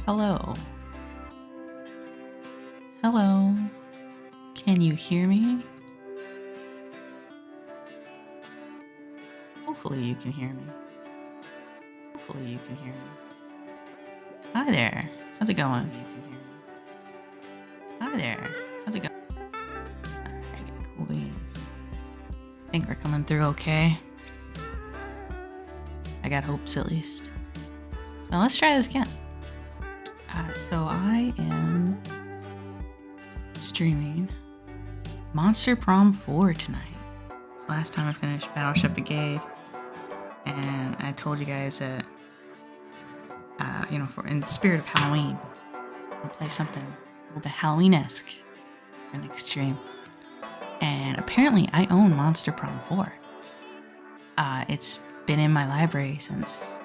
Hello. Hello. Can you hear me? Hopefully you can hear me. Hopefully you can hear me. Hi there. How's it going? You can hear me. Hi there. How's it going? Alright, cool beans. I think we're coming through okay. I got hopes at least. So let's try this again. So I am streaming Monster Prom 4 tonight. It's the last time I finished Battleship Brigade, and I told you guys that, in the spirit of Halloween, I'll play something a little bit Halloween-esque for next stream. And apparently I own Monster Prom 4. It's been in my library since,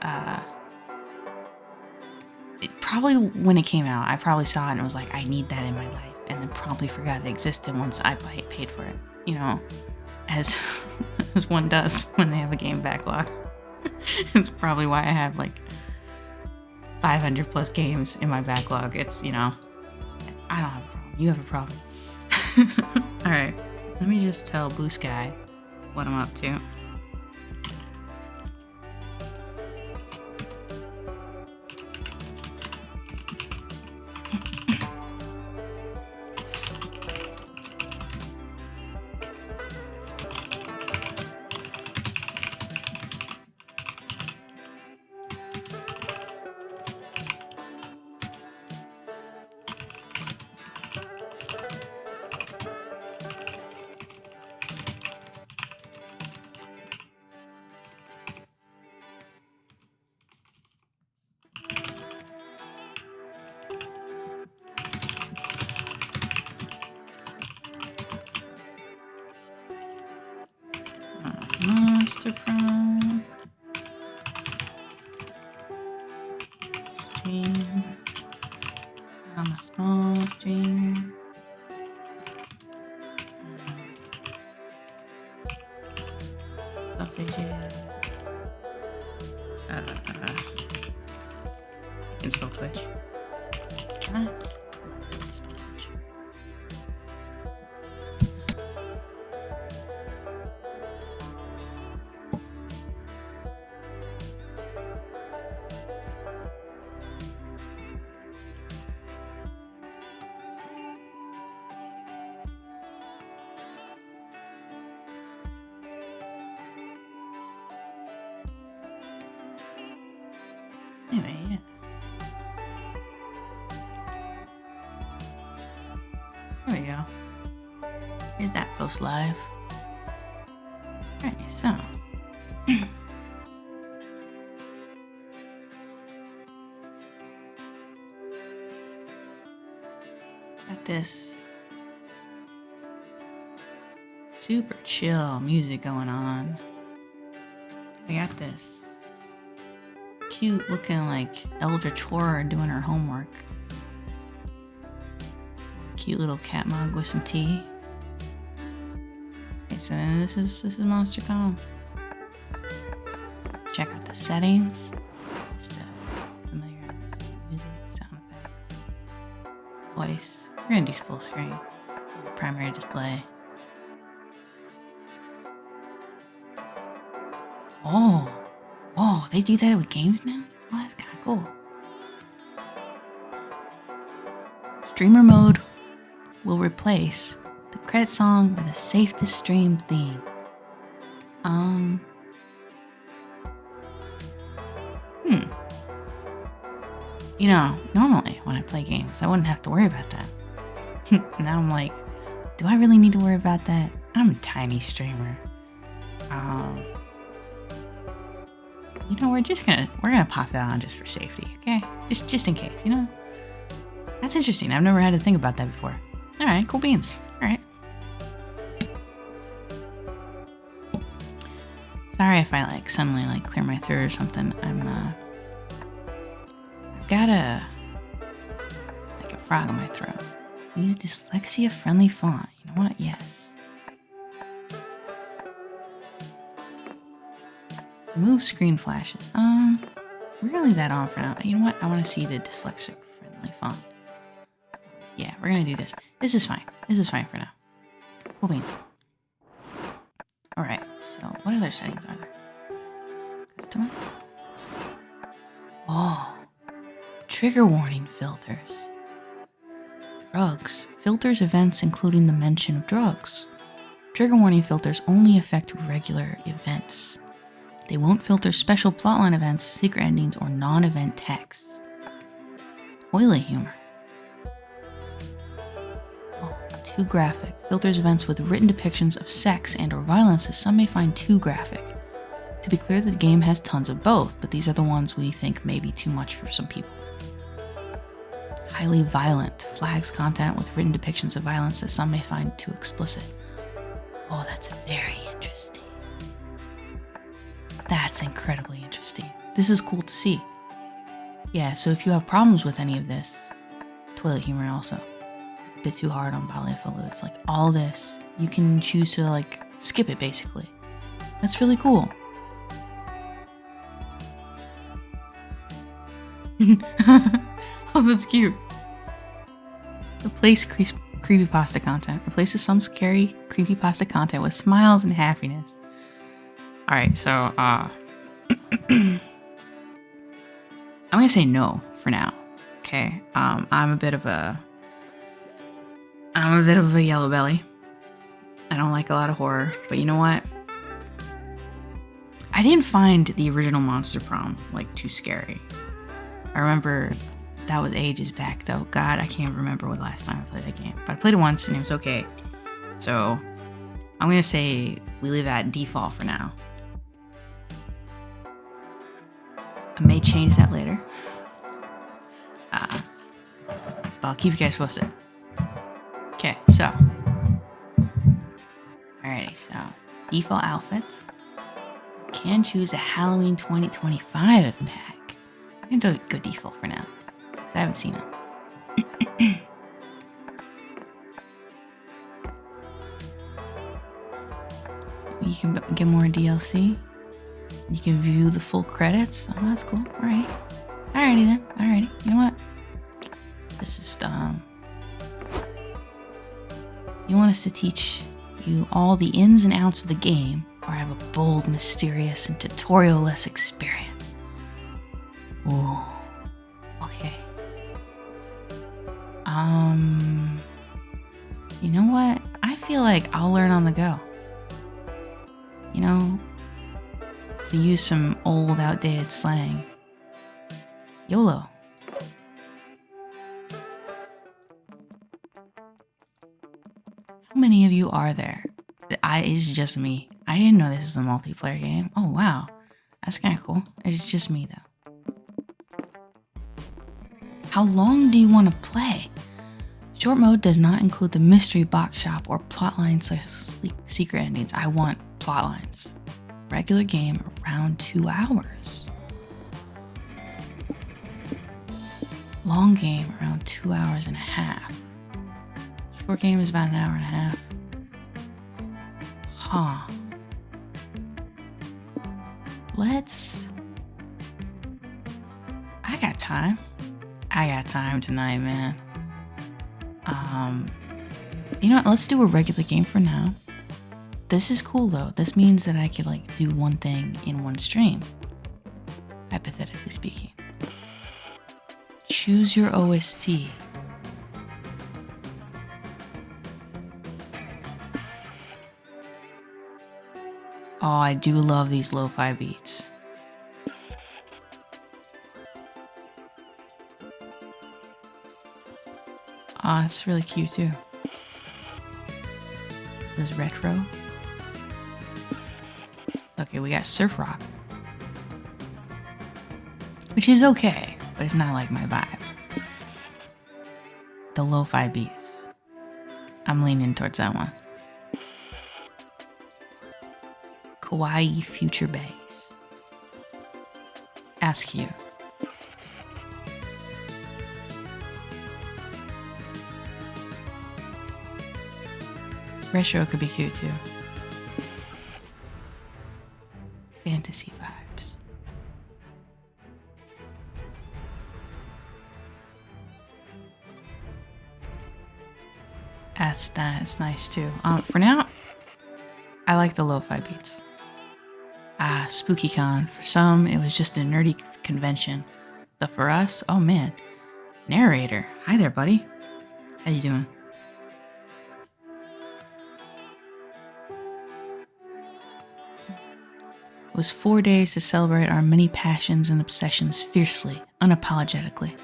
probably when it came out, I probably saw it and was like, I need that in my life, and then probably forgot it existed once I paid for it, as as one does when they have a game backlog. It's probably why I have like 500 plus games in my backlog. It's, I don't have a problem. You have a problem. All right, let me just tell Blue Sky what I'm up to. Monster Prom stream. I'm a small streamer. A fidget. I can spell Twitch. Can I? Anyway, yeah. There we go. Here's that post live. Alright, so. Got this super chill music going on. I got this cute looking like Eldritch Horror doing her homework. Cute little cat mug with some tea. Okay, so then this is Monster Prom. Check out the settings. Just to familiarize with music, sound effects, voice. We're gonna do full screen. Primary display. Oh, they do that with games now? Oh, that's kind of cool. Streamer mode will replace the credit song with a safe to stream theme. Normally when I play games, I wouldn't have to worry about that. Now I'm like, do I really need to worry about that? I'm a tiny streamer. We're gonna pop that on just for safety, okay? Just in case, That's interesting. I've never had to think about that before. All right, cool beans. All right. Sorry if I suddenly clear my throat or something. I've got a frog in my throat. Use dyslexia friendly font. You know what? Yes. Remove screen flashes. We're gonna leave that on for now. You know what? I want to see the dyslexic definitely font. Yeah, we're gonna do this. This is fine. This is fine for now. Cool beans. Alright, so what other settings are there? Customize? Oh, trigger warning filters. Drugs. Filters events including the mention of drugs. Trigger warning filters only affect regular events. They won't filter special plotline events, secret endings, or non-event texts. Toilet humor. Oh, too graphic. Filters events with written depictions of sex and or violence as some may find too graphic. To be clear, the game has tons of both, but these are the ones we think may be too much for some people. Highly violent. Flags content with written depictions of violence that some may find too explicit. Oh, that's very interesting. That's incredibly interesting. This is cool to see. Yeah, so if you have problems with any of this, toilet humor also. A bit too hard on bodily fluids. Like all this, you can choose to like skip it basically. That's really cool. Oh, that's cute. Replace creepypasta content. Replaces some scary creepypasta content with smiles and happiness. Alright, so I'm gonna say no for now. Okay. I'm a bit of a yellow belly. I don't like a lot of horror, but you know what? I didn't find the original Monster Prom like too scary. I remember that was ages back though. God, I can't remember what last time I played that game. But I played it once and it was okay. So I'm gonna say we leave that default for now. I may change that later. But I'll keep you guys posted. Okay, so. Alrighty, so default outfits. You can choose a Halloween 2025 pack. I'm gonna do a good default for now, because I haven't seen it. You can get more DLC. You can view the full credits. Oh, that's cool. Alright. Alrighty then. Alrighty. You know what? Let's just, you want us to teach you all the ins and outs of the game, or have a bold, mysterious, and tutorial-less experience? Ooh. Okay. You know what? I feel like I'll learn on the go. You know, to use some old, outdated slang. YOLO. How many of you are there? It's just me. I didn't know this is a multiplayer game. Oh, wow. That's kind of cool. It's just me, though. How long do you want to play? Short mode does not include the mystery box shop or plotlines/secret endings. I want plotlines. Regular game around 2 hours. Long game around 2 hours and a half. Short game is about an hour and a half. Huh. I got time. I got time tonight, man. You know what? Let's do a regular game for now. This is cool though. This means that I could like do one thing in one stream. Hypothetically speaking. Choose your OST. Oh, I do love these lo-fi beats. Oh, it's really cute too. This retro. Okay, we got surf rock, which is okay, but it's not like my vibe. The lo-fi beats. I'm leaning towards that one. Kawaii future bass. Ask you. Retro could be cute too. Fantasy vibes. That's nice too. For now, I like the lo-fi beats. SpookyCon. For some, it was just a nerdy convention. But for us, oh man, narrator. Hi there, buddy. How you doing? It was 4 days to celebrate our many passions and obsessions fiercely, unapologetically.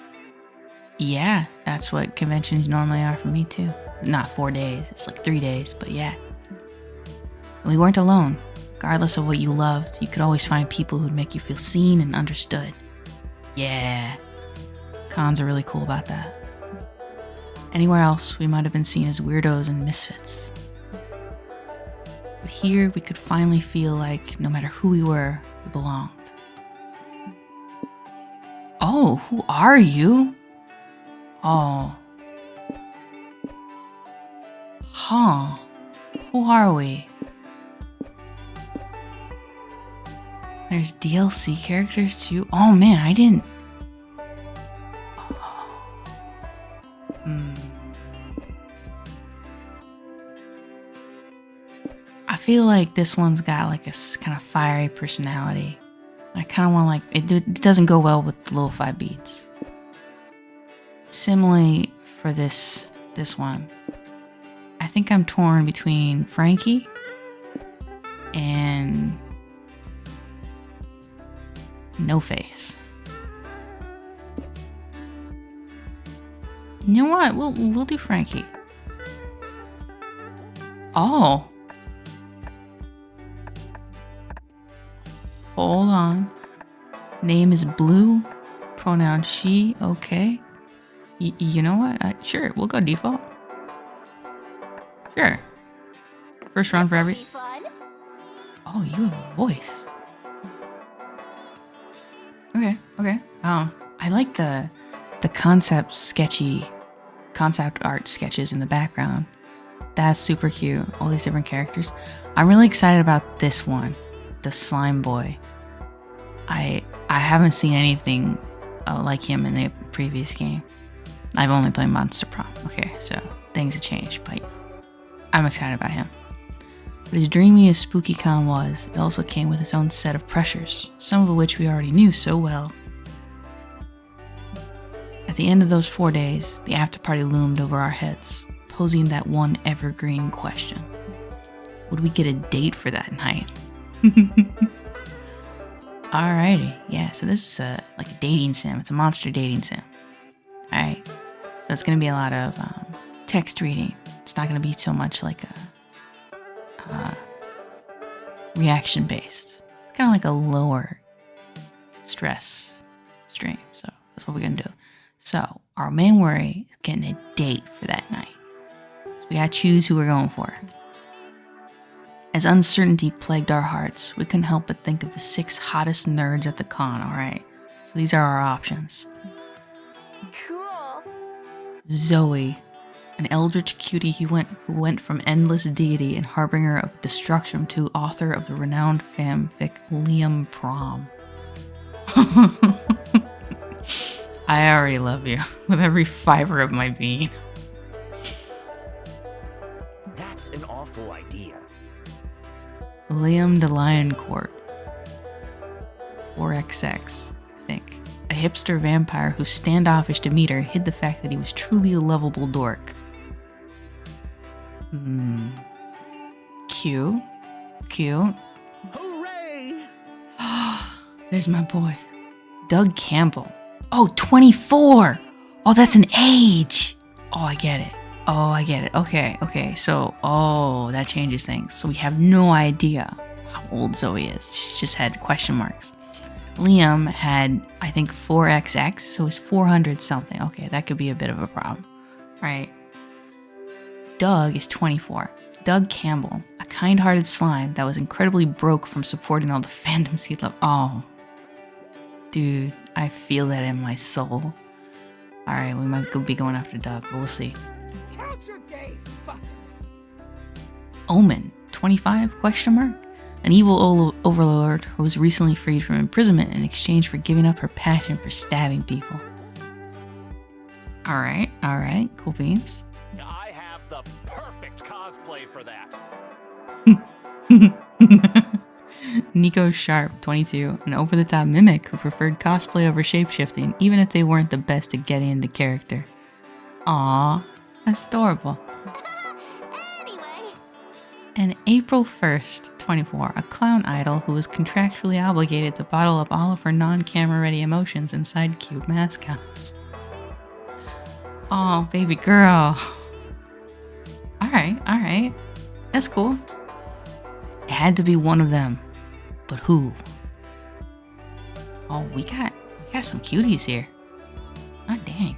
Yeah, that's what conventions normally are for me too. Not 4 days, it's like 3 days, but yeah. And we weren't alone. Regardless of what you loved, you could always find people who'd make you feel seen and understood. Yeah, cons are really cool about that. Anywhere else, we might have been seen as weirdos and misfits. But here, we could finally feel like no matter who we were, we belonged. Oh, who are you? Oh. Huh. Who are we? There's DLC characters too? Oh man, I didn't... I feel like this one's got like a kind of fiery personality. I kind of want like... It doesn't go well with lo-fi beats. Similarly for this one, I think I'm torn between Frankie and No Face. You know what? We'll do Frankie. Oh. Hold on. Name is Blue. Pronoun she. Okay. You know what? Sure, we'll go default. Sure. First round for every... Oh, you have a voice. Okay. I like the concept art sketches in the background. That's super cute. All these different characters. I'm really excited about this one, the slime boy. I haven't seen anything like him in the previous game. I've only played Monster Prom. Okay, so things have changed, but I'm excited about him. But as dreamy as SpookyCon was, it also came with its own set of pressures, some of which we already knew so well. At the end of those 4 days, the after party loomed over our heads, posing that one evergreen question. Would we get a date for that night? Alrighty, yeah, so this is like a dating sim. It's a monster dating sim. Alright, so it's going to be a lot of text reading. It's not going to be so much like a reaction based. It's kind of like a lower stress stream. So that's what we're going to do. So our main worry is getting a date for that night. So we got to choose who we're going for. As uncertainty plagued our hearts, we couldn't help but think of the 6 hottest nerds at the con, alright? So these are our options. Cool. Zoe, an eldritch cutie who went from endless deity and harbinger of destruction to author of the renowned fanfic Liam Prom. I already love you with every fiber of my being. That's an awful idea. Liam de Lioncourt. 4XX, I think. A hipster vampire whose standoffish demeanor hid the fact that he was truly a lovable dork. Cute. Hooray! There's my boy. Doug Campbell. Oh, 24! Oh, that's an age! Oh, I get it. Okay. So, that changes things. So we have no idea how old Zoe is. She just had question marks. Liam had, I think, 4XX, so he's 400 something. Okay, that could be a bit of a problem. Right. Doug is 24. Doug Campbell, a kind-hearted slime that was incredibly broke from supporting all the fandoms he loved. Oh, dude, I feel that in my soul. Alright, we might be going after Doug, but we'll see. Count your days, fuckers. Omen, 25? Question mark? An evil overlord who was recently freed from imprisonment in exchange for giving up her passion for stabbing people. Alright, cool beans. I have the Nico Sharp, 22, an over-the-top mimic who preferred cosplay over shapeshifting, even if they weren't the best at getting into character. Aww, that's adorable. Anyway, And April 1st, 24, a clown idol who was contractually obligated to bottle up all of her non-camera ready emotions inside cute mascots. Oh, baby girl. Alright. That's cool. It had to be one of them. But who? Oh, we got some cuties here. Oh, dang.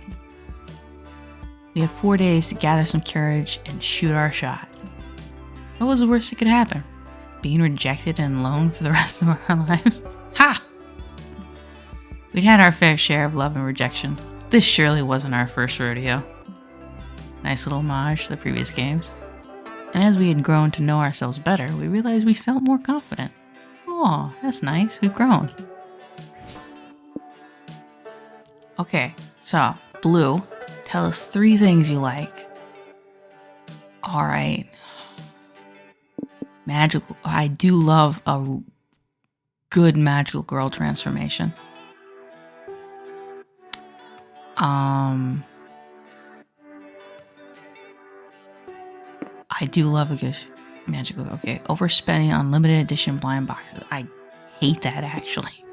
We had 4 days to gather some courage and shoot our shot. What was the worst that could happen? Being rejected and alone for the rest of our lives? Ha! We'd had our fair share of love and rejection. This surely wasn't our first rodeo. Nice little homage to the previous games. And as we had grown to know ourselves better, we realized we felt more confident. Oh, that's nice. We've grown. Okay, so, Blue, tell us 3 things you like. Alright. Magical. I do love a good magical girl transformation. I do love a good magical. Okay, overspending on limited edition blind boxes. I hate that actually.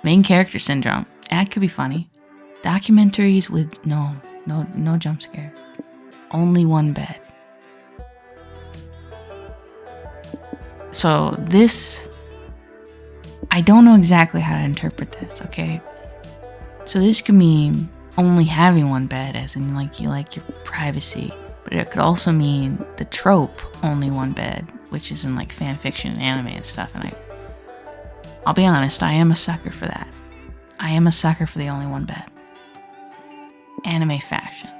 Main character syndrome. That could be funny. Documentaries with no jump scare. Only one bed. So this, I don't know exactly how to interpret this. Okay, so this could mean only having one bed, as in like you like your privacy. But it could also mean the trope, only one bed, which is in like fan fiction and anime and stuff. And I'll be honest, I am a sucker for that. I am a sucker for the only one bed. Anime fashion.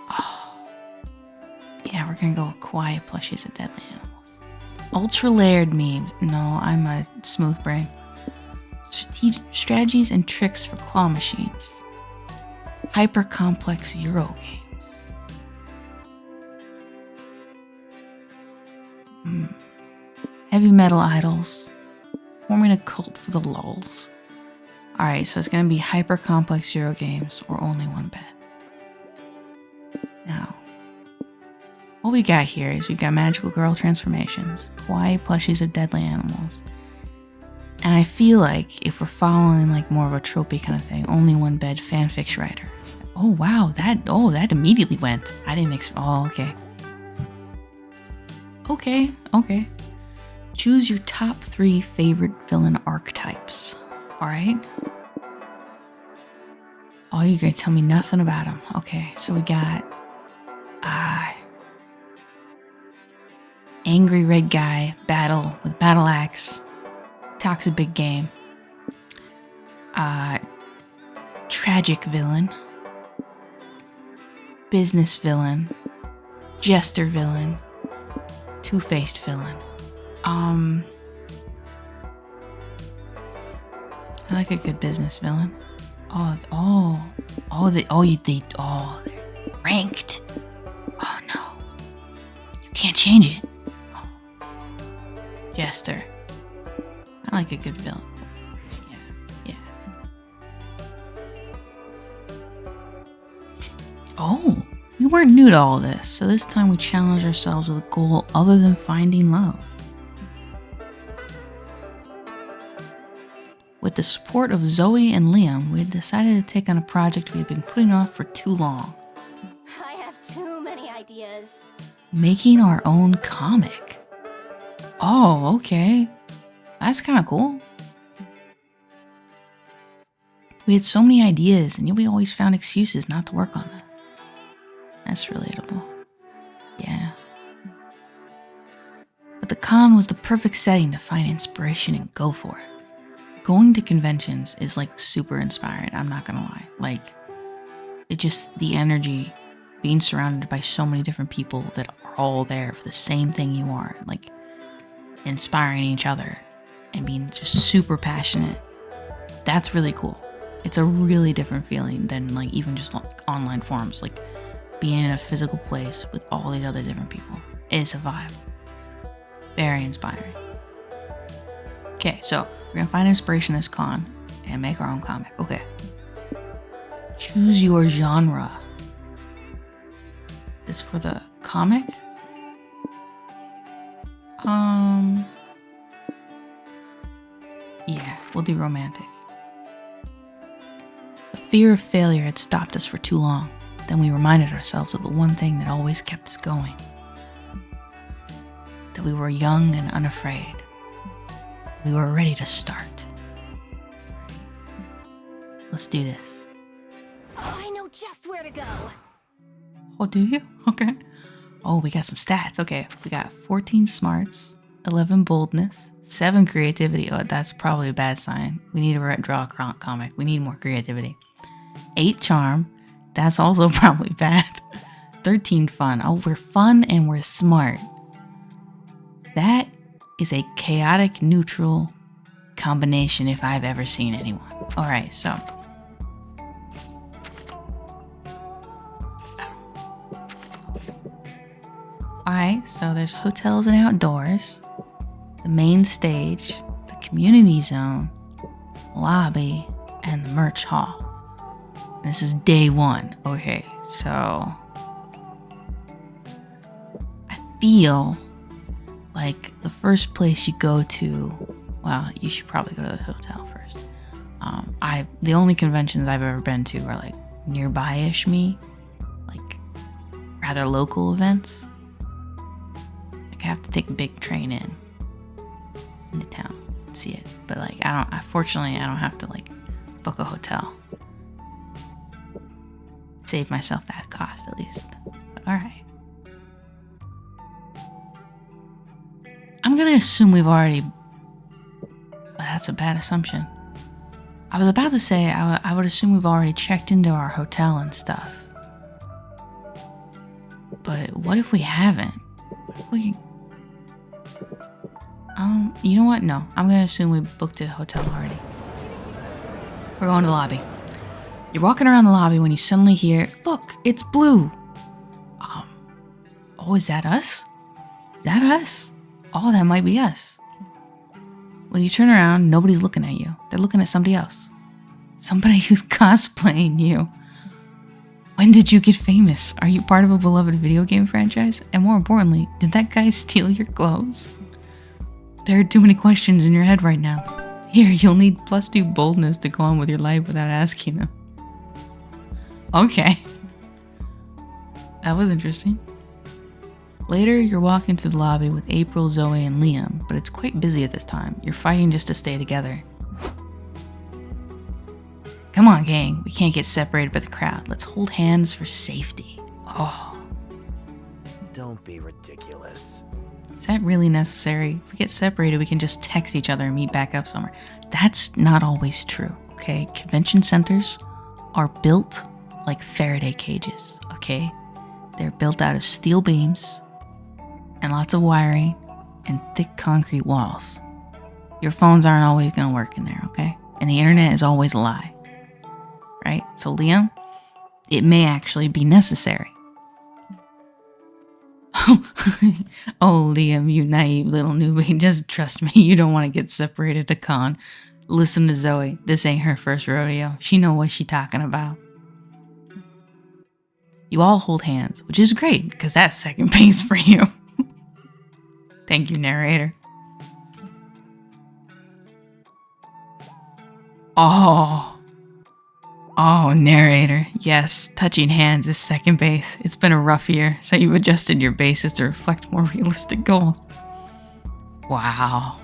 Oh. Yeah, we're gonna go with quiet plushies of deadly animals. Ultra layered memes. No, I'm a smooth brain. Strategies and tricks for claw machines. Hyper complex Euro games. Heavy metal idols. Forming a cult for the lulz. Alright, so it's gonna be hyper complex Euro games or only one bed. Now, what we got here is we've got magical girl transformations, kawaii plushies of deadly animals. And I feel like if we're following like more of a tropey kind of thing, only one bed fanfics writer. Oh wow, that immediately went. I didn't expect. Oh, okay. Okay. Choose your top 3 favorite villain archetypes. All right. Oh, you're gonna tell me nothing about them. Okay, so we got angry red guy, battle with battle axe, talks a big game. Tragic villain, business villain, jester villain, two-faced villain. I like a good business villain. They're ranked. Oh no, you can't change it. Oh. Jester. I like a good villain. Yeah. Oh, we weren't new to all this, so this time we challenged ourselves with a goal other than finding love. With the support of Zoe and Liam, we had decided to take on a project we had been putting off for too long. I have too many ideas. Making our own comic. Oh, okay. That's kind of cool. We had so many ideas, and yet we always found excuses not to work on them. That's relatable. Yeah. But the con was the perfect setting to find inspiration and go for it. Going to conventions is like super inspiring, I'm not gonna lie. Like, it just, the energy, being surrounded by so many different people that are all there for the same thing you are, like inspiring each other and being just super passionate. That's really cool. It's a really different feeling than like even just like online forums. Like being in a physical place with all these other different people is a vibe. Very inspiring. Okay, so we're gonna find inspiration in this con and make our own comic. Okay. Choose your genre. This for the comic? Yeah, we'll do romantic. The fear of failure had stopped us for too long. Then we reminded ourselves of the one thing that always kept us going. That we were young and unafraid. We were ready to start. Let's do this. Oh, I know just where to go. Oh, do you? Okay. Oh, we got some stats. Okay, we got 14 smarts, 11 boldness, 7 creativity. Oh, that's probably a bad sign. We need to draw a comic. We need more creativity. 8 charm. That's also probably bad. 13 fun. Oh, we're fun and we're smart. That is a chaotic neutral combination if I've ever seen anyone. All right, so. Alright, so there's hotels and outdoors, the main stage, the community zone, lobby, and the merch hall. And this is day 1. Okay, so I feel like the first place you go to, well, you should probably go to the hotel first. The only conventions I've ever been to are like nearby-ish me, like rather local events. I have to take a big train into town to see it, but like fortunately I don't have to like book a hotel. Save myself that cost at least. But all right, I'm gonna assume we've already. That's a bad assumption. I was about to say I would assume we've already checked into our hotel and stuff, but what if we haven't? What if we? You know what? No, I'm gonna assume we booked a hotel already. We're going to the lobby. You're walking around the lobby when you suddenly hear, "Look, it's blue." Oh, is that us? Is that us? Oh, that might be us. When you turn around, nobody's looking at you. They're looking at somebody else. Somebody who's cosplaying you. When did you get famous? Are you part of a beloved video game franchise? And more importantly, did that guy steal your clothes? There are too many questions in your head right now. Here, you'll need +2 boldness to go on with your life without asking them. Okay. That was interesting. Later, you're walking to the lobby with April, Zoe, and Liam, but it's quite busy at this time. You're fighting just to stay together. Come on, gang. We can't get separated by the crowd. Let's hold hands for safety. Oh. Don't be ridiculous. Is that really necessary? If we get separated, we can just text each other and meet back up somewhere. That's not always true, okay? Convention centers are built like Faraday cages, okay? They're built out of steel beams and lots of wiring and thick concrete walls. Your phones aren't always gonna work in there, okay? And the internet is always a lie, right? So Liam, it may actually be necessary. Oh, Liam, you naive little newbie. Just trust me, you don't want to get separated at a con. Listen to Zoe. This ain't her first rodeo. She know what she talking about. You all hold hands, which is great, because that's second base for you. Thank you, narrator. Oh, narrator. Yes, touching hands is second base. It's been a rough year, so you've adjusted your bases to reflect more realistic goals. Wow.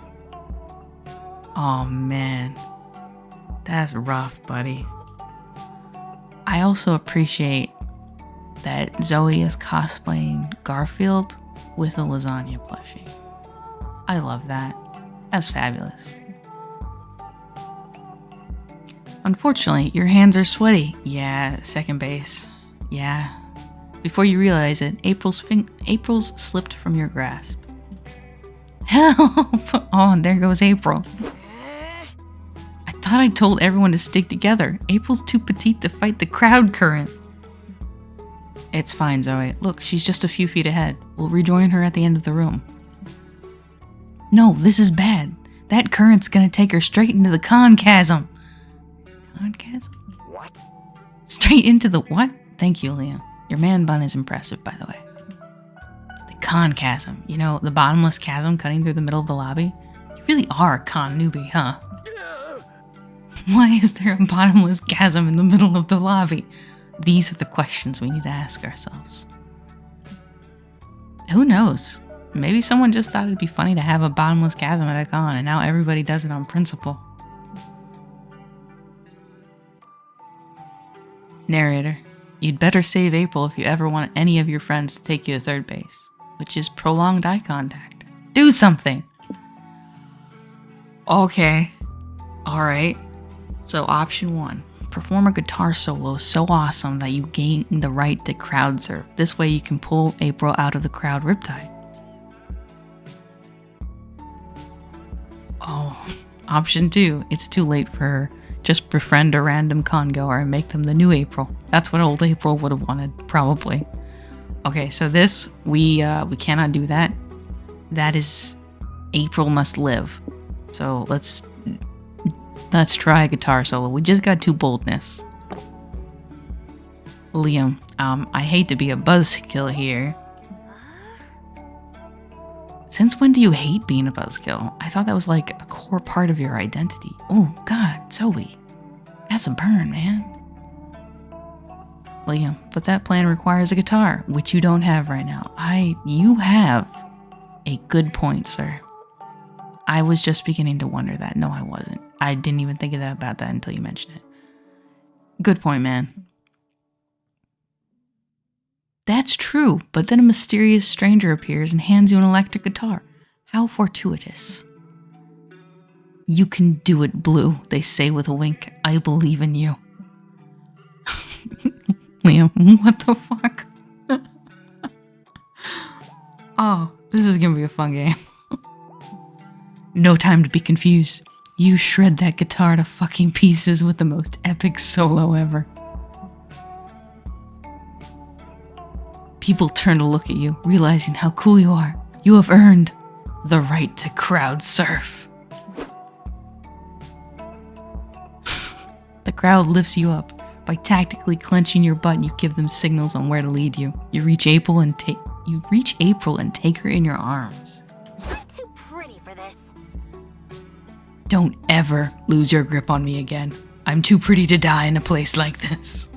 Oh, man. That's rough, buddy. I also appreciate that Zoe is cosplaying Garfield with a lasagna plushie. I love that. That's fabulous. Unfortunately, your hands are sweaty. Yeah, second base. Yeah. Before you realize it, April's slipped from your grasp. Help! Oh, there goes April. I thought I told everyone to stick together. April's too petite to fight the crowd current. It's fine, Zoe. Look, she's just a few feet ahead. We'll rejoin her at the end of the room. No, this is bad. That current's gonna take her straight into the chasm. Chasm? What? Straight into the what? Thank you, Liam. Your man bun is impressive, by the way. The chasm. You know, the bottomless chasm cutting through the middle of the lobby? You really are a con newbie, huh? Why is there a bottomless chasm in the middle of the lobby? These are the questions we need to ask ourselves. Who knows? Maybe someone just thought it'd be funny to have a bottomless chasm at a con, and now everybody does it on principle. Narrator, you'd better save April if you ever want any of your friends to take you to third base, which is prolonged eye contact. Do something! Okay. Alright. So option 1. Perform a guitar solo so awesome that you gain the right to crowd surf. This way you can pull April out of the crowd riptide. Oh, option 2. It's too late for her. Just befriend a random con goer and make them the new April. That's what old April would have wanted, probably. Okay, so this, we cannot do that. That is, April must live. So let's try a guitar solo. We just got 2 boldness. Liam, I hate to be a buzzkill here. Since when do you hate being a buzzkill? I thought that was like a core part of your identity. Oh God, Zoe. That's a burn, man. Liam, but that plan requires a guitar, which you don't have right now. You have a good point, sir. I was just beginning to wonder that. No, I wasn't. I didn't even think about that until you mentioned it. Good point, man. That's true, but then a mysterious stranger appears and hands you an electric guitar. How fortuitous. You can do it, Blue, they say with a wink. I believe in you. Liam, what the fuck? Oh, this is gonna be a fun game. No time to be confused. You shred that guitar to fucking pieces with the most epic solo ever. People turn to look at you, realizing how cool you are. You have earned the right to crowd surf. The crowd lifts you up. By tactically clenching your butt, you give them signals on where to lead you. You reach April and take her in your arms. I'm too pretty for this. Don't ever lose your grip on me again. I'm too pretty to die in a place like this.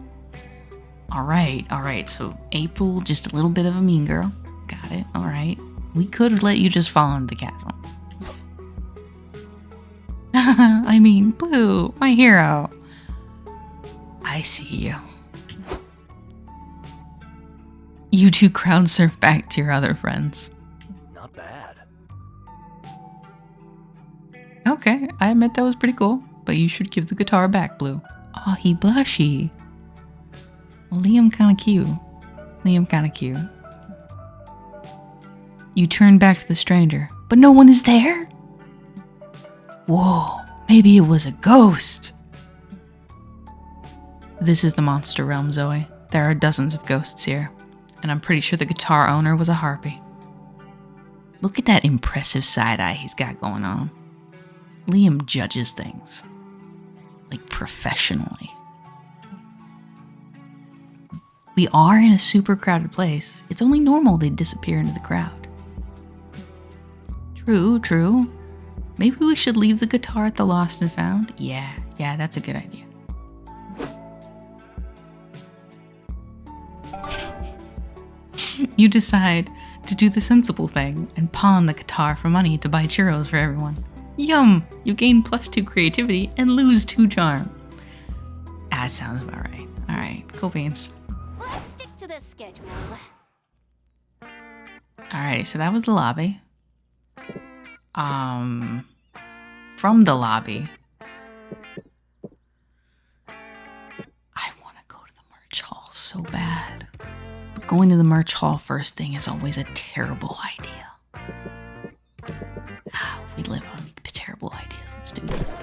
Alright, so April, just a little bit of a mean girl. Got it, alright. We could have let you just fall into the chasm. I mean, Blue, my hero. I see you. You two crowd surf back to your other friends. Not bad. Okay, I admit that was pretty cool, but you should give the guitar back, Blue. Oh, he blushy. Well, Liam kinda cute. You turn back to the stranger, but no one is there? Whoa, maybe it was a ghost. This is the monster realm, Zoe. There are dozens of ghosts here, and I'm pretty sure the guitar owner was a harpy. Look at that impressive side eye he's got going on. Liam judges things, like professionally. We are in a super crowded place. It's only normal they'd disappear into the crowd. True. Maybe we should leave the guitar at the Lost and Found? Yeah, that's a good idea. You decide to do the sensible thing and pawn the guitar for money to buy churros for everyone. Yum! You gain +2 creativity and lose 2 charm. That sounds about right. Alright, cool beans. Let's stick to the schedule. Alright, so that was the lobby. From the lobby, I want to go to the merch hall so bad. But going to the merch hall first thing is always a terrible idea. We live on terrible ideas. Let's do this.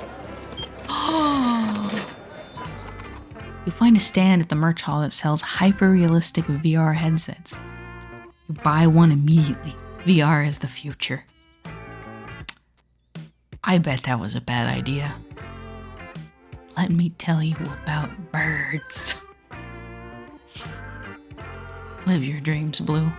You'll find a stand at the merch hall that sells hyper-realistic VR headsets. You buy one immediately. VR is the future. I bet that was a bad idea. Let me tell you about birds. Live your dreams, Blue.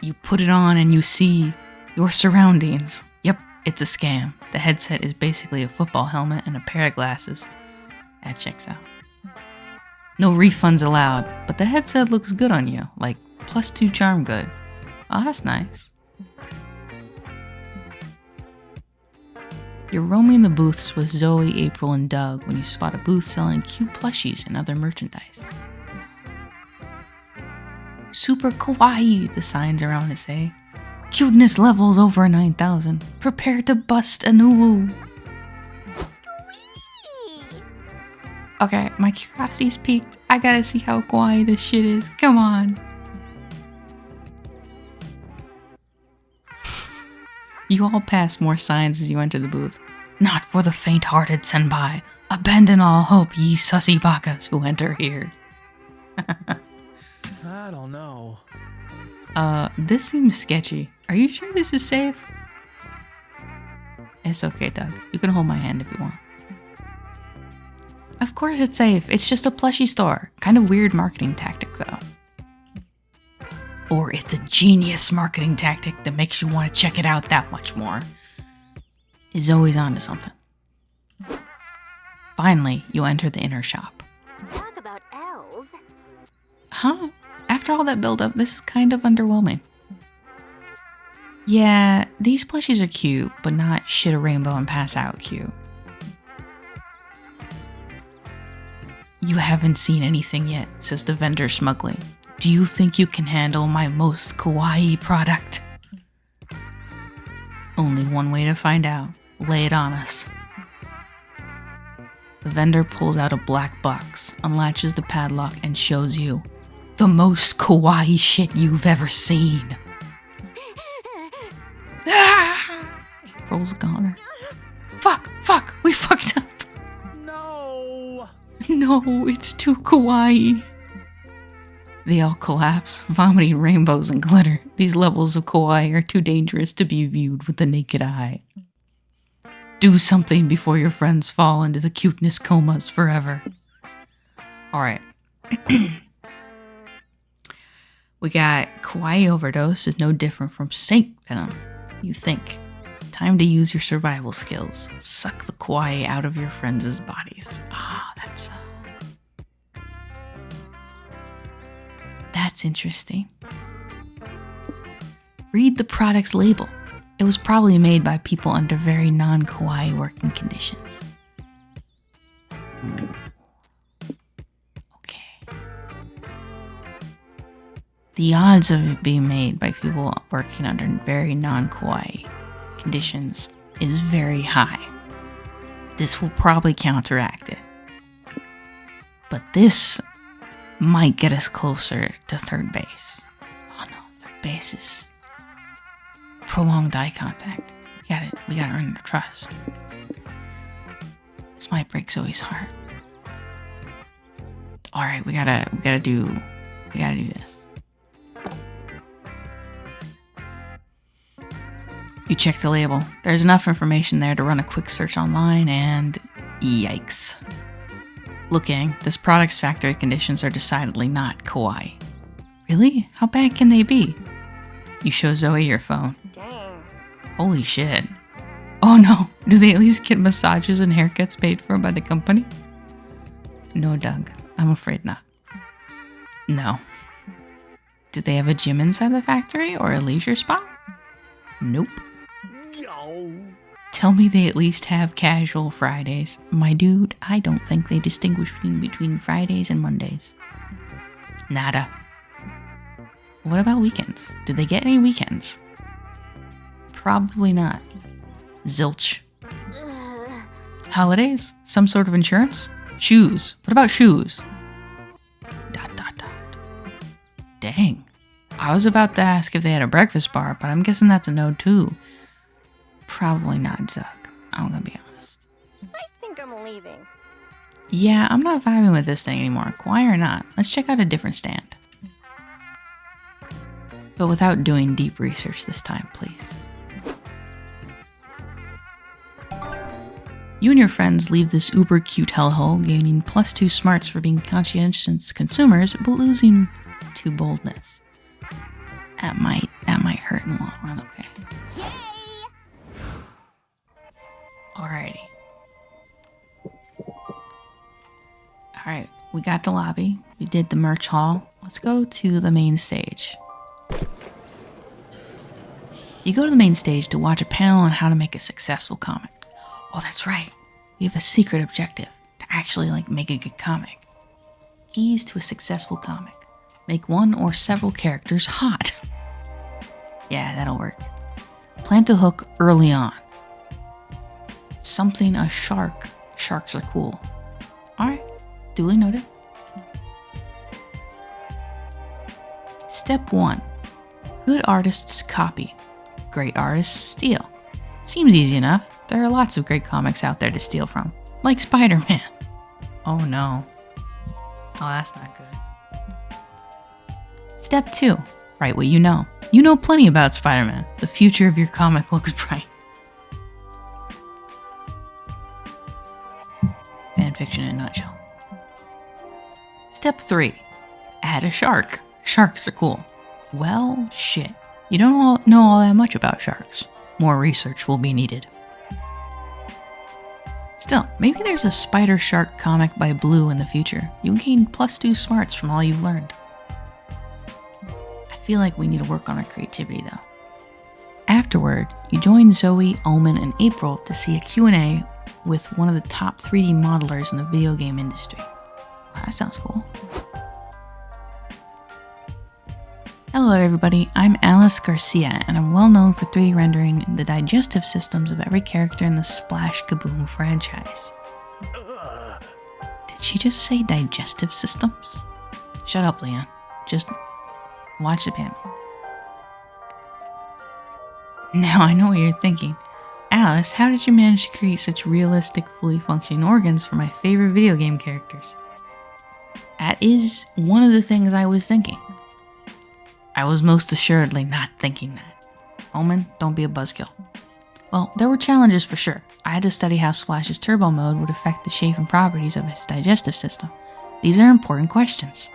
You put it on and you see your surroundings. Yep, it's a scam. The headset is basically a football helmet and a pair of glasses. That checks out. No refunds allowed, but the headset looks good on you, like +2 charm good. Oh, that's nice. You're roaming the booths with Zoe, April, and Doug when you spot a booth selling cute plushies and other merchandise. Super kawaii, the signs around it say. Cuteness levels over 9,000. Prepare to bust a new. Squee! Okay, my curiosity's peaked. I gotta see how kawaii this shit is. Come on. You all pass more signs as you enter the booth. Not for the faint-hearted, senpai. Abandon all hope, ye sussy bakas who enter here. I don't know. This seems sketchy. Are you sure this is safe? It's okay, Doug. You can hold my hand if you want. Of course it's safe. It's just a plushie store. Kind of weird marketing tactic, though. Or it's a genius marketing tactic that makes you want to check it out that much more. Is always onto something. Finally, you enter the inner shop. Talk about elves. Huh? After all that build-up, this is kind of underwhelming. Yeah, these plushies are cute, but not shit a rainbow and pass out cute. You haven't seen anything yet, says the vendor smugly. Do you think you can handle my most kawaii product? Only one way to find out. Lay it on us. The vendor pulls out a black box, unlatches the padlock, and shows you the most kawaii shit you've ever seen. Ah! April's gone. Fuck, we fucked up. No! No, it's too kawaii. They all collapse, vomiting rainbows and glitter. These levels of kawaii are too dangerous to be viewed with the naked eye. Do something before your friends fall into the cuteness comas forever. Alright. We got kawaii overdose is no different from snake venom. You think. Time to use your survival skills. Suck the kawaii out of your friends' bodies. That's interesting. Read the product's label. It was probably made by people under very non-kawaii working conditions. Ooh. Okay. The odds of it being made by people working under very non-kawaii conditions is very high. This will probably counteract it. But this might get us closer to third base. Oh no, third base is prolonged eye contact. We gotta earn their trust. This might break Zoe's heart. Alright, we gotta do this. You check the label. There's enough information there to run a quick search online and yikes. Looking, this product's factory conditions are decidedly not kawaii. Really? How bad can they be? You show Zoe your phone. Dang. Holy shit. Oh no, do they at least get massages and haircuts paid for by the company? No, Doug, I'm afraid not. No. Do they have a gym inside the factory or a leisure spot? Nope. Yo. Tell me they at least have casual Fridays. My dude, I don't think they distinguish between Fridays and Mondays. Nada. What about weekends? Do they get any weekends? Probably not. Zilch. Ugh. Holidays? Some sort of insurance? Shoes. What about shoes? ... Dang. I was about to ask if they had a breakfast bar, but I'm guessing that's a no too. Probably not, Doug. I'm gonna be honest. think I'm leaving. Yeah, I'm not vibing with this thing anymore. Quiet or not, let's check out a different stand. But without doing deep research this time, please. You and your friends leave this uber cute hellhole, gaining +2 smarts for being conscientious consumers, but losing 2 boldness. That might hurt in the long run, okay. Alrighty. Alright, we got the lobby. We did the merch hall. Let's go to the main stage. You go to the main stage to watch a panel on how to make a successful comic. Oh, that's right. We have a secret objective to actually make a good comic. Keys to a successful comic. Make one or several characters hot. Yeah, that'll work. Plant a hook early on. Something a shark. Sharks are cool. Alright, duly noted. Step 1. Good artists copy. Great artists steal. Seems easy enough. There are lots of great comics out there to steal from. Like Spider-Man. Oh no. Oh, that's not good. Step 2. Write what you know. You know plenty about Spider-Man. The future of your comic looks bright. Fanfiction in a nutshell. Step 3. Add a shark. Sharks are cool. Well, shit. You don't know all that much about sharks. More research will be needed. Still, maybe there's a spider shark comic by Blue in the future. You gain +2 smarts from all you've learned. I feel like we need to work on our creativity though. Afterward, you join Zoe, Omen, and April to see a Q&A with one of the top 3D modelers in the video game industry. Wow, that sounds cool. Hello everybody, I'm Alice Garcia, and I'm well known for 3D rendering the digestive systems of every character in the Splash Kaboom franchise. Did she just say digestive systems? Shut up, Leon. Just watch the panel. Now I know what you're thinking. Alice, how did you manage to create such realistic, fully functioning organs for my favorite video game characters? That is one of the things I was thinking. I was most assuredly not thinking that. Omen, don't be a buzzkill. Well, there were challenges for sure. I had to study how Splash's turbo mode would affect the shape and properties of his digestive system. These are important questions.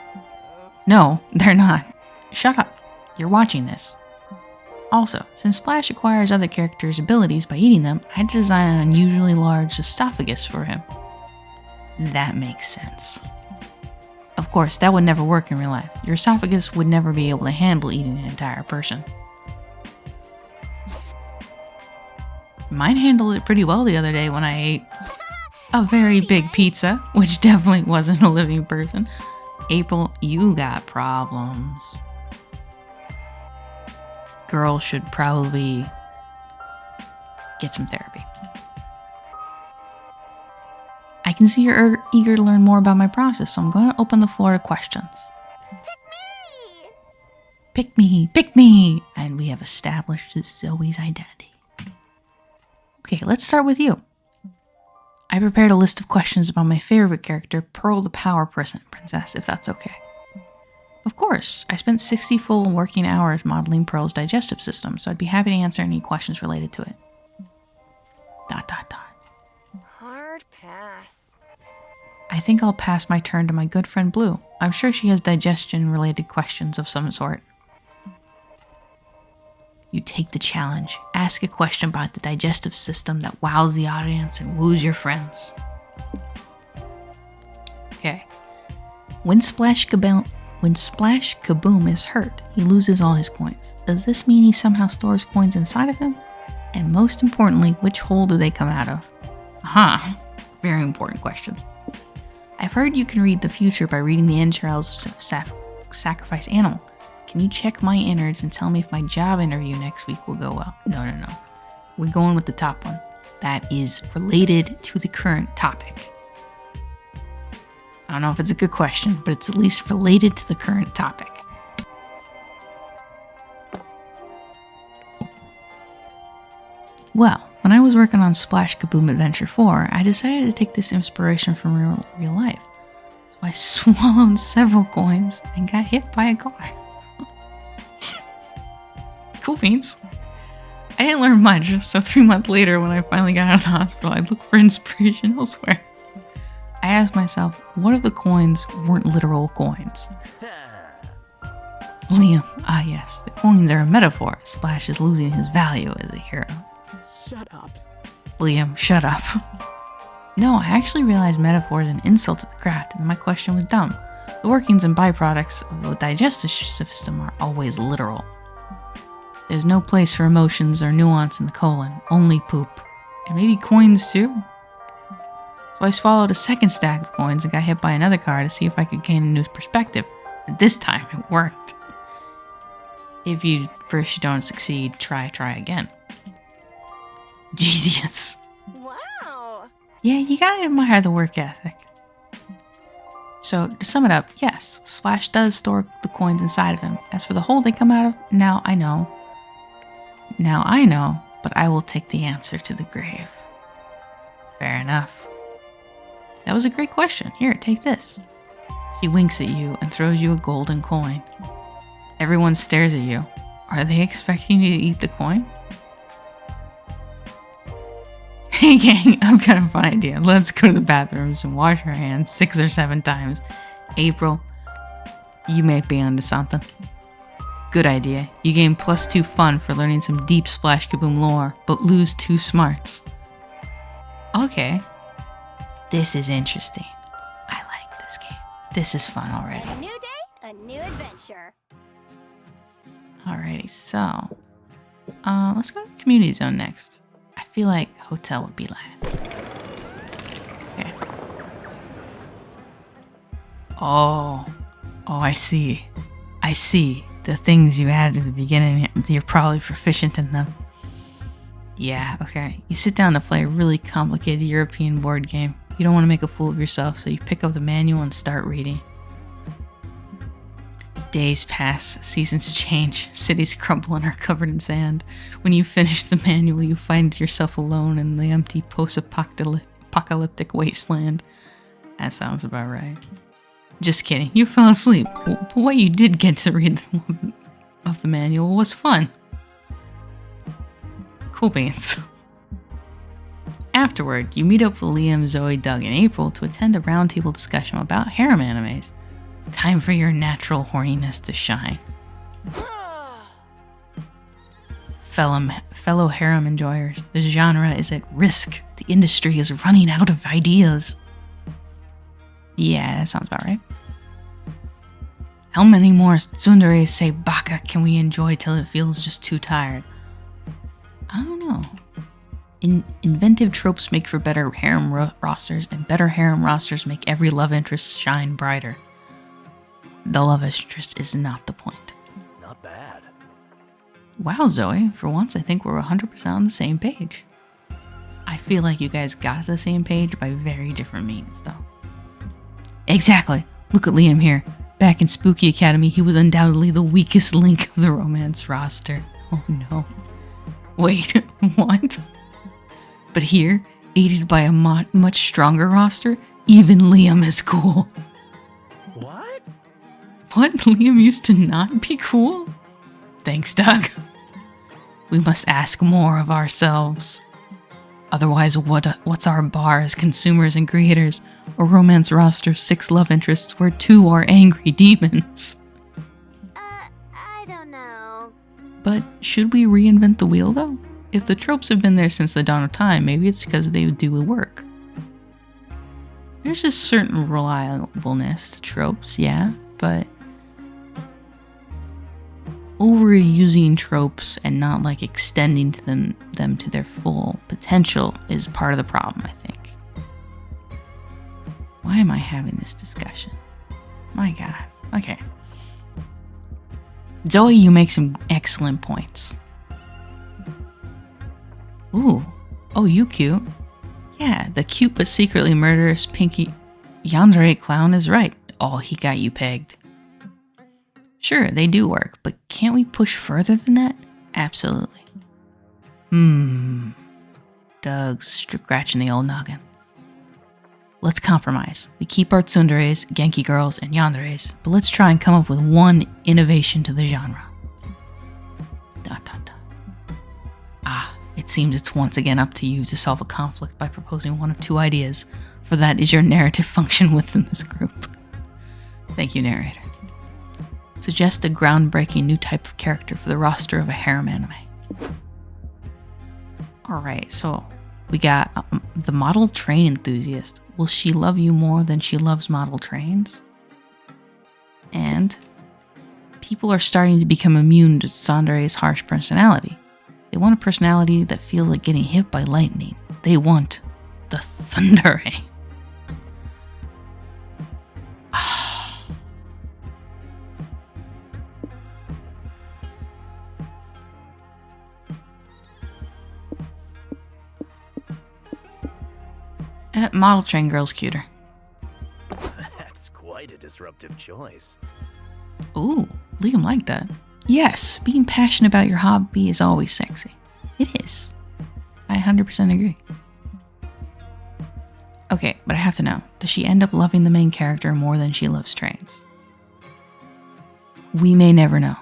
No, they're not. Shut up. You're watching this. Also, since Splash acquires other characters' abilities by eating them, I had to design an unusually large esophagus for him. That makes sense. Of course, that would never work in real life. Your esophagus would never be able to handle eating an entire person. Mine handled it pretty well the other day when I ate a very big pizza, which definitely wasn't a living person. April, you got problems. Girl should probably get some therapy. I can see you're eager to learn more about my process, so I'm going to open the floor to questions. Pick me! Pick me! And we have established Zoe's identity. Okay, let's start with you. I prepared a list of questions about my favorite character, Pearl the Power Princess, if that's okay. Of course, I spent 60 full working hours modeling Pearl's digestive system, so I'd be happy to answer any questions related to it. ... Hard pass. I think I'll pass my turn to my good friend Blue. I'm sure she has digestion-related questions of some sort. You take the challenge. Ask a question about the digestive system that wows the audience and woos your friends. Okay. When Splash Kaboom is hurt, he loses all his coins. Does this mean he somehow stores coins inside of him? And most importantly, which hole do they come out of? Aha! Very important questions. I've heard you can read the future by reading the entrails of sacrifice animal. Can you check my innards and tell me if my job interview next week will go well? No. We're going with the top one. That is related to the current topic. I don't know if it's a good question, but it's at least related to the current topic. Well, when when I was working on Splash Kaboom Adventure 4, I decided to take this inspiration from real life. So I swallowed several coins and got hit by a car. Cool beans. I didn't learn much, so 3 months later when I finally got out of the hospital, I looked for inspiration elsewhere. I asked myself, what if the coins weren't literal coins? Liam, ah yes, the coins are a metaphor. Splash is losing his value as a hero. Shut up. Liam, shut up. No, I actually realized metaphor is an insult to the craft, and my question was dumb. The workings and byproducts of the digestive system are always literal. There's no place for emotions or nuance in the colon, only poop. And maybe coins too? So I swallowed a second stack of coins and got hit by another car to see if I could gain a new perspective. And this time it worked. If you don't succeed, try again. Genius. Wow. Yeah, you gotta admire the work ethic. So, to sum it up, yes, Splash does store the coins inside of him. As for the hole they come out of, now I know, but I will take the answer to the grave. Fair enough. That was a great question. Here, take this. She winks at you and throws you a golden coin. Everyone stares at you. Are they expecting you to eat the coin? Hey gang, I've got a fun idea. Let's go to the bathrooms and wash our hands 6 or 7 times. April, you may be onto something. Good idea. You gain +2 fun for learning some deep Splash Kaboom lore, but lose 2 smarts. Okay. This is interesting. I like this game. This is fun already. A new day, a new adventure. Alrighty, so let's go to the community zone next. I feel like hotel would be last. Okay. Oh, I see. The things you added at the beginning, you're probably proficient in them. Yeah, okay. You sit down to play a really complicated European board game. You don't want to make a fool of yourself, so you pick up the manual and start reading. Days pass, seasons change, cities crumble and are covered in sand. When you finish the manual, you find yourself alone in the empty post-apocalyptic wasteland. That sounds about right. Just kidding, you fell asleep. But what you did get to read of the manual was fun. Cool beans. Afterward, you meet up with Liam, Zoe, Doug, and April to attend a roundtable discussion about harem animes. Time for your natural horniness to shine. Fellow harem enjoyers, the genre is at risk. The industry is running out of ideas. Yeah, that sounds about right. How many more tsundere say baka can we enjoy till it feels just too tired? I don't know. Inventive tropes make for better harem rosters, and better harem rosters make every love interest shine brighter. The love interest is not the point. Not bad. Wow, Zoe, for once I think we're 100% on the same page. I feel like you guys got to the same page by very different means, though. Exactly. Look at Liam here. Back in Spooky Academy, he was undoubtedly the weakest link of the romance roster. Oh no. Wait, what? But here, aided by a much stronger roster, even Liam is cool. What? What? Liam used to not be cool? Thanks, Doug. We must ask more of ourselves. Otherwise, what's our bar as consumers and creators? A romance roster, 6 love interests where 2 are angry demons. I don't know. But should we reinvent the wheel, though? If the tropes have been there since the dawn of time, maybe it's because they do the work. There's a certain reliableness to tropes, yeah, but overusing tropes and not like extending to them to their full potential is part of the problem, I think. Why am I having this discussion? My God. Okay. Zoe, you make some excellent points. Ooh. Oh, you cute. Yeah, the cute but secretly murderous pinky yandere clown is right. Oh, he got you pegged. Sure, they do work, but can't we push further than that? Absolutely. Doug's scratching the old noggin. Let's compromise. We keep our tsunderes, Genki girls, and yanderes, but let's try and come up with one innovation to the genre. Da, da, da. Ah, it seems it's once again up to you to solve a conflict by proposing one of two ideas, for that is your narrative function within this group. Thank you, narrator. Suggest a groundbreaking new type of character for the roster of a harem anime. Alright, so we got the model train enthusiast. Will she love you more than she loves model trains? And people are starting to become immune to Tsundere's harsh personality. They want a personality that feels like getting hit by lightning. They want the Tsundere. Model train girl's cuter. That's quite a disruptive choice. Ooh, Liam liked that. Yes, being passionate about your hobby is always sexy. It is. I 100% agree. Okay, but I have to know, does she end up loving the main character more than she loves trains? We may never know.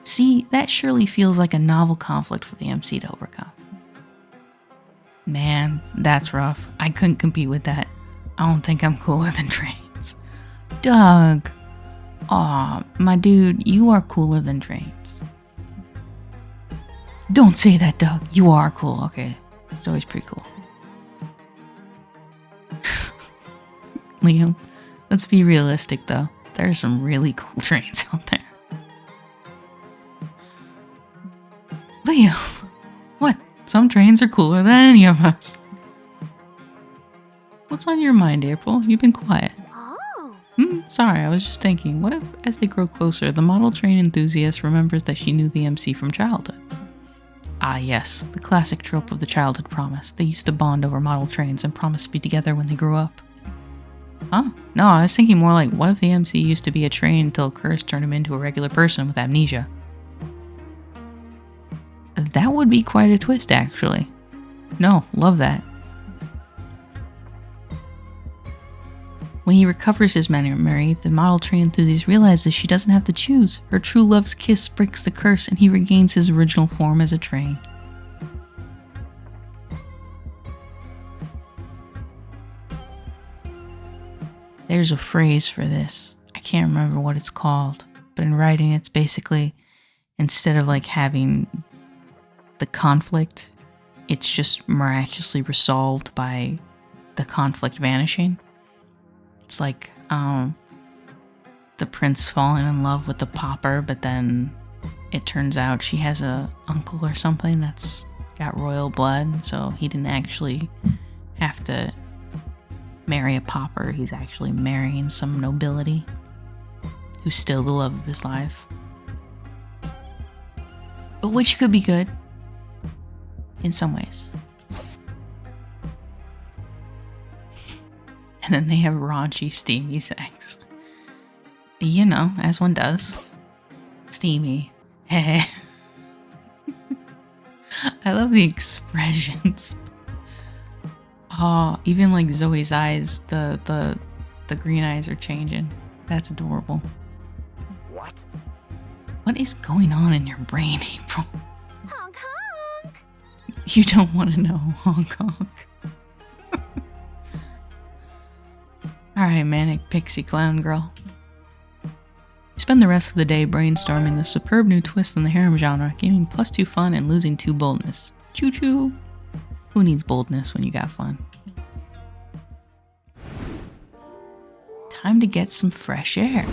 See, that surely feels like a novel conflict for the MC to overcome. Man, that's rough. I couldn't compete with that. I don't think I'm cooler than trains. Doug. Aw, my dude, you are cooler than trains. Don't say that, Doug. You are cool. Okay, it's always pretty cool. Liam, let's be realistic though. There are some really cool trains out there. Liam, what? Some trains are cooler than any of us. What's on your mind, April? You've been quiet. Oh. Sorry, I was just thinking, what if, as they grow closer, the model train enthusiast remembers that she knew the MC from childhood? Ah yes, the classic trope of the childhood promise. They used to bond over model trains and promise to be together when they grew up. Huh? No, I was thinking more like, what if the MC used to be a train until a curse turned him into a regular person with amnesia? That would be quite a twist, actually. No, love that. When he recovers his memory, the model train enthusiast realizes she doesn't have to choose. Her true love's kiss breaks the curse and he regains his original form as a train. There's a phrase for this. I can't remember what it's called, but in writing it's basically, instead of like having the conflict, it's just miraculously resolved by the conflict vanishing. It's like the prince falling in love with the pauper, but then it turns out she has a uncle or something that's got royal blood, so he didn't actually have to marry a pauper. He's actually marrying some nobility who's still the love of his life, but which could be good in some ways. And then they have raunchy, steamy sex. You know, as one does. Steamy. Heh. I love the expressions. Oh, even like Zoe's eyes, the green eyes are changing. That's adorable. What? What is going on in your brain, April? Honk honk. You don't want to know, Hong Kong. Alright, manic pixie clown girl. You spend the rest of the day brainstorming the superb new twist in the harem genre, gaining +2 fun and losing 2 boldness. Choo choo! Who needs boldness when you got fun? Time to get some fresh air.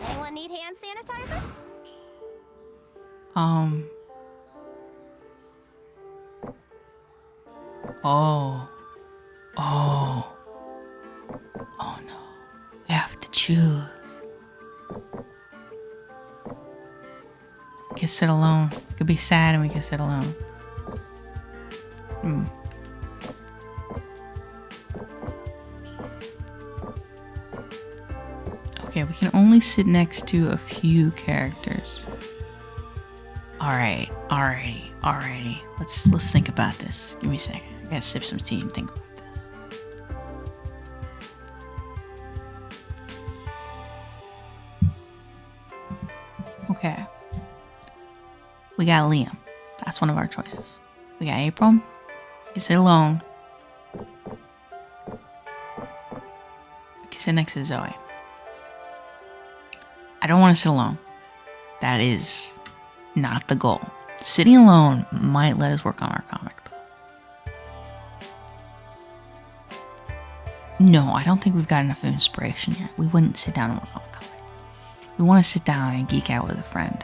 Anyone need hand sanitizer? Oh no. We have to choose. We can sit alone. We could be sad and we can sit alone. Okay, we can only sit next to a few characters. Alright. Alrighty, let's think about this. Give me a second. I gotta sip some tea and think about this. Okay. We got Liam. That's one of our choices. We got April. You can sit alone. You can sit next to Zoe. I don't want to sit alone. That is not the goal. Sitting alone might let us work on our comic, though. No, I don't think we've got enough inspiration yet. We wouldn't sit down and work on a comic. We want to sit down and geek out with a friend.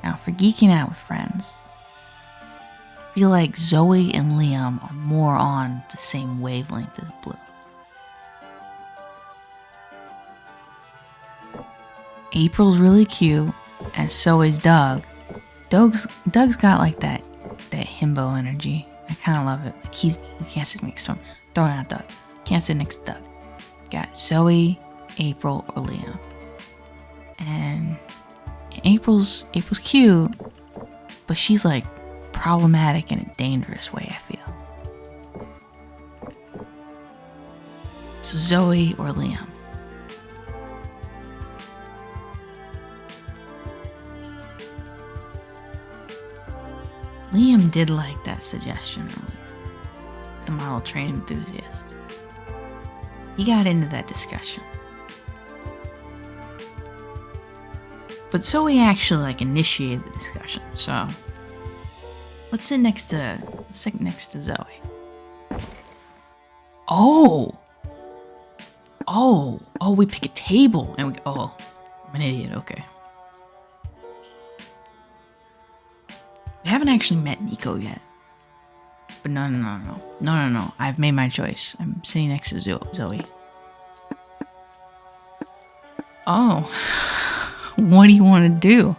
Now, for geeking out with friends, I feel like Zoe and Liam are more on the same wavelength as Blue. April's really cute, and so is Doug. Doug's got like that himbo energy. I kind of love it. Like we can't sit next to him. Throwing out Doug. Can't sit next to Doug. Got Zoe, April, or Liam. And April's cute, but she's like problematic in a dangerous way, I feel. So Zoe or Liam. Liam did like that suggestion earlier. The model train enthusiast. He got into that discussion. But Zoe actually like initiated the discussion, so let's sit next to Zoe. Oh, we pick a table and I'm an idiot, okay. We haven't actually met Nico yet. But no. I've made my choice. I'm sitting next to Zoe. Oh. What do you want to do?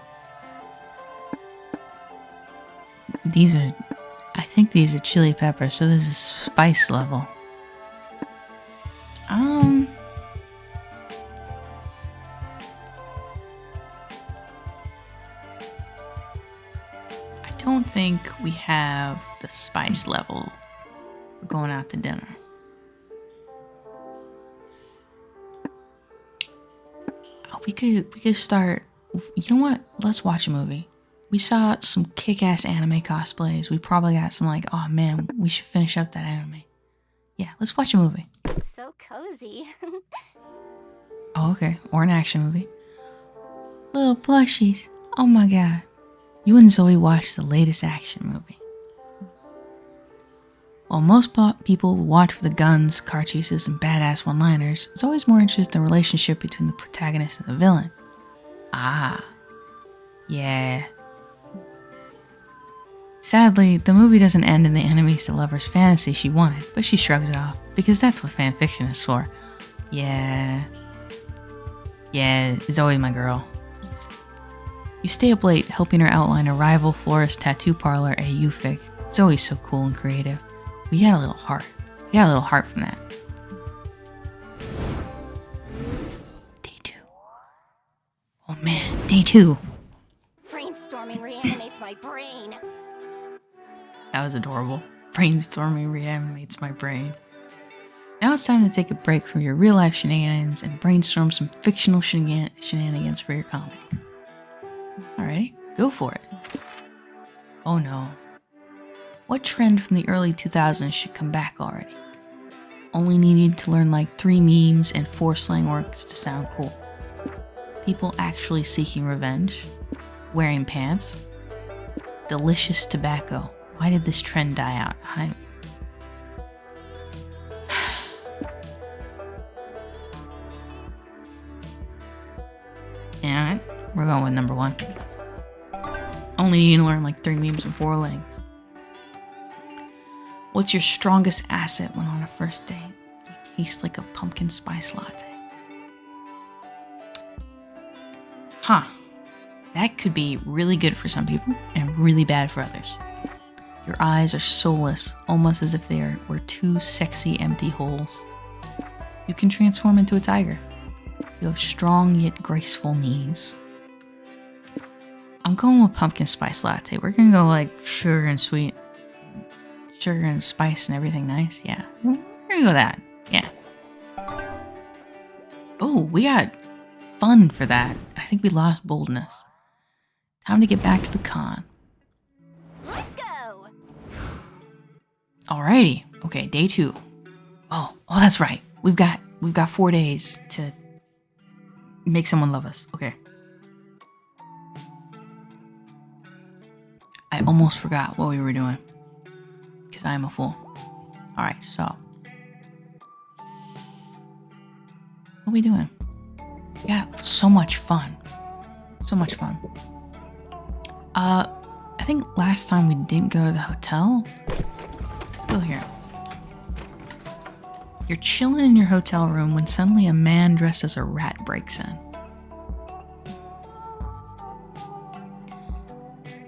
I think these are chili peppers, so this is spice level. I don't think we have the spice level for going out to dinner. We could start. You know what? Let's watch a movie. We saw some kick-ass anime cosplays. We probably got some like, oh man, we should finish up that anime. Yeah, let's watch a movie. So cozy. Oh, okay. Or an action movie. Little plushies. Oh my god. You and Zoe watched the latest action movie. While most people watch for the guns, car chases, and badass one-liners, Zoe's more interested in the relationship between the protagonist and the villain. Ah. Yeah. Sadly, the movie doesn't end in the enemies to lovers fantasy she wanted, but she shrugs it off, because that's what fanfiction is for. Yeah, Zoe, my girl. You stay up late helping her outline a rival florist tattoo parlor at UFIC. Zoe's so cool and creative. We got a little heart. We got a little heart from that. Day 2. Oh man, day 2. Brainstorming reanimates my brain. That was adorable. Brainstorming reanimates my brain. Now it's time to take a break from your real life shenanigans and brainstorm some fictional shenanigans for your comic. Alrighty, go for it. Oh no. What trend from the early 2000s should come back already? Only needed to learn like 3 memes and 4 slang words to sound cool. People actually seeking revenge? Wearing pants? Delicious tobacco. Why did this trend die out? Yeah, we're going with number 1. Only need to learn like 3 memes and 4 legs. What's your strongest asset when on a first date? You taste like a pumpkin spice latte. Huh. That could be really good for some people and really bad for others. Your eyes are soulless, almost as if they were 2 sexy empty holes. You can transform into a tiger. You have strong yet graceful knees. I'm going with pumpkin spice latte. We're gonna go like sugar and sweet. Sugar and spice and everything nice. Yeah. We're gonna go that. Yeah. Oh, we got fun for that. I think we lost boldness. Time to get back to the con. Let's go. Alrighty. Okay, day 2. Oh, that's right. We've got 4 days to make someone love us. Okay. I almost forgot what we were doing. Because I am a fool. Alright, so. What are we doing? Yeah, so much fun. So much fun. I think last time we didn't go to the hotel. Let's go here. You're chilling in your hotel room when suddenly a man dressed as a rat breaks in.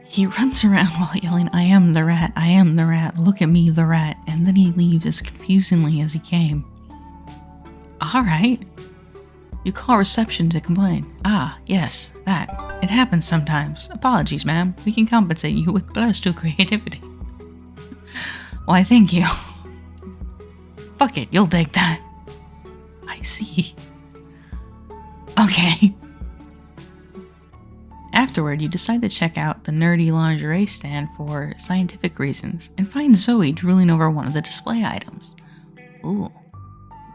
He runs around while yelling, "I am the rat, I am the rat, look at me, the rat," and then he leaves as confusingly as he came. Alright. You call reception to complain. Ah, yes, that. It happens sometimes. Apologies, ma'am. We can compensate you with brutal creativity. Why, thank you. Fuck it, you'll take that. I see. Okay. Afterward, you decide to check out the nerdy lingerie stand for scientific reasons and find Zoe drooling over one of the display items. Ooh,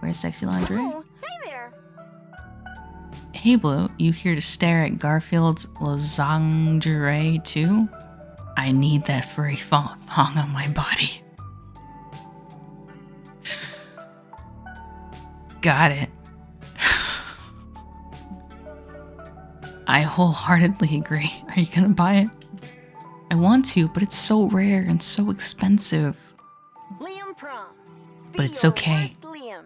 wear sexy lingerie? Oh, hey there. Hey Blue, you here to stare at Garfield's lingerie too? I need that furry thong on my body. Got it. I wholeheartedly agree. Are you gonna buy it? I want to, but it's so rare and so expensive. Liam Prom. But it's okay. Liam.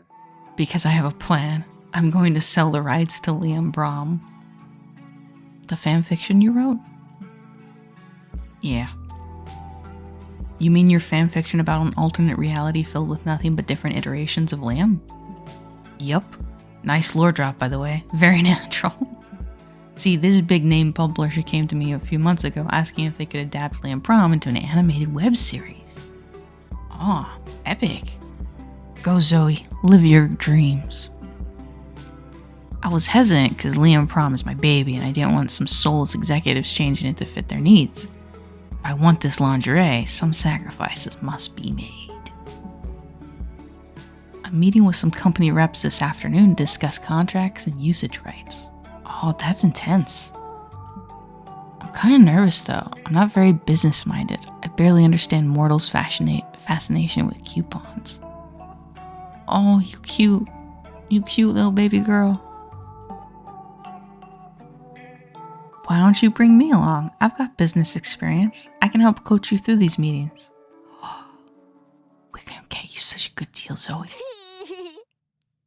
Because I have a plan. I'm going to sell the rights to Liam Prom. The fanfiction you wrote? Yeah. You mean your fanfiction about an alternate reality filled with nothing but different iterations of Liam? Yup. Nice lore drop, by the way. Very natural. See, this big name publisher came to me a few months ago asking if they could adapt Liam Prom into an animated web series. Aw, epic. Go Zoe, live your dreams. I was hesitant because Liam Prom is my baby and I didn't want some soulless executives changing it to fit their needs. If I want this lingerie, some sacrifices must be made. I'm meeting with some company reps this afternoon to discuss contracts and usage rights. Oh, that's intense. I'm kind of nervous though. I'm not very business minded. I barely understand mortals' fascination with coupons. Oh, you cute little baby girl. Why don't you bring me along? I've got business experience. I can help coach you through these meetings. We can get you such a good deal, Zoe.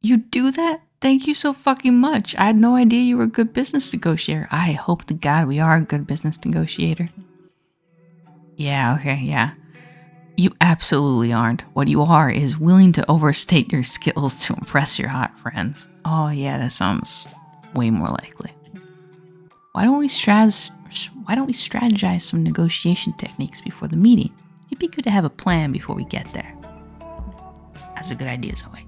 You do that? Thank you so fucking much. I had no idea you were a good business negotiator. I hope to God we are a good business negotiator. Yeah, okay, yeah. You absolutely aren't. What you are is willing to overstate your skills to impress your hot friends. Oh yeah, that sounds way more likely. Why don't we strategize some negotiation techniques before the meeting? It'd be good to have a plan before we get there. That's a good idea, Zoe.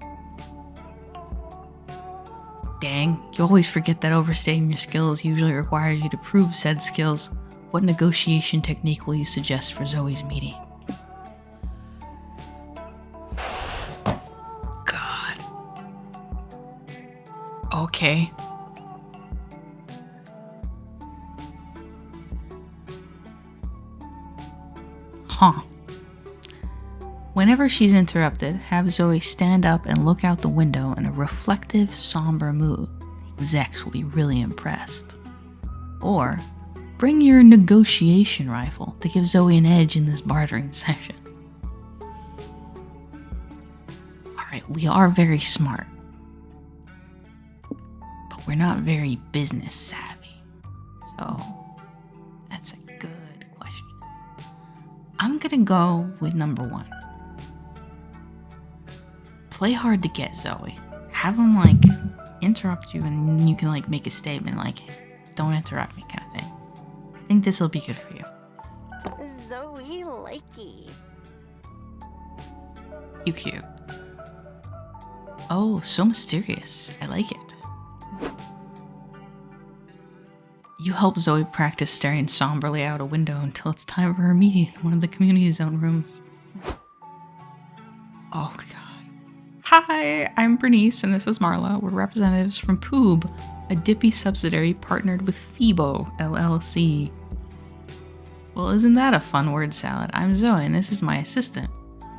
Dang, you always forget that overstating your skills usually requires you to prove said skills. What negotiation technique will you suggest for Zoe's meeting? God. Okay. Huh. Whenever she's interrupted, have Zoe stand up and look out the window in a reflective, somber mood. The execs will be really impressed. Or, bring your negotiation rifle to give Zoe an edge in this bartering session. Alright, we are very smart. But we're not very business savvy. So, that's a good question. I'm gonna go with number 1. Play hard to get, Zoe. Have them, interrupt you and you can, make a statement don't interrupt me kind of thing. I think this will be good for you. Zoe likey. You cute. Oh, so mysterious. I like it. You help Zoe practice staring somberly out a window until it's time for her meeting in one of the community zone rooms. Oh god. Hi, I'm Bernice and this is Marla. We're representatives from Poob, a Dippy subsidiary partnered with Phoebo, LLC. Well, isn't that a fun word salad? I'm Zoe and this is my assistant.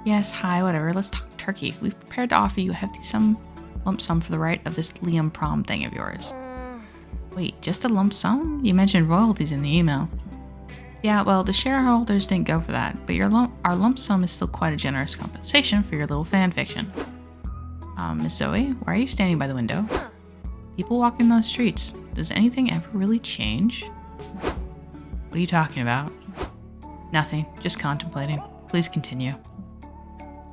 Yes, hi, whatever, let's talk turkey. We've prepared to offer you a hefty lump sum for the right of this Liam Prom thing of yours. Wait, just a lump sum? You mentioned royalties in the email. Yeah, well, the shareholders didn't go for that, but our lump sum is still quite a generous compensation for your little fan fiction. Miss Zoe, why are you standing by the window? People walking those streets. Does anything ever really change? What are you talking about? Nothing, just contemplating. Please continue.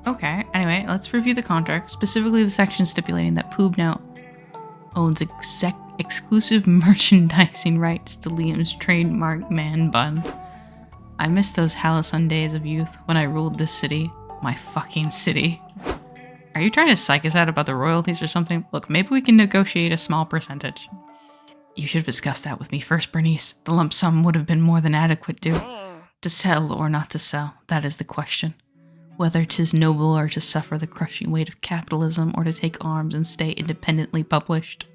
Okay, anyway, let's review the contract, specifically the section stipulating that Poob now owns exclusive merchandising rights to Liam's trademark man bun. I miss those halcyon days of youth when I ruled this city. My fucking city. Are you trying to psych us out about the royalties or something? Look, maybe we can negotiate a small percentage. You should have discussed that with me first, Bernice. The lump sum would have been more than adequate to sell or not to sell. That is the question. Whether 'tis noble or to suffer the crushing weight of capitalism or to take arms and stay independently published.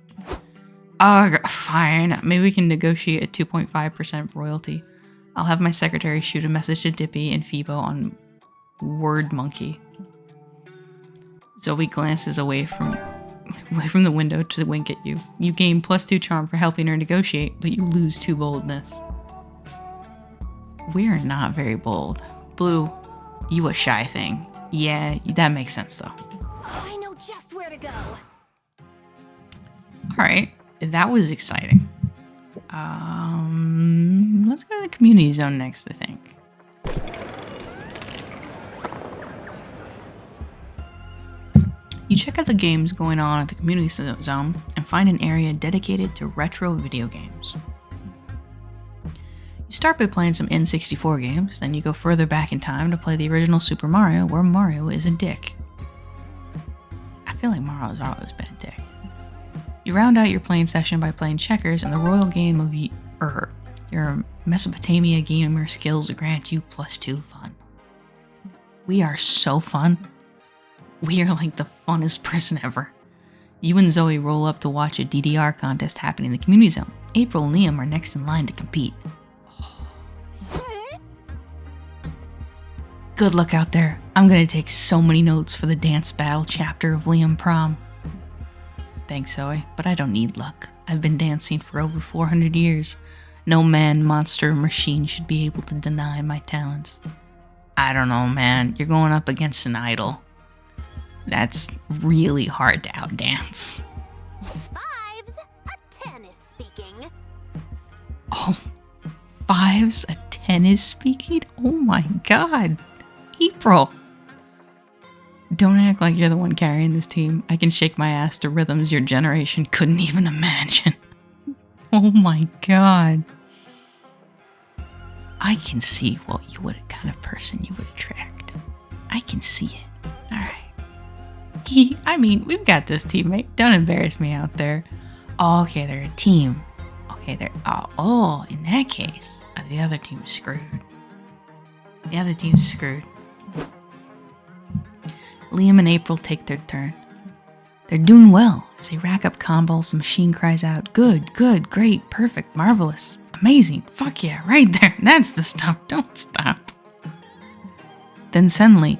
Fine. Maybe we can negotiate a 2.5% royalty. I'll have my secretary shoot a message to Dippy and Phoebo on Word Monkey. Zoe glances away from the window to wink at you. You gain +2 charm for helping her negotiate, but you lose 2 boldness. We're not very bold. Blue, you a shy thing. Yeah, that makes sense though. I know just where to go. Alright, that was exciting. Let's go to the community zone next, I think. You check out the games going on at the community zone and find an area dedicated to retro video games. You start by playing some N64 games, then you go further back in time to play the original Super Mario, where Mario is a dick. I feel like Mario's always been a dick. You round out your playing session by playing checkers and the royal game of your Mesopotamia gamer skills grant you +2 fun. We are so fun. We are like the funnest person ever. You and Zoe roll up to watch a DDR contest happen in the community zone. April and Liam are next in line to compete. Good luck out there. I'm gonna take so many notes for the dance battle chapter of Liam Prom. Thanks, Zoe, but I don't need luck. I've been dancing for over 400 years. No man, monster, or machine should be able to deny my talents. I don't know, man. You're going up against an idol. That's really hard to outdance. 5s, a 10 is speaking. Oh, 5s, a 10 is speaking? Oh my god. April. Don't act like you're the one carrying this team. I can shake my ass to rhythms your generation couldn't even imagine. Oh my god. I can see what kind of person you would attract. I can see it. Alright. I mean, we've got this, teammate. Don't embarrass me out there. Oh, okay, they're a team. Okay, they're... Oh, in that case, the other team's screwed. The other team's screwed. Liam and April take their turn. They're doing well. As they rack up combos, the machine cries out, good, good, great, perfect, marvelous, amazing, fuck yeah, right there, that's the stuff, don't stop. Then suddenly,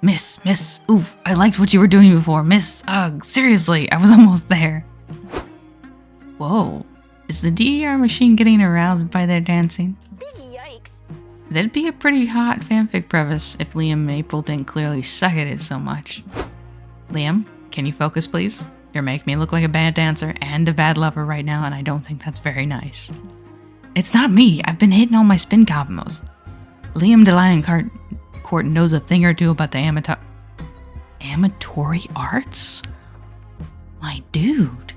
Miss, oof, I liked what you were doing before, miss, ugh, seriously, I was almost there. Whoa, is the DER machine getting aroused by their dancing? Big yikes. That'd be a pretty hot fanfic premise if Liam and April didn't clearly suck at it so much. Liam, can you focus please? You're making me look like a bad dancer and a bad lover right now, and I don't think that's very nice. It's not me, I've been hitting all my spin combos. Liam DeLioncourt knows a thing or two about the amatory arts? My dude,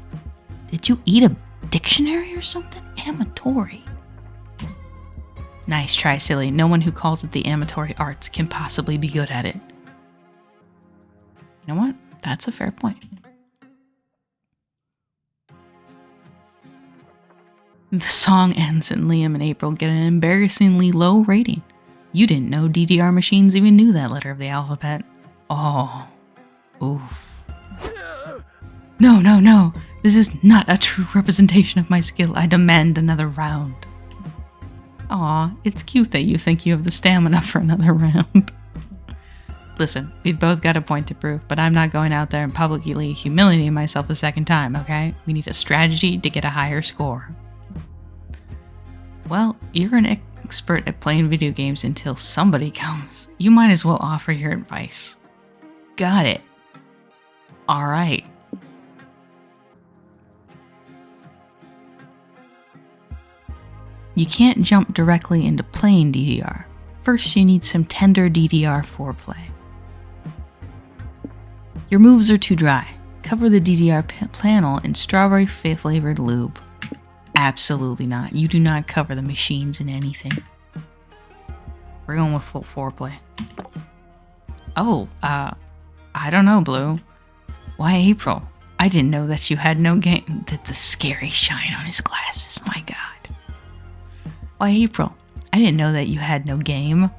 did you eat a dictionary or something? Amatory. Nice try, silly. No one who calls it the amatory arts can possibly be good at it. You know what? That's a fair point. The song ends and Liam and April get an embarrassingly low rating. You didn't know DDR machines even knew that letter of the alphabet. Oh. Oof. No, no, no. This is not a true representation of my skill. I demand another round. Aw, it's cute that you think you have the stamina for another round. Listen, we've both got a point to prove, but I'm not going out there and publicly humiliating myself a second time, okay? We need a strategy to get a higher score. Well, you're an expert at playing video games until somebody comes. You might as well offer your advice. Got it. Alright. You can't jump directly into playing DDR. First, you need some tender DDR foreplay. Your moves are too dry. Cover the DDR panel in strawberry flavored lube. Absolutely not. You do not cover the machines in anything. We're going with full foreplay. Oh, I don't know, Blue. Why, April? I didn't know that you had no game. The scary shine on his glasses, my god. Why, April? I didn't know that you had no game.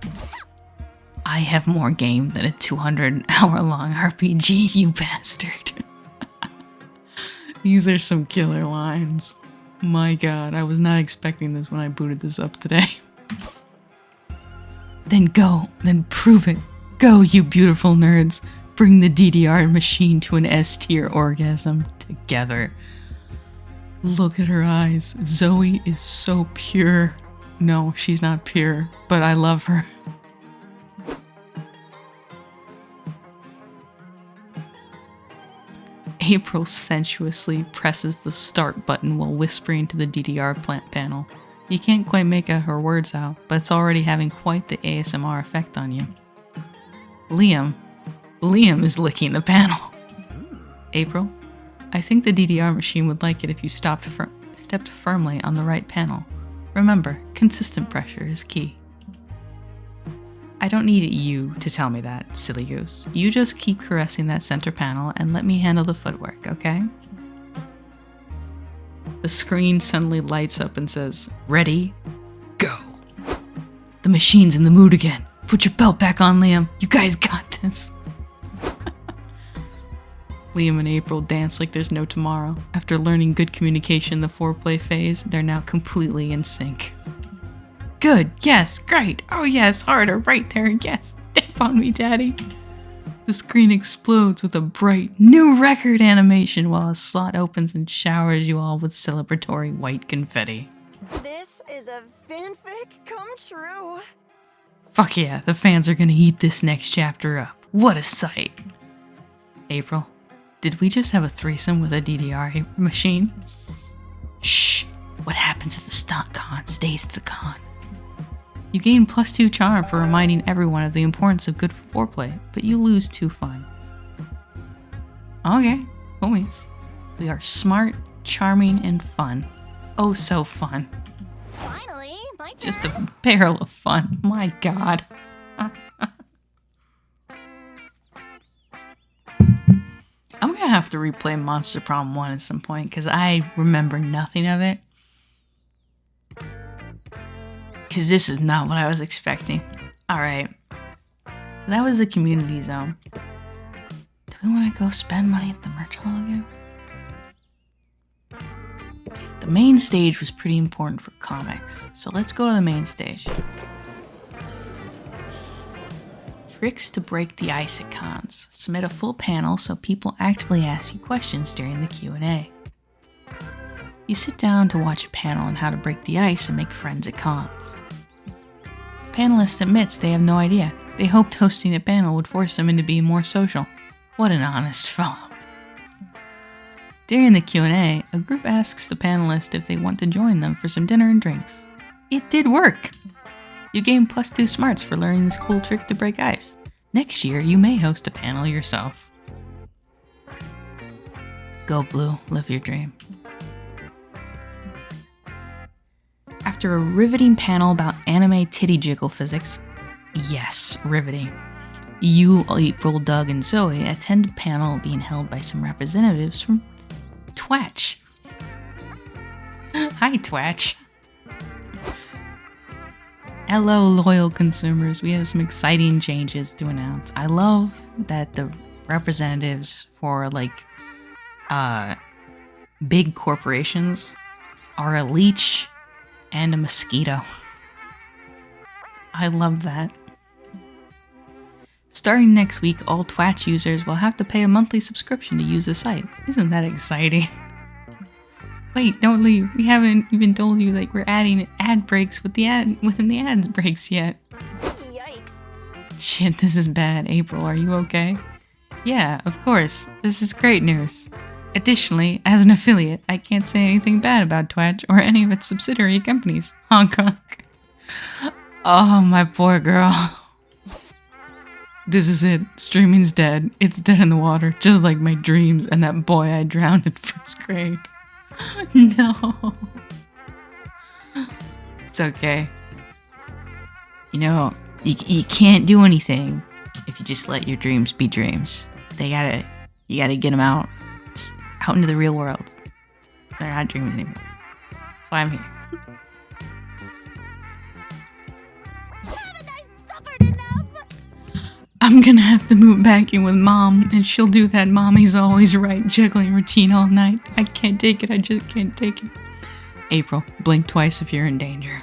I have more game than a 200-hour-long RPG, you bastard. These are some killer lines. My god, I was not expecting this when I booted this up today. Then go, then prove it. Go, you beautiful nerds. Bring the DDR machine to an S-tier orgasm together. Look at her eyes. Zoe is so pure. No, she's not pure, but I love her. April sensuously presses the start button while whispering to the DDR plant panel. You can't quite make out her words out, but it's already having quite the ASMR effect on you. Liam is licking the panel. April, I think the DDR machine would like it if you stepped firmly on the right panel. Remember, consistent pressure is key. I don't need you to tell me that, silly goose. You just keep caressing that center panel and let me handle the footwork, okay? The screen suddenly lights up and says, "Ready? Go." The machine's in the mood again. Put your belt back on, Liam. You guys got this. Liam and April dance like there's no tomorrow. After learning good communication in the foreplay phase, they're now completely in sync. Good, yes, great, oh yes, harder, right there, yes, step on me, daddy. The screen explodes with a bright new record animation while a slot opens and showers you all with celebratory white confetti. This is a fanfic come true. Fuck yeah, the fans are gonna eat this next chapter up. What a sight. April, did we just have a threesome with a DDR machine? Shh, what happens at the stunt con stays at the con. You gain +2 charm for reminding everyone of the importance of good foreplay, but you lose 2 fun. Okay, homies. We are smart, charming, and fun. Oh, so fun. Finally, my turn. Just a barrel of fun. My god. I'm gonna have to replay Monster Prom 1 at some point because I remember nothing of it. Because this is not what I was expecting. Alright. So that was the community zone. Do we want to go spend money at the merch hall again? The main stage was pretty important for comics. So let's go to the main stage. Tricks to break the ice at cons. Submit a full panel so people actively ask you questions during the Q&A. You sit down to watch a panel on how to break the ice and make friends at cons. Panelist admits they have no idea. They hoped hosting a panel would force them into being more social. What an honest fellow. During the Q&A, a group asks the panelist if they want to join them for some dinner and drinks. It did work! You gain +2 smarts for learning this cool trick to break ice. Next year, you may host a panel yourself. Go Blue, live your dream. After After a riveting panel about anime titty jiggle physics, yes, riveting, you, April, Doug, and Zoe attend a panel being held by some representatives from Twatch. Hi, Twatch. Hello, loyal consumers. We have some exciting changes to announce. I love that the representatives for big corporations are a leech and a mosquito. I love that. Starting next week, all Twatch users will have to pay a monthly subscription to use the site. Isn't that exciting? Wait, don't leave. We haven't even told you we're adding ad breaks within the ads breaks yet. Yikes. Shit, this is bad. April, are you okay? Yeah, of course. This is great news. Additionally, as an affiliate, I can't say anything bad about Twitch or any of its subsidiary companies. Hong Kong. Oh, my poor girl. This is it. Streaming's dead. It's dead in the water, just like my dreams and that boy I drowned in first grade. No. It's okay. You know, you can't do anything if you just let your dreams be dreams. You gotta get them out into the real world. They're not dreams anymore. That's why I'm here. Haven't I suffered enough? I'm gonna have to move back in with Mom, and she'll do that mommy's always right juggling routine all night. I can't take it. I just can't take it. April, blink twice if you're in danger. ...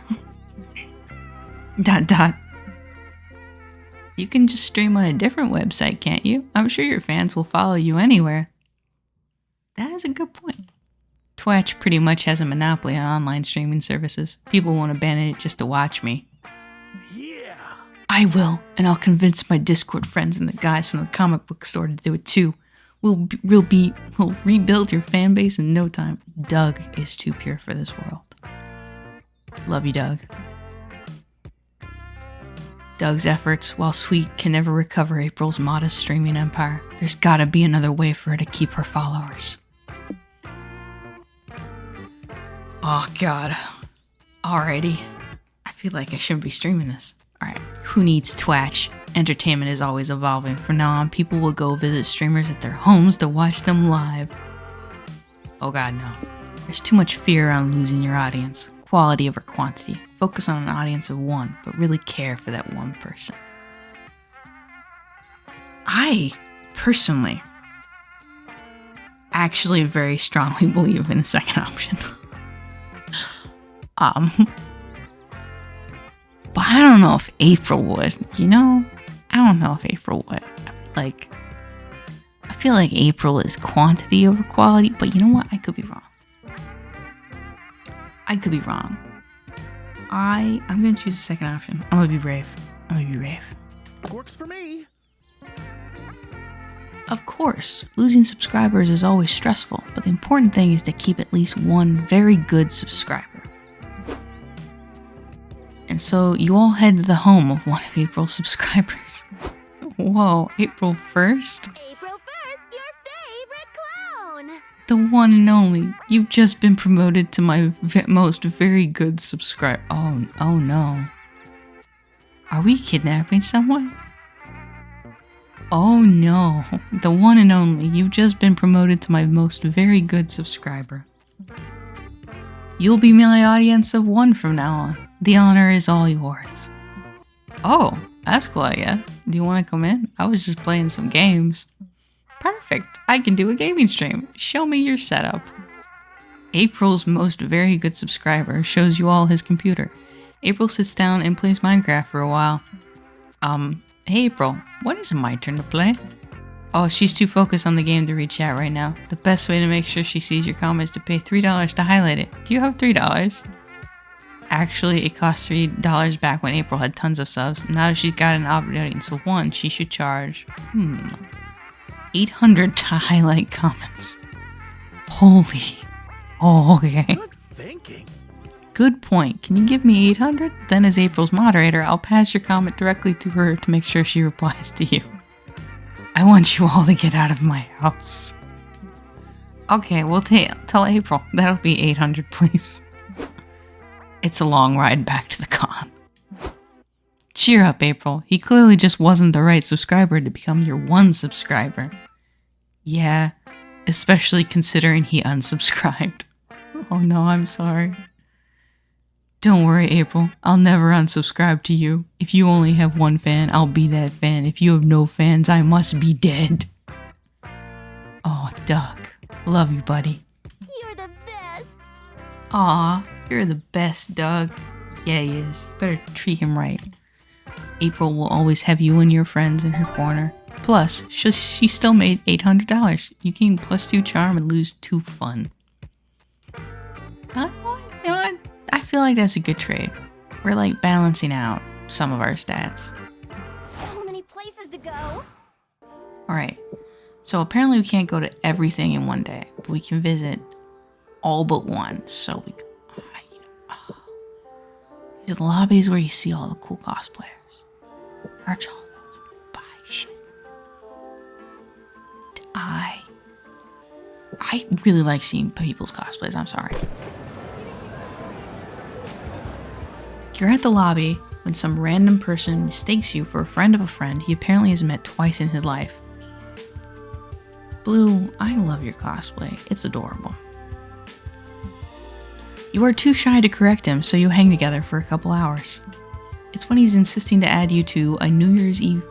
You can just stream on a different website, can't you? I'm sure your fans will follow you anywhere. That is a good point. Twitch pretty much has a monopoly on online streaming services. People won't abandon it just to watch me. Yeah! I will, and I'll convince my Discord friends and the guys from the comic book store to do it too. We'll rebuild your fan base in no time. Doug is too pure for this world. Love you, Doug. Doug's efforts, while sweet, can never recover April's modest streaming empire. There's gotta be another way for her to keep her followers. Oh god. Alrighty. I feel like I shouldn't be streaming this. Alright. Who needs Twatch? Entertainment is always evolving. From now on, people will go visit streamers at their homes to watch them live. Oh god, no. There's too much fear around losing your audience. Quality over quantity. Focus on an audience of one, but really care for that one person. I, personally, actually very strongly believe in the second option. But I don't know if April would, you know? I don't know if April would. I feel like April is quantity over quality, but you know what? I could be wrong. I'm gonna choose the second option. I'm gonna be brave. Works for me. Of course, losing subscribers is always stressful, but the important thing is to keep at least one very good subscriber. And so you all head to the home of one of April's subscribers. Whoa, April 1st? April 1st, your favorite clown! The one and only. You've just been promoted to my most very good subscriber. Oh no. Are we kidnapping someone? Oh no. The one and only. You've just been promoted to my most very good subscriber. You'll be my audience of one from now on. The honor is all yours. Oh, that's cool, I guess. Do you want to come in? I was just playing some games. Perfect. I can do a gaming stream. Show me your setup. April's most very good subscriber shows you all his computer. April sits down and plays Minecraft for a while. Hey April, when is it my turn to play? Oh, she's too focused on the game to read chat right now. The best way to make sure she sees your comment is to pay $3 to highlight it. Do you have $3? Actually, it cost $3 back when April had tons of subs. Now she's got an audience of one. She should charge, $800 to highlight comments. Holy. Oh, okay. Good thinking. Good point. Can you give me $800? Then as April's moderator, I'll pass your comment directly to her to make sure she replies to you. I want you all to get out of my house. Okay, we'll tell April. That'll be $800, please. It's a long ride back to the con. Cheer up, April. He clearly just wasn't the right subscriber to become your one subscriber. Yeah, especially considering he unsubscribed. Oh no, I'm sorry. Don't worry, April. I'll never unsubscribe to you. If you only have one fan, I'll be that fan. If you have no fans, I must be dead. Oh, Doug. Love you, buddy. You're the best. Aw, you're the best, Doug. Yeah, he is. Better treat him right. April will always have you and your friends in her corner. Plus, she still made $800. You gain +2 charm and lose 2 fun. You know what? I feel like that's a good trade. We're like balancing out some of our stats. So many places to go. Alright, so apparently we can't go to everything in one day, but we can visit all but one. So we these are the lobbies where you see all the cool cosplayers. Merch all those, buy shit. I really like seeing people's cosplays, I'm sorry. You're at the lobby when some random person mistakes you for a friend of a friend he apparently has met twice in his life. Blue, I love your cosplay. It's adorable. You are too shy to correct him, so you hang together for a couple hours. It's when he's insisting to add you to a New Year's Eve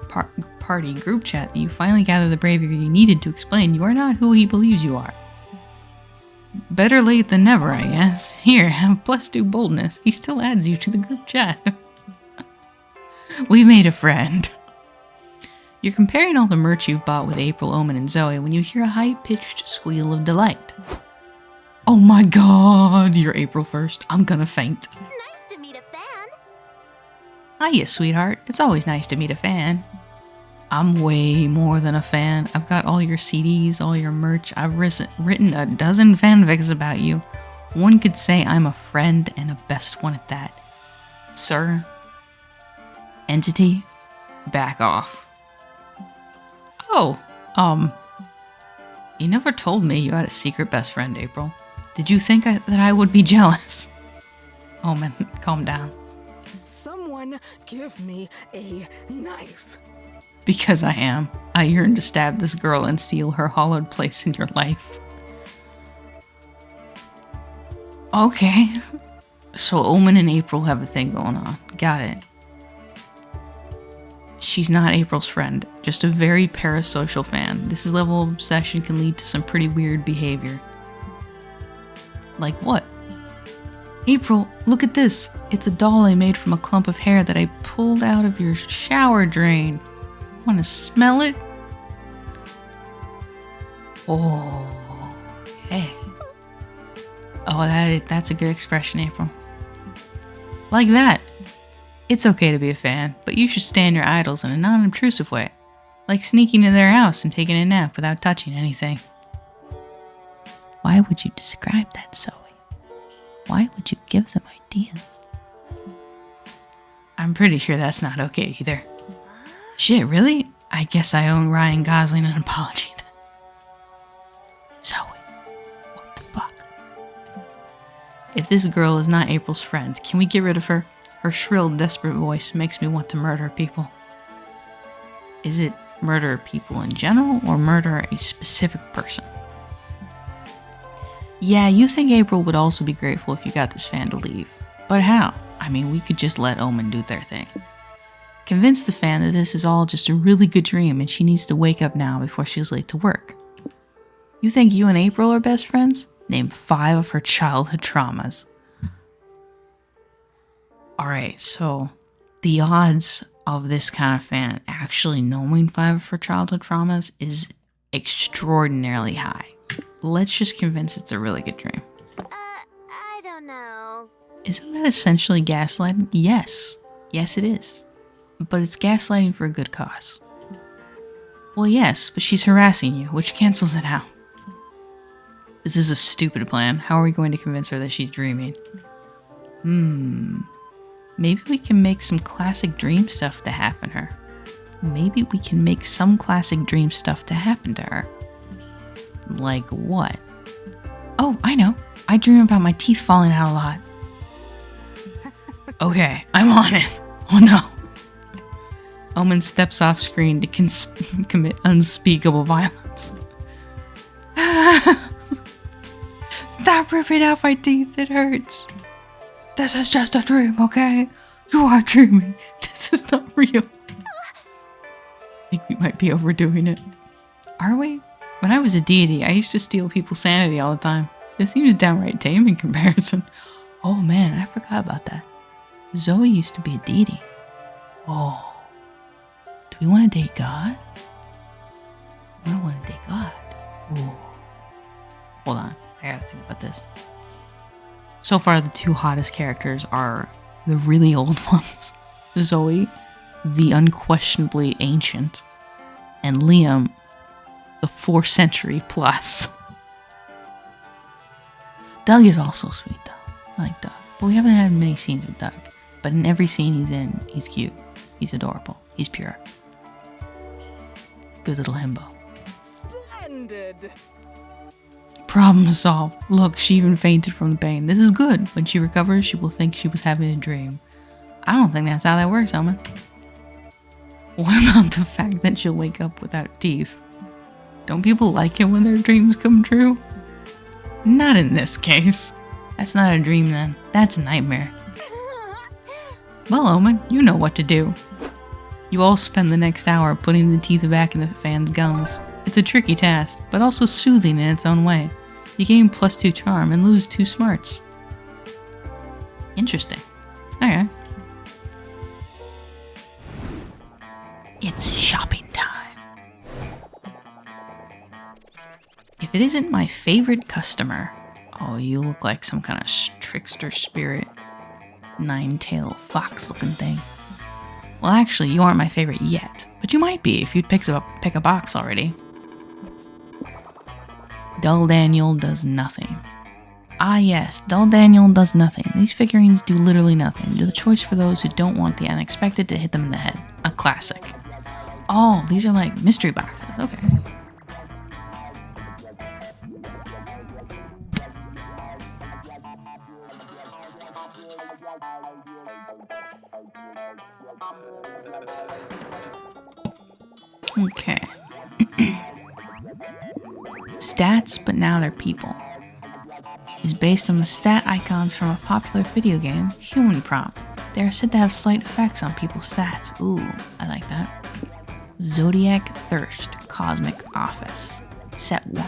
party group chat that you finally gather the bravery you needed to explain you are not who he believes you are. Better late than never, I guess. Here, have +2 boldness. He still adds you to the group chat. We made a friend. You're comparing all the merch you've bought with April, Omen, and Zoe when you hear a high-pitched squeal of delight. Oh my god, you're April first. I'm gonna faint. Nice to meet a fan. Hiya, sweetheart. It's always nice to meet a fan. I'm way more than a fan. I've got all your CDs, all your merch. I've written a dozen fanfics about you. One could say I'm a friend and a best one at that. Sir? Entity? Back off. Oh, you never told me you had a secret best friend, April. Did you think that I would be jealous? Oh man, calm down. Someone give me a knife. Because I am. I yearn to stab this girl and steal her hollowed place in your life. Okay. So Omen and April have a thing going on. Got it. She's not April's friend, just a very parasocial fan. This level of obsession can lead to some pretty weird behavior. Like what? April, look at this. It's a doll I made from a clump of hair that I pulled out of your shower drain. Want to smell it? Oh, okay. Oh, that's a good expression, April. Like that. It's okay to be a fan, but you should stand your idols in a non-intrusive way. Like sneaking into their house and taking a nap without touching anything. Why would you describe that, Zoe? Why would you give them ideas? I'm pretty sure that's not okay either. Shit, really? I guess I owe Ryan Gosling an apology then. Zoe, what the fuck? If this girl is not April's friend, can we get rid of her? Her shrill, desperate voice makes me want to murder people. Is it murder people in general or murder a specific person? Yeah, you think April would also be grateful if you got this fan to leave. But how? I mean, we could just let Omen do their thing. Convince the fan that this is all just a really good dream and she needs to wake up now before she's late to work. You think you and April are best friends? Name 5 of her childhood traumas. Alright, so the odds of this kind of fan actually knowing 5 of her childhood traumas is extraordinarily high. Let's just convince it's a really good dream. I don't know. Isn't that essentially gaslighting? Yes. Yes, it is. But it's gaslighting for a good cause. Well, yes, but she's harassing you, which cancels it out. This is a stupid plan. How are we going to convince her that she's dreaming? Maybe we can make some classic dream stuff to happen to her. Maybe we can make some classic dream stuff to happen to her. Like what? Oh, I know. I dream about my teeth falling out a lot. Okay, I'm on it. Oh no. Omen steps off screen to commit unspeakable violence. Stop ripping out my teeth, it hurts. This is just a dream, okay? You are dreaming. This is not real. I think we might be overdoing it. Are we? When I was a deity, I used to steal people's sanity all the time. This seems downright tame in comparison. Oh man, I forgot about that. Zoe used to be a deity. Oh. Do we want to date God? I don't want to date God. Ooh. Hold on, I gotta think about this. So far, the two hottest characters are the really old ones. Zoe, the unquestionably ancient, and Liam, the 4th century plus. Doug is also sweet though. I like Doug. But we haven't had many scenes with Doug. But in every scene he's in, he's cute. He's adorable. He's pure. Good little himbo. Splendid. Problem solved. Look, she even fainted from the pain. This is good. When she recovers, she will think she was having a dream. I don't think that's how that works, Elman. What about the fact that she'll wake up without teeth? Don't people like it when their dreams come true? Not in this case. That's not a dream then. That's a nightmare. Well, Omen, you know what to do. You all spend the next hour putting the teeth back in the fan's gums. It's a tricky task, but also soothing in its own way. You gain +2 charm and lose 2 smarts. Interesting. Okay. It's shopping time. If it isn't my favorite customer, oh, you look like some kind of trickster spirit. 9-tailed fox looking thing. Well, actually, you aren't my favorite yet, but you might be if you'd pick a box already. Dull Daniel does nothing. Ah yes, Dull Daniel does nothing. These figurines do literally nothing. They're the choice for those who don't want the unexpected to hit them in the head. A classic. Oh, these are like mystery boxes. Okay. Okay. Stats, but now they're people. Is based on the stat icons from a popular video game, Human Prom. They are said to have slight effects on people's stats. Ooh, I like that. Zodiac Thirst Cosmic Office. Set 1.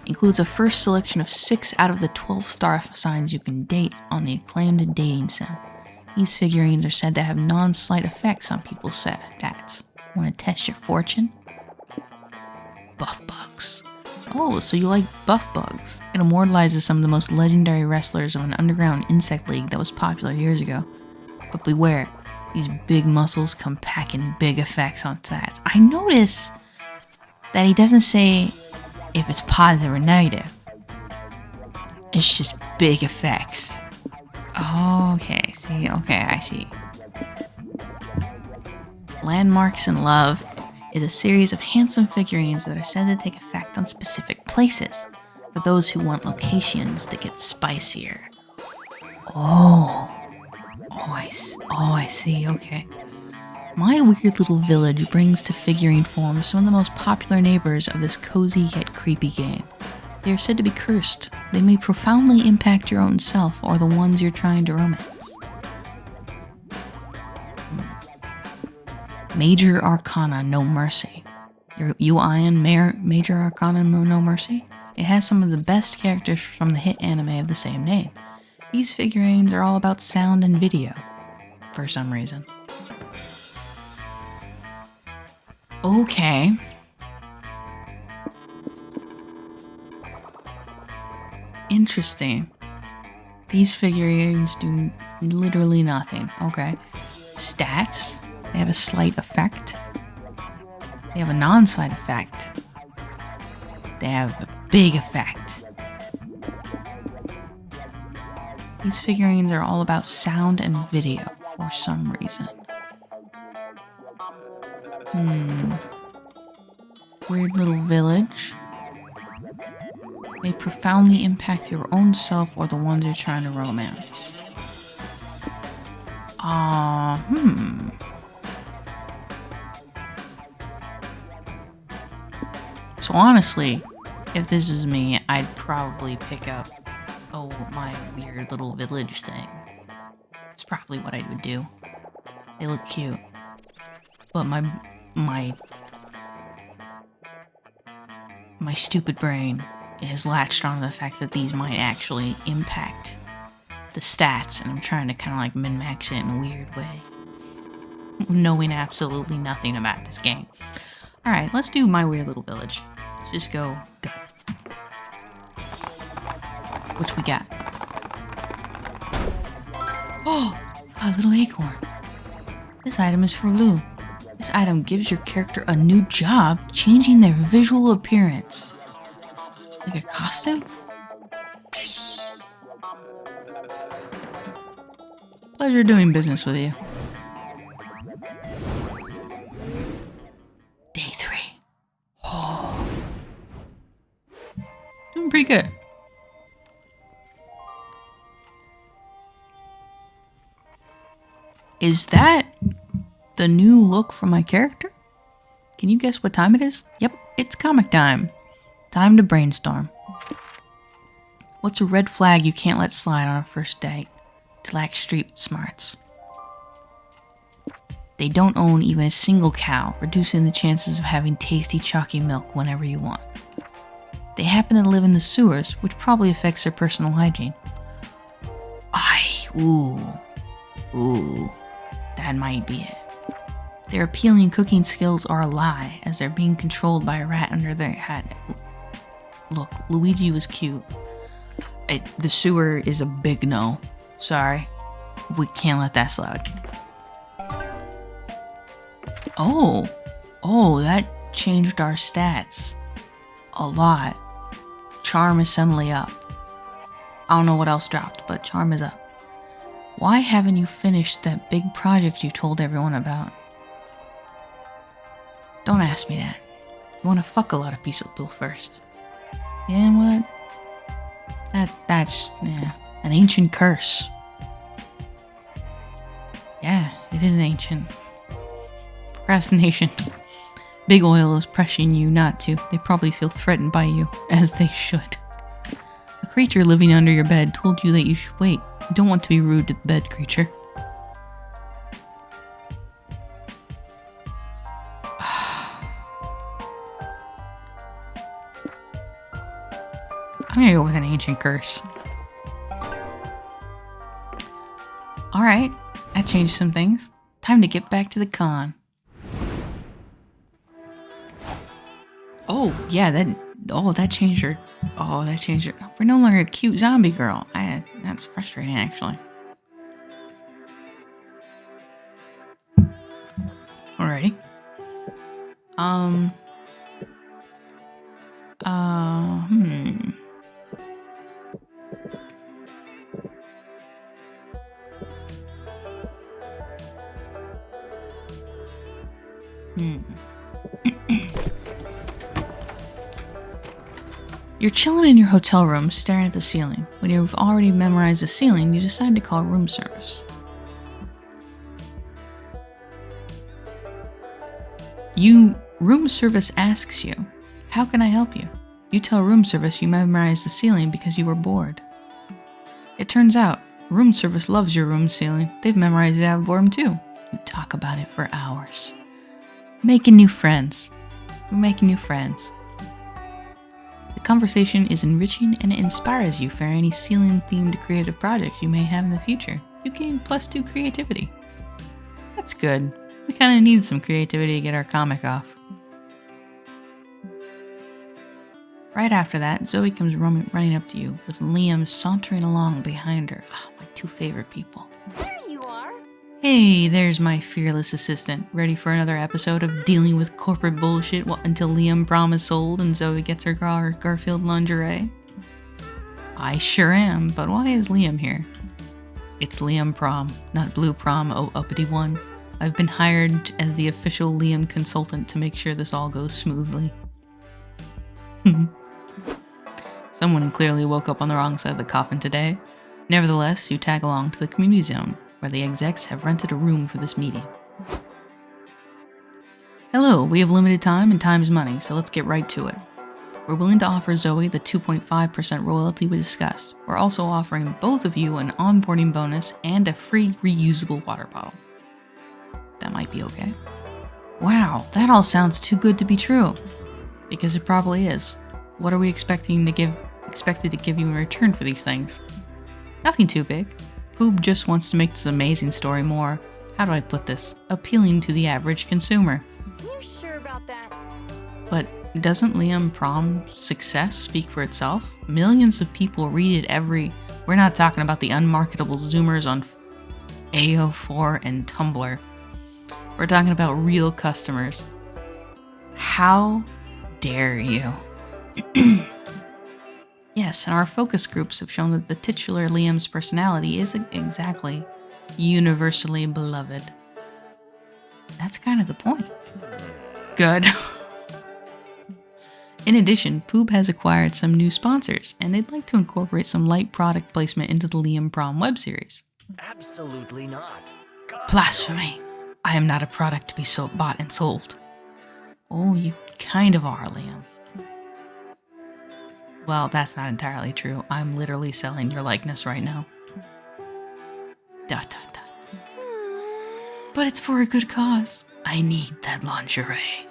Includes a first selection of 6 out of the 12 star signs you can date on the acclaimed dating sim. These figurines are said to have non-slight effects on people's stats. Want to test your fortune? Buff bugs. Oh, so you like buff bugs. It immortalizes some of the most legendary wrestlers of an underground insect league that was popular years ago. But beware, these big muscles come packing big effects on stats. I notice that he doesn't say if it's positive or negative. It's just big effects. Okay, see, okay, I see. Landmarks in Love is a series of handsome figurines that are said to take effect on specific places, for those who want locations that get spicier. I see, okay. My weird little village brings to figurine form some of the most popular neighbors of this cozy yet creepy game. They are said to be cursed. They may profoundly impact your own self or the ones you're trying to romance. Major Arcana No Mercy. You eyeing Major Arcana No Mercy? It has some of the best characters from the hit anime of the same name. These figurines are all about sound and video, for some reason. Okay. Interesting. These figurines do literally nothing. Okay. Stats. They have a slight effect. They have a non-slight effect. They have a big effect. These figurines are all about sound and video for some reason. Weird little village. May profoundly impact your own self or the ones you're trying to romance. So honestly, if this was me, I'd probably pick up, my weird little village thing. It's probably what I would do. They look cute. But my stupid brain is latched onto the fact that these might actually impact the stats, and I'm trying to kind of like min-max it in a weird way, knowing absolutely nothing about this game. Alright, let's do my weird little village. Let's just go gut. Which we got? Oh, got a little acorn. This item is for Lou. This item gives your character a new job, changing their visual appearance. Like a costume? Pleasure doing business with you. Day 3. Oh. Doing pretty good. Is that the new look for my character? Can you guess what time it is? Yep, it's comic time. Time to brainstorm. What's a red flag you can't let slide on a first date? To lack street smarts. They don't own even a single cow, reducing the chances of having tasty chalky milk whenever you want. They happen to live in the sewers, which probably affects their personal hygiene. Ooh, that might be it. Their appealing cooking skills are a lie, as they're being controlled by a rat under their hat. Look, Luigi was cute. The sewer is a big no. Sorry. We can't let that slide. Oh, that changed our stats. A lot. Charm is suddenly up. I don't know what else dropped, but charm is up. Why haven't you finished that big project you told everyone about? Don't ask me that. You want to fuck a lot of people first. Yeah, what? That's an ancient curse. Yeah, it is ancient. Procrastination. Big Oil is pressuring you not to. They probably feel threatened by you, as they should. A creature living under your bed told you that you should wait. You don't want to be rude to the bed creature. I'm gonna go with an ancient curse. Alright, that changed some things. Time to get back to the con. Oh, yeah, that changed her. Oh, that changed her. We're no longer a cute zombie girl. That's frustrating, actually. Alrighty. You're chilling in your hotel room, staring at the ceiling. When you've already memorized the ceiling, you decide to call room service. Room service asks you, "How can I help you?" You tell room service you memorized the ceiling because you were bored. It turns out, room service loves your room ceiling. They've memorized it out of boredom too. You talk about it for hours. Making new friends. We're making new friends. The conversation is enriching and it inspires you for any ceiling-themed creative projects you may have in the future. You gain +2 creativity. That's good. We kind of need some creativity to get our comic off. Right after that, Zoe comes running up to you, with Liam sauntering along behind her. Oh, my 2 favorite people. There you are. Hey, there's my fearless assistant, ready for another episode of dealing with corporate bullshit until Liam Prom is sold and Zoe gets her Garfield lingerie. I sure am, but why is Liam here? It's Liam Prom, not Blue Prom, oh uppity one. I've been hired as the official Liam consultant to make sure this all goes smoothly. Someone clearly woke up on the wrong side of the coffin today. Nevertheless, you tag along to the community zone, where the execs have rented a room for this meeting. Hello, we have limited time and time is money, so let's get right to it. We're willing to offer Zoe the 2.5% royalty we discussed. We're also offering both of you an onboarding bonus and a free reusable water bottle. That might be okay. Wow, that all sounds too good to be true. Because it probably is. What are we expected to give you in return for these things? Nothing too big. Poob just wants to make this amazing story more, how do I put this, appealing to the average consumer. You sure about that? But doesn't Liam Prom's success speak for itself? Millions of people read it we're not talking about the unmarketable Zoomers on AO4 and Tumblr. We're talking about real customers. How dare you? Yes, and our focus groups have shown that the titular Liam's personality isn't exactly universally beloved. That's kind of the point. Good. In addition, Poob has acquired some new sponsors, and they'd like to incorporate some light product placement into the Liam Prom web series. Absolutely not. God, Blasphemy! I am not a product to be bought and sold. Oh, you kind of are, Liam. Well, that's not entirely true. I'm literally selling your likeness right now. Dot, dot, dot. But it's for a good cause. I need that lingerie.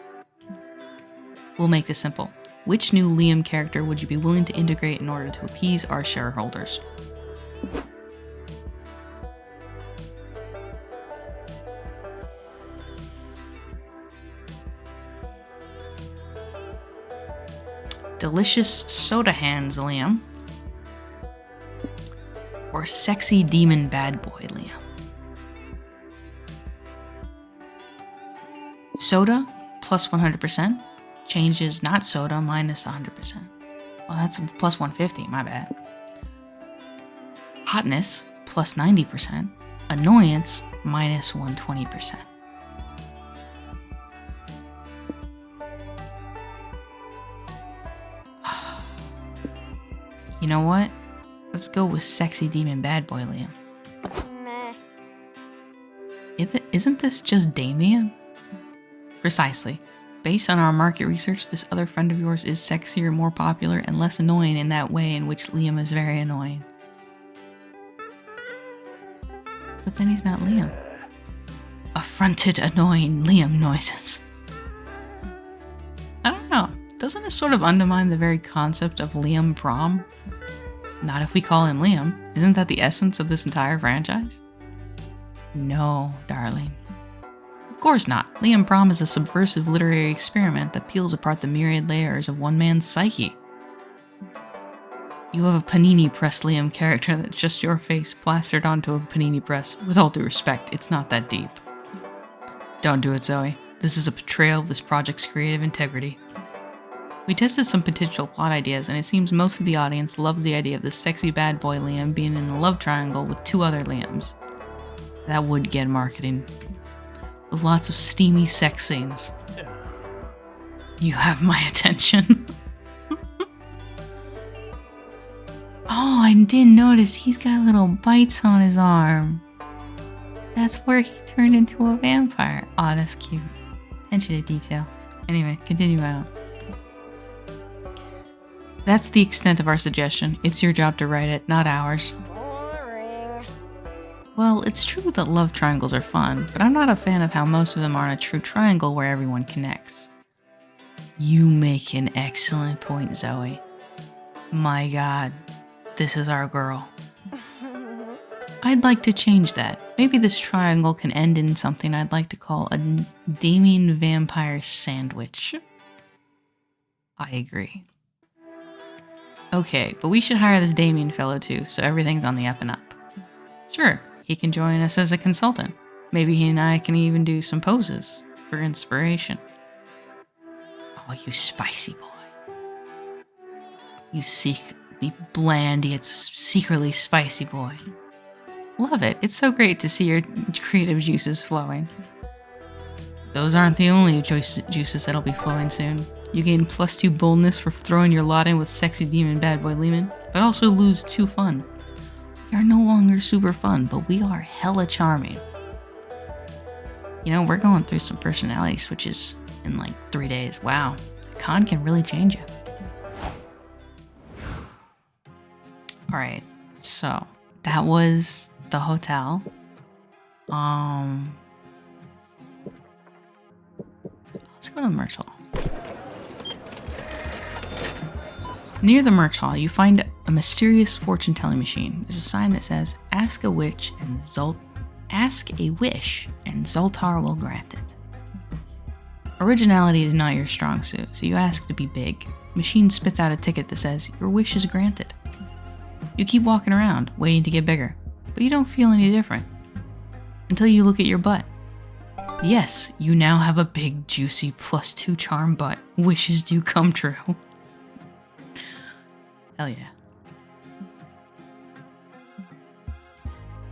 We'll make this simple. Which new Liam character would you be willing to integrate in order to appease our shareholders? Delicious soda hands, Liam. Or sexy demon bad boy, Liam. Soda plus 100% changes not soda minus 100%. Well, that's a plus 150, my bad. Hotness plus 90%. Annoyance minus 120%. You know what? Let's go with sexy demon bad boy, Liam. Meh. Isn't this just Damien? Precisely. Based on our market research, this other friend of yours is sexier, more popular, and less annoying in that way in which Liam is very annoying. But then he's not Liam. Affronted, annoying Liam noises. I don't know. Doesn't it sort of undermine the very concept of Liam Prom? Not if we call him Liam. Isn't that the essence of this entire franchise? No, darling. Of course not. Liam Prom is a subversive literary experiment that peels apart the myriad layers of one man's psyche. You have a panini press Liam character that's just your face plastered onto a panini press. With all due respect, it's not that deep. Don't do it, Zoe. This is a betrayal of this project's creative integrity. We tested some potential plot ideas, and it seems most of the audience loves the idea of this sexy bad boy Liam being in a love triangle with two other Liams. That would get marketing. With lots of steamy sex scenes. You have my attention. Oh, I didn't notice he's got little bites on his arm. That's where he turned into a vampire. Aw, that's cute. Attention to detail. Anyway, continue out. That's the extent of our suggestion. It's your job to write it, not ours. Boring. Well, it's true that love triangles are fun, but I'm not a fan of how most of them aren't a true triangle where everyone connects. You make an excellent point, Zoe. My God, this is our girl. I'd like to change that. Maybe this triangle can end in something I'd like to call a Damien vampire sandwich. I agree. Okay, but we should hire this Damien fellow too, so everything's on the up and up. Sure, he can join us as a consultant. Maybe he and I can even do some poses for inspiration. Oh, you spicy boy. You bland yet secretly spicy boy. Love it. It's so great to see your creative juices flowing. Those aren't the only juices that'll be flowing soon. You gain +2 boldness for throwing your lot in with sexy demon bad boy Lehman, but also lose 2 fun. We are no longer super fun, but we are hella charming. You know, we're going through some personality switches in like 3 days. Wow, con can really change you. All right, so that was the hotel. Let's go to the merch hall. Near the merch hall, you find a mysterious fortune-telling machine. There's a sign that says, "Ask a wish and Zoltar will grant it." Originality is not your strong suit, so you ask to be big. Machine spits out a ticket that says, "Your wish is granted." You keep walking around, waiting to get bigger, but you don't feel any different. Until you look at your butt. Yes, you now have a big, juicy +2 charm butt. Wishes do come true. Hell yeah.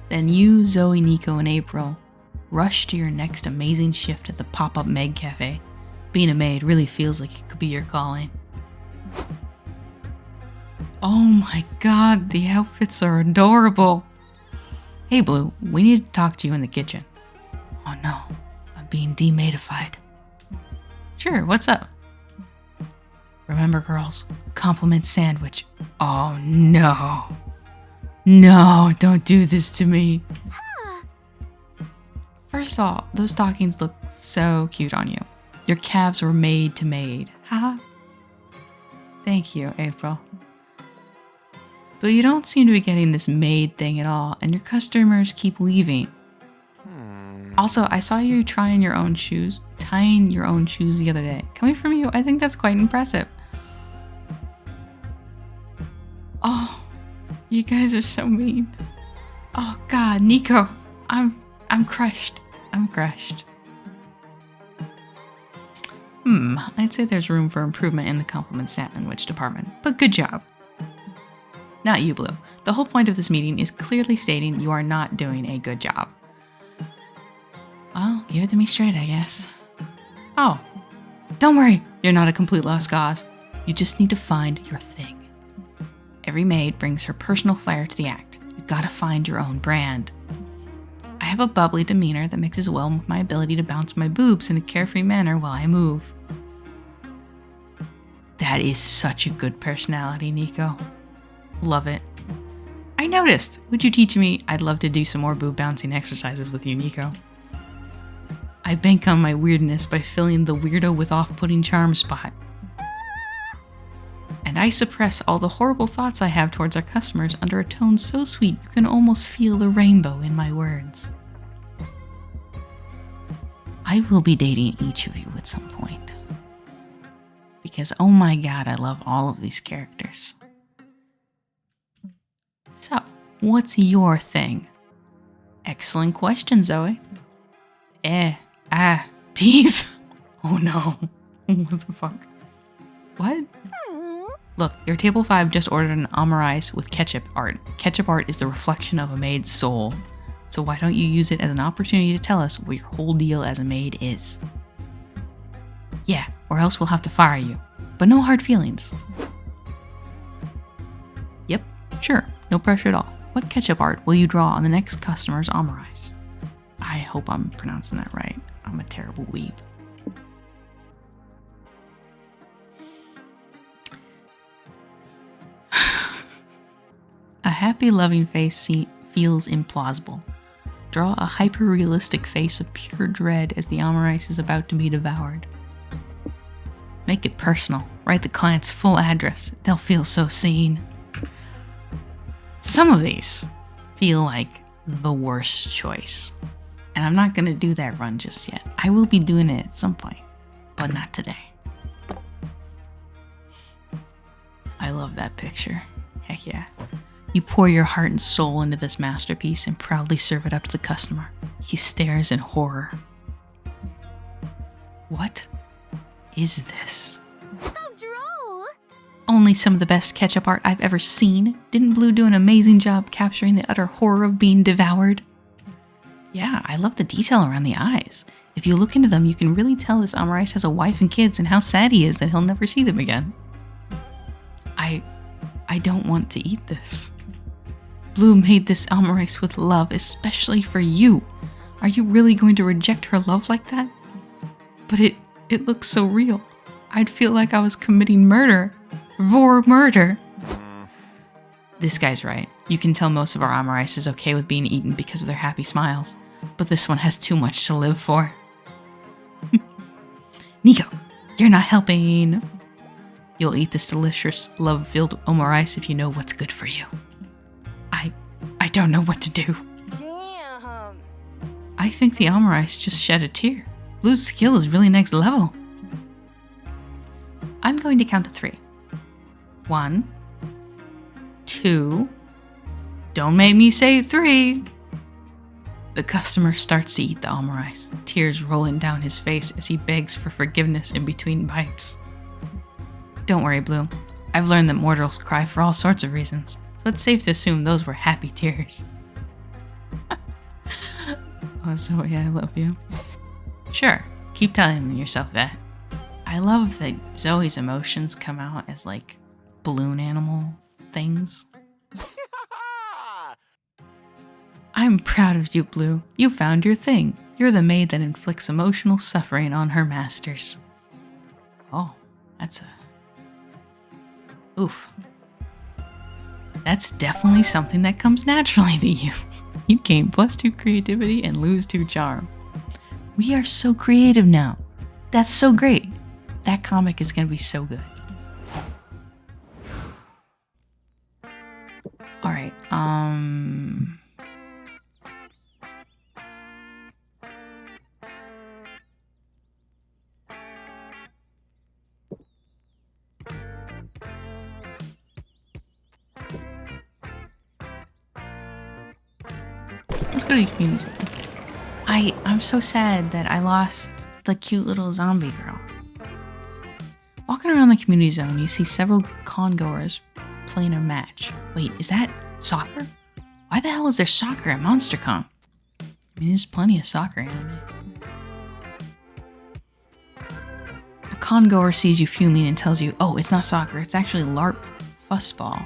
Then you, Zoe, Nico, and April rush to your next amazing shift at the pop-up Meg Cafe. Being a maid really feels like it could be your calling. Oh my god, the outfits are adorable. Hey Blue, we need to talk to you in the kitchen. Oh no, I'm being demaidified. Sure, what's up? Remember girls, compliment sandwich. Oh no. No, don't do this to me. First of all, those stockings look so cute on you. Your calves were made to maid. Haha. Thank you, April. But you don't seem to be getting this maid thing at all, and your customers keep leaving. Also, I saw you tying your own shoes the other day. Coming from you, I think that's quite impressive. Oh, you guys are so mean. Oh god, Nico, I'm crushed. I'm crushed. I'd say there's room for improvement in the compliment sandwich department, but good job. Not you, Blue. The whole point of this meeting is clearly stating you are not doing a good job. Well, give it to me straight, I guess. Oh, don't worry, you're not a complete lost cause. You just need to find your thing. Every maid brings her personal flair to the act. You gotta find your own brand. I have a bubbly demeanor that mixes well with my ability to bounce my boobs in a carefree manner while I move. That is such a good personality, Nico. Love it. I noticed. Would you teach me? I'd love to do some more boob bouncing exercises with you, Nico. I bank on my weirdness by filling the weirdo with off-putting charm spot. And I suppress all the horrible thoughts I have towards our customers under a tone so sweet you can almost feel the rainbow in my words. I will be dating each of you at some point. Because oh my god, I love all of these characters. So, what's your thing? Excellent question, Zoe. Teeth. Oh no. What the fuck? What? Look, your table 5 just ordered an omurice with ketchup art. Ketchup art is the reflection of a maid's soul. So why don't you use it as an opportunity to tell us what your whole deal as a maid is? Yeah, or else we'll have to fire you. But no hard feelings. Yep, sure, no pressure at all. What ketchup art will you draw on the next customer's omurice? I hope I'm pronouncing that right. I'm a terrible weeb. A happy, loving face feels implausible. Draw a hyper-realistic face of pure dread as the omurice is about to be devoured. Make it personal. Write the client's full address. They'll feel so seen. Some of these feel like the worst choice. And I'm not going to do that run just yet. I will be doing it at some point, but not today. I love that picture. Heck yeah. You pour your heart and soul into this masterpiece and proudly serve it up to the customer. He stares in horror. What is this? How droll! Only some of the best ketchup art I've ever seen. Didn't Blue do an amazing job capturing the utter horror of being devoured? Yeah, I love the detail around the eyes. If you look into them, you can really tell this omurice has a wife and kids and how sad he is that he'll never see them again. I don't want to eat this. Blue made this omurice with love, especially for you. Are you really going to reject her love like that? But it looks so real. I'd feel like I was committing murder. Vor murder. This guy's right. You can tell most of our omurice is okay with being eaten because of their happy smiles. But this one has too much to live for. Nico, you're not helping. You'll eat this delicious, love-filled omurice if you know what's good for you. I don't know what to do. Damn. I think the omurice just shed a tear. Blue's skill is really next level. I'm going to count to 3. 1, 2. Don't make me say 3. The customer starts to eat the omurice, tears rolling down his face as he begs for forgiveness in between bites. Don't worry, Blue. I've learned that mortals cry for all sorts of reasons, so it's safe to assume those were happy tears. Oh, Zoe, I love you. Sure, keep telling yourself that. I love that Zoe's emotions come out as like balloon animal things. I'm proud of you, Blue. You found your thing. You're the maid that inflicts emotional suffering on her masters. Oh, that's a... Oof. That's definitely something that comes naturally to you. You gain +2 creativity and lose 2 charm. We are so creative now. That's so great. That comic is going to be so good. Alright, let's go to the community zone. I'm so sad that I lost the cute little zombie girl. Walking around the community zone, you see several con-goers playing a match. Wait, is that soccer? Why the hell is there soccer at MonsterCon? I mean, there's plenty of soccer anime. A con-goer sees you fuming and tells you, oh, it's not soccer, it's actually LARP fussball.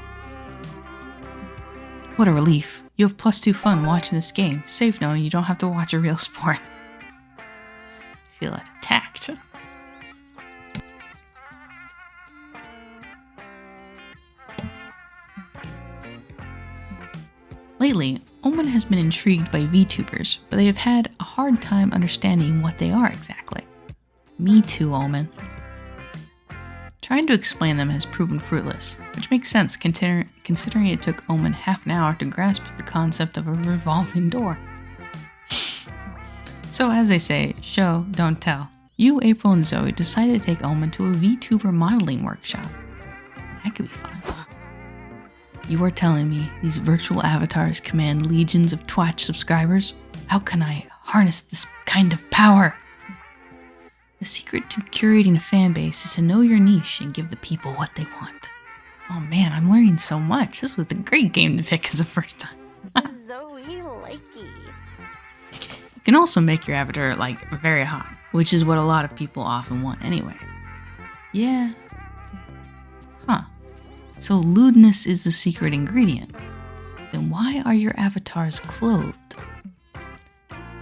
What a relief. You have +2 fun watching this game, safe knowing you don't have to watch a real sport. I feel attacked. Lately, Omen has been intrigued by VTubers, but they have had a hard time understanding what they are exactly. Me too, Omen. Trying to explain them has proven fruitless, which makes sense considering it took Omen half an hour to grasp the concept of a revolving door. So as they say, show, don't tell. You, April, and Zoe decided to take Omen to a VTuber modeling workshop. That could be fun. You are telling me these virtual avatars command legions of Twitch subscribers? How can I harness this kind of power? The secret to curating a fan base is to know your niche and give the people what they want. Oh man, I'm learning so much. This was a great game to pick as a first time. Zoe likey. You can also make your avatar, like, very hot, which is what a lot of people often want anyway. Yeah. Huh. So lewdness is the secret ingredient. Then why are your avatars clothed?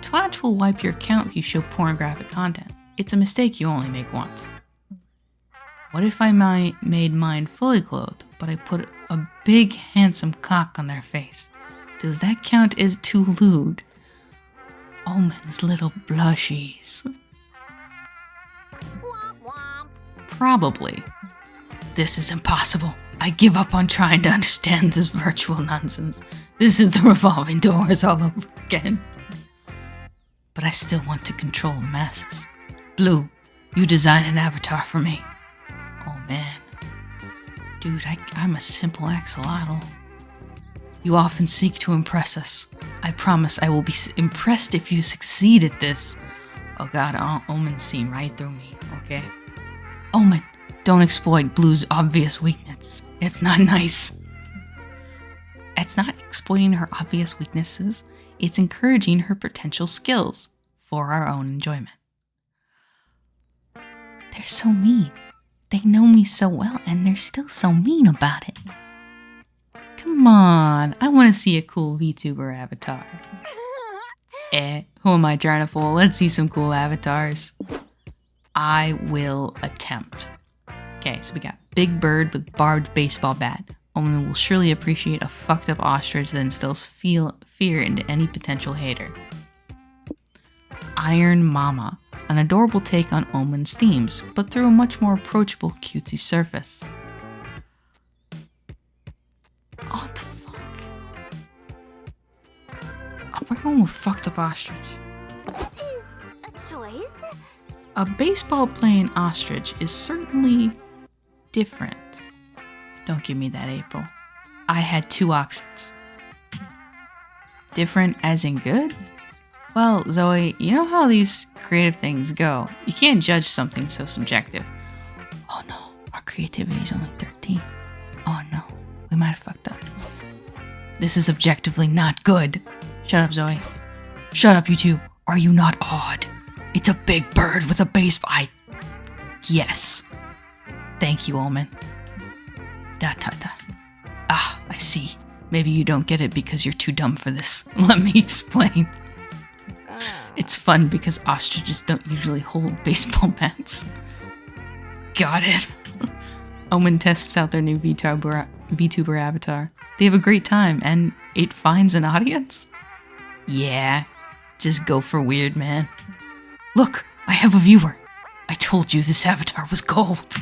Twitch will wipe your account if you show pornographic content. It's a mistake you only make once. What if I made mine fully clothed, but I put a big handsome cock on their face? Does that count as too lewd? Omen's little blushies. Womp womp. Probably. This is impossible. I give up on trying to understand this virtual nonsense. This is the revolving doors all over again. But I still want to control the masses. Blue, you design an avatar for me. Oh man. Dude, I'm a simple axolotl. You often seek to impress us. I promise I will be impressed if you succeed at this. Oh god, Omen's seen right through me, okay? Omen, don't exploit Blue's obvious weakness. It's not nice. It's not exploiting her obvious weaknesses. It's encouraging her potential skills for our own enjoyment. They're so mean. They know me so well, and they're still so mean about it. Come on, I want to see a cool VTuber avatar. Who am I trying to fool? Let's see some cool avatars. I will attempt. Okay, so we got Big Bird with barbed baseball bat. Omen will surely appreciate a fucked up ostrich that instills fear into any potential hater. Iron Mama, an adorable take on Omen's themes, but through a much more approachable, cutesy surface. Oh, what the fuck? Oh, we're going with fucked up ostrich. That is a choice. A baseball playing ostrich is certainly different. Don't give me that, April. I had two options. Different as in good? Well, Zoe, you know how these creative things go. You can't judge something so subjective. Oh no, our creativity's only 13. Oh no, we might have fucked up. This is objectively not good. Shut up, Zoe. Shut up, you two. Are you not awed? It's a big bird with a baseball. Yes. Thank you, Omen. Ah, I see. Maybe you don't get it because you're too dumb for this. Let me explain. It's fun because ostriches don't usually hold baseball bats. Got it. Omen tests out their new VTuber avatar. They have a great time and it finds an audience? Yeah, just go for weird, man. Look, I have a viewer. I told you this avatar was gold.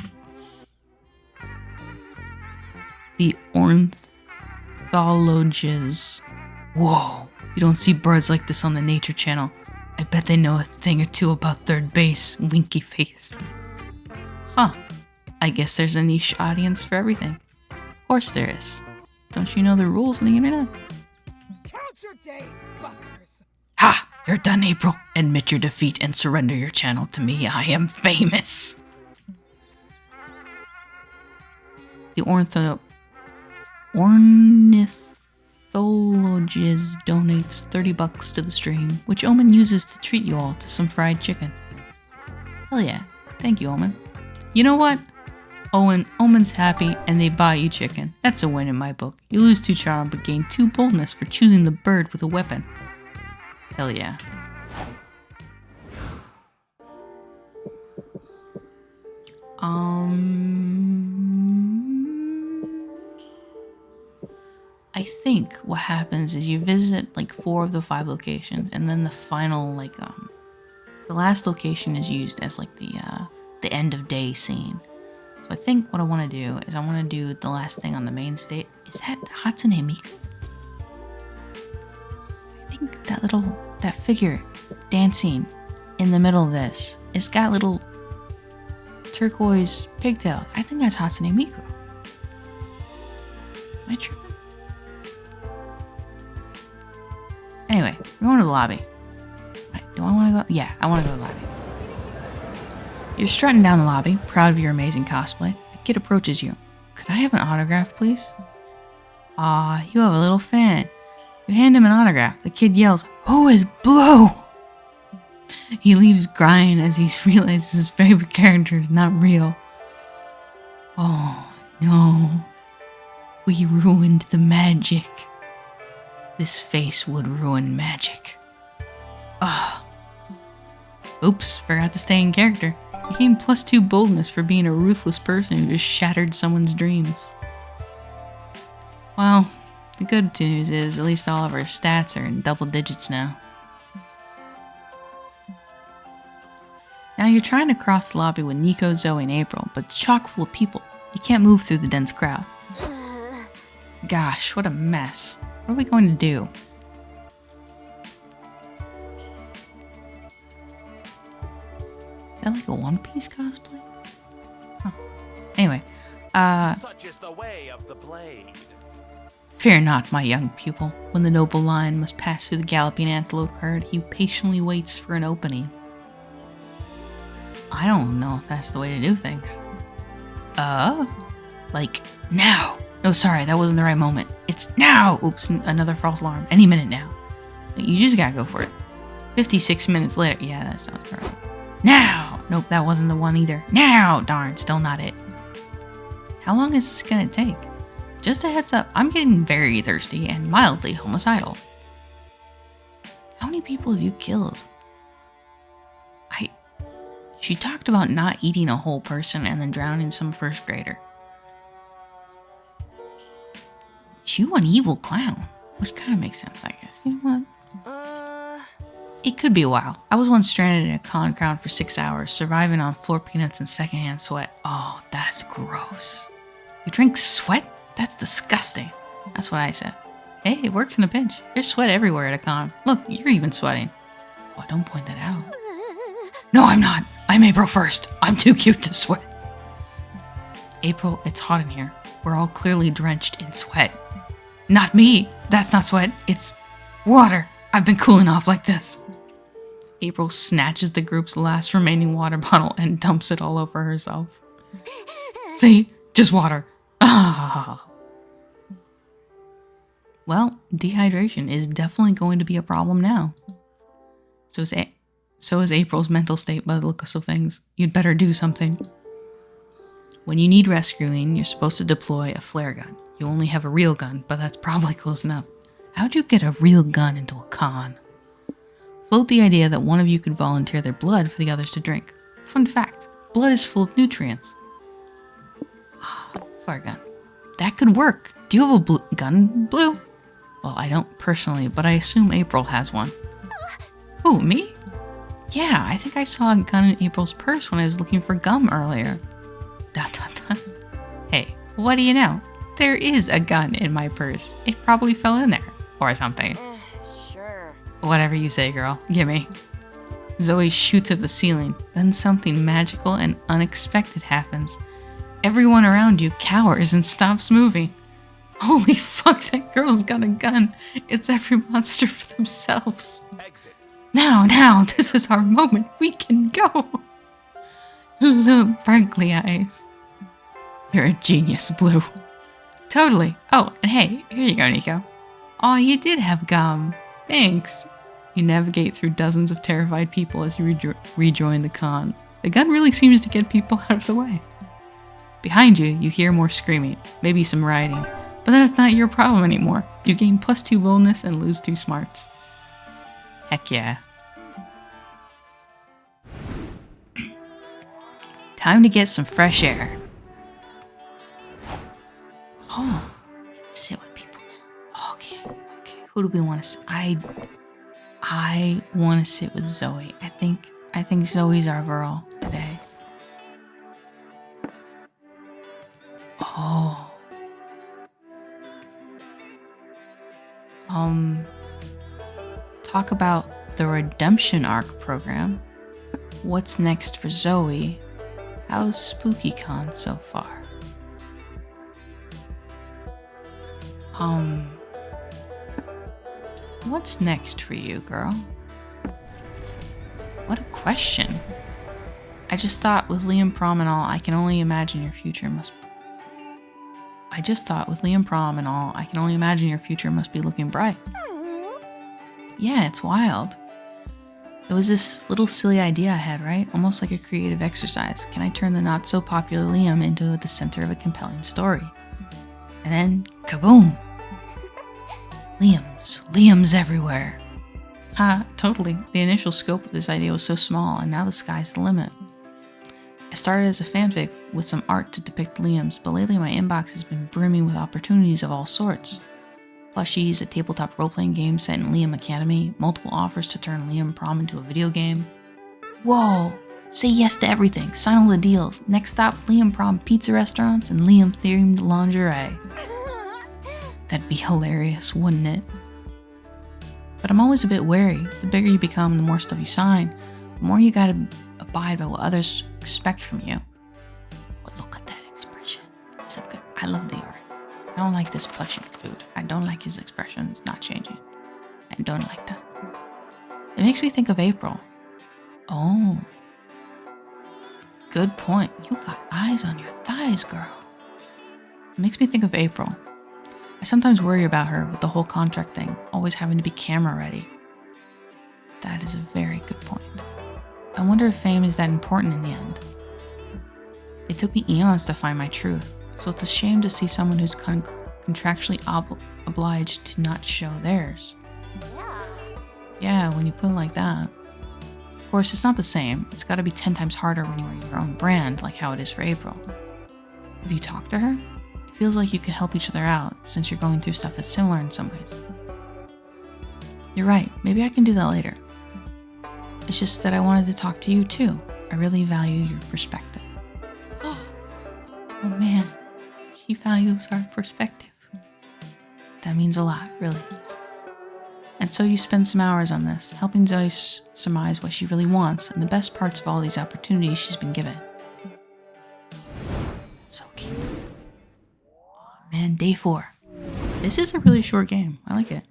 The ornithologists. Whoa, you don't see birds like this on the Nature Channel. I bet they know a thing or two about third base, winky face. Huh, I guess there's a niche audience for everything. Of course there is. Don't you know the rules on the internet? Count your days, fuckers. Ha! You're done, April. Admit your defeat and surrender your channel to me. I am famous. The ornithologist donates $30 to the stream, which Omen uses to treat you all to some fried chicken. Hell yeah. Thank you, Omen. You know what? Omen's happy and they buy you chicken. That's a win in my book. You lose 2 charm but gain 2 boldness for choosing the bird with a weapon. Hell yeah. I think what happens is you visit like 4 of the 5 locations, and then the final the last location is used as like the end of day scene. So I think what I want to do is I want to do the last thing on the main stage. Is that Hatsune Miku? I think that figure dancing in the middle of this, it's got little turquoise pigtail. I think that's Hatsune Miku. Am I tripping? Anyway, we're going to the lobby. Do I want to go? Yeah, I want to go to the lobby. You're strutting down the lobby, proud of your amazing cosplay. A kid approaches you. Could I have an autograph, please? Aw, you have a little fan. You hand him an autograph. The kid yells, "Who is Blue?" He leaves crying as he realizes his favorite character is not real. Oh, no. We ruined the magic. This face would ruin magic. Ugh. Oops, forgot to stay in character. You gain +2 boldness for being a ruthless person who just shattered someone's dreams. Well, the good news is at least all of our stats are in double digits now. Now you're trying to cross the lobby with Nico, Zoe, and April, but it's chock full of people. You can't move through the dense crowd. Gosh, what a mess. What are we going to do? Is that like a One Piece cosplay? Huh. Anyway, Such is the way of the blade. Fear not, my young pupil. When the noble lion must pass through the galloping antelope herd, he patiently waits for an opening. I don't know if that's the way to do things. Like now. No, sorry, that wasn't the right moment. It's now! Oops, another false alarm. Any minute now. You just gotta go for it. 56 minutes later. Yeah, that sounds right. Now! Nope, that wasn't the one either. Now! Darn, still not it. How long is this gonna take? just a heads up, I'm getting very thirsty and mildly homicidal. How many people have you killed? She talked about not eating a whole person and then drowning some first grader. You an evil clown, which kind of makes sense, I guess. You know what? It could be a while. I was once stranded in a con crowd for 6 hours, surviving on floor peanuts and secondhand sweat. Oh, that's gross. You drink sweat? That's disgusting. That's what I said. Hey, it works in a pinch. There's sweat everywhere at a con. Look, you're even sweating. Oh, don't point that out. No, I'm not. I'm April 1st. I'm too cute to sweat. April, it's hot in here. We're all clearly drenched in sweat. Not me. That's not sweat. It's water. I've been cooling off like this. April snatches the group's last remaining water bottle and dumps it all over herself. See? Just water. Ah. Well, dehydration is definitely going to be a problem now. So is April's mental state by the looks of things. You'd better do something. When you need rescuing, you're supposed to deploy a flare gun. You only have a real gun, but that's probably close enough. How'd you get a real gun into a con? Float the idea that one of you could volunteer their blood for the others to drink. Fun fact, blood is full of nutrients. Flare gun. That could work. Do you have a gun, Blue? Well, I don't personally, but I assume April has one. Who, me? Yeah, I think I saw a gun in April's purse when I was looking for gum earlier. ... Hey, what do you know? There is a gun in my purse. It probably fell in there. Or something. Sure. Whatever you say, girl. Gimme. Zoe shoots at the ceiling. Then something magical and unexpected happens. Everyone around you cowers and stops moving. Holy fuck, that girl's got a gun. It's every monster for themselves. Exit. Now, this is our moment. We can go. Little sparkly eyes. You're a genius, Blue. Totally. Oh, and hey, here you go, Nico. Aw, you did have gum. Thanks. You navigate through dozens of terrified people as you rejoin the con. The gun really seems to get people out of the way. Behind you, you hear more screaming, maybe some rioting, but that's not your problem anymore. You gain +2 boldness and lose 2 smarts. Heck yeah. Time to get some fresh air. Oh, sit with people now. Okay. Who do we want to sit? I want to sit with Zoe. I think Zoe's our girl today. Oh. Talk about the redemption arc program. What's next for Zoe? How's SpookyCon so far? What's next for you, girl? What a question. I just thought with Liam Prom and all, I can only imagine your future must be looking bright. Yeah, it's wild. It was this little silly idea I had, right? Almost like a creative exercise. Can I turn the not so popular Liam into the center of a compelling story? And then, kaboom! Liam's everywhere. Totally. The initial scope of this idea was so small, and now the sky's the limit. I started as a fanfic with some art to depict Liam's, but lately my inbox has been brimming with opportunities of all sorts. Plushies, a tabletop role-playing game set in Liam Academy, multiple offers to turn Liam Prom into a video game. Whoa! Say yes to everything, sign all the deals. Next stop, Liam Prom pizza restaurants and Liam-themed lingerie. That'd be hilarious, wouldn't it? But I'm always a bit wary. The bigger you become, the more stuff you sign, the more you gotta abide by what others expect from you. But look at that expression. It's so good. I love the art. I don't like this plushie dude. I don't like his expressions not changing. I don't like that. It makes me think of April. Oh. Good point. You got eyes on your thighs, girl. It makes me think of April. I sometimes worry about her with the whole contract thing, always having to be camera ready. That is a very good point. I wonder if fame is that important in the end. It took me eons to find my truth, so it's a shame to see someone who's contractually obliged to not show theirs. Yeah. Yeah, when you put it like that. Of course, it's not the same. It's gotta be 10 times harder when you are your own brand, like how it is for April. Have you talked to her? It feels like you could help each other out, since you're going through stuff that's similar in some ways. You're right, maybe I can do that later. It's just that I wanted to talk to you too. I really value your perspective. Oh man, she values our perspective. That means a lot, really. And so you spend some hours on this, helping Zoe surmise what she really wants and the best parts of all these opportunities she's been given. So cute. Oh man, day 4. This is a really short game. I like it.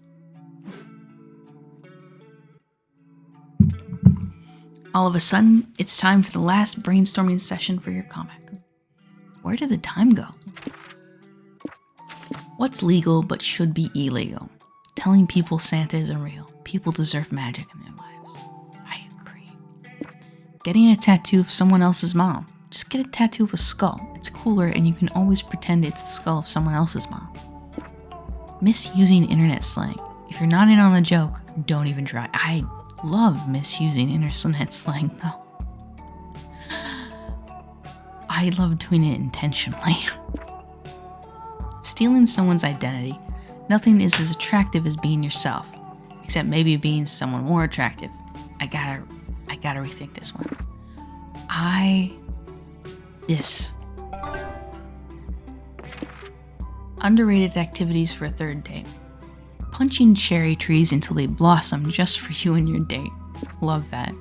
All of a sudden, it's time for the last brainstorming session for your comic. Where did the time go? What's legal but should be illegal? Telling people Santa isn't real. People deserve magic in their lives. I agree. Getting a tattoo of someone else's mom. Just get a tattoo of a skull. It's cooler and you can always pretend it's the skull of someone else's mom. Misusing internet slang. If you're not in on the joke, don't even try. I love misusing internet slang though. I love doing it intentionally. Stealing someone's identity. Nothing is as attractive as being yourself, except maybe being someone more attractive. I gotta rethink this one. Underrated activities for a third date. Punching cherry trees until they blossom just for you and your date. Love that.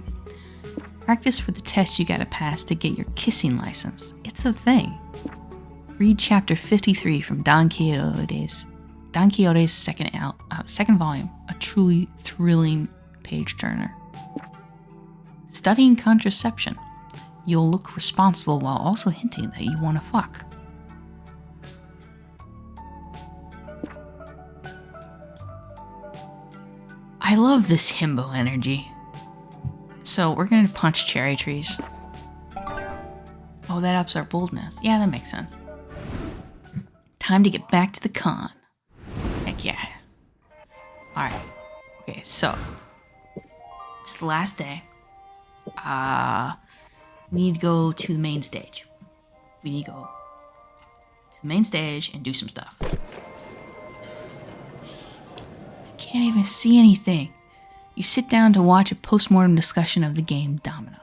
Practice for the test you gotta pass to get your kissing license. It's a thing. Read chapter 53 from Don Quixote's second volume, a truly thrilling page-turner. Studying contraception. You'll look responsible while also hinting that you want to fuck. I love this himbo energy. So we're gonna punch cherry trees. Oh, that ups our boldness. Yeah, that makes sense. Time to get back to the con. Heck yeah. Alright. Okay, so it's the last day. We need to go to the main stage. We need to go to the main stage and do some stuff. I can't even see anything. You sit down to watch a post-mortem discussion of the game Domino.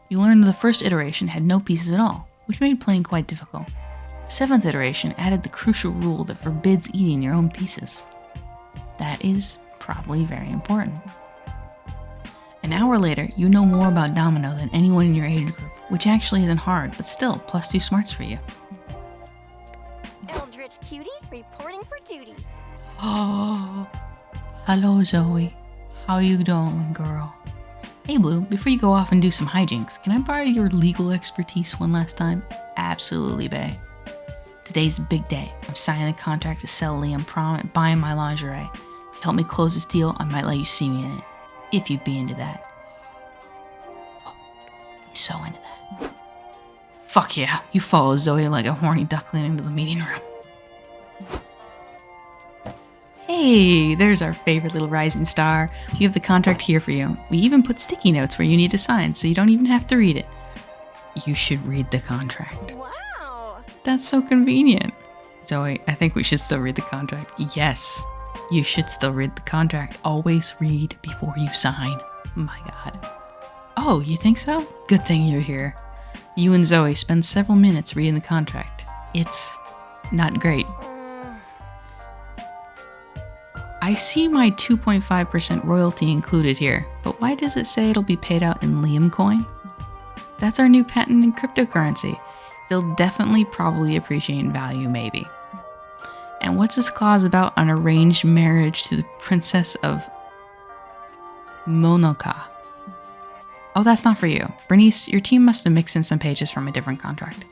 You learn that the first iteration had no pieces at all, which made playing quite difficult. The 7th iteration added the crucial rule that forbids eating your own pieces. That is probably very important. An hour later, you know more about Domino than anyone in your age group, which actually isn't hard, but still, +2 smarts for you. Eldritch Cutie reporting for duty. Oh, hello Zoe. How you doing, girl? Hey Blue, before you go off and do some hijinks, can I borrow your legal expertise one last time? Absolutely, bae. Today's the big day. I'm signing a contract to sell Liam Prom and buying my lingerie. If you help me close this deal, I might let you see me in it. If you'd be into that. Oh, he's so into that. Fuck yeah, you follow Zoe like a horny duckling into the meeting room. Hey, there's our favorite little rising star. We have the contract here for you. We even put sticky notes where you need to sign, so you don't even have to read it. You should read the contract. Wow. That's so convenient. Zoe, I think we should still read the contract. Yes, you should still read the contract. Always read before you sign. My God. Oh, you think so? Good thing you're here. You and Zoe spend several minutes reading the contract. It's not great. I see my 2.5% royalty included here, but why does it say it'll be paid out in Liam coin? That's our new patent in cryptocurrency. It'll definitely probably appreciate in value, maybe. And what's this clause about an arranged marriage to the Princess of Monoka? Oh, that's not for you. Bernice, your team must have mixed in some pages from a different contract.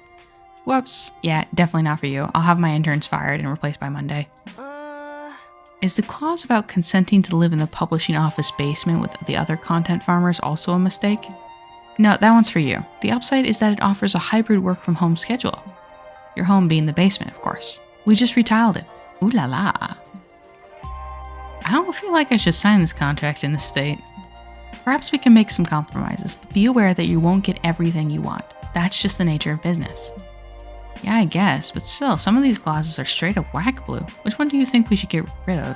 Whoops. Yeah, definitely not for you. I'll have my interns fired and replaced by Monday. Is the clause about consenting to live in the publishing office basement with the other content farmers also a mistake? No, that one's for you. The upside is that it offers a hybrid work from home schedule. Your home being the basement, of course. We just retiled it. Ooh la la. I don't feel like I should sign this contract in this state. Perhaps we can make some compromises, but be aware that you won't get everything you want. That's just the nature of business. Yeah, I guess, but still, some of these clauses are straight up whack blue. Which one do you think we should get rid of?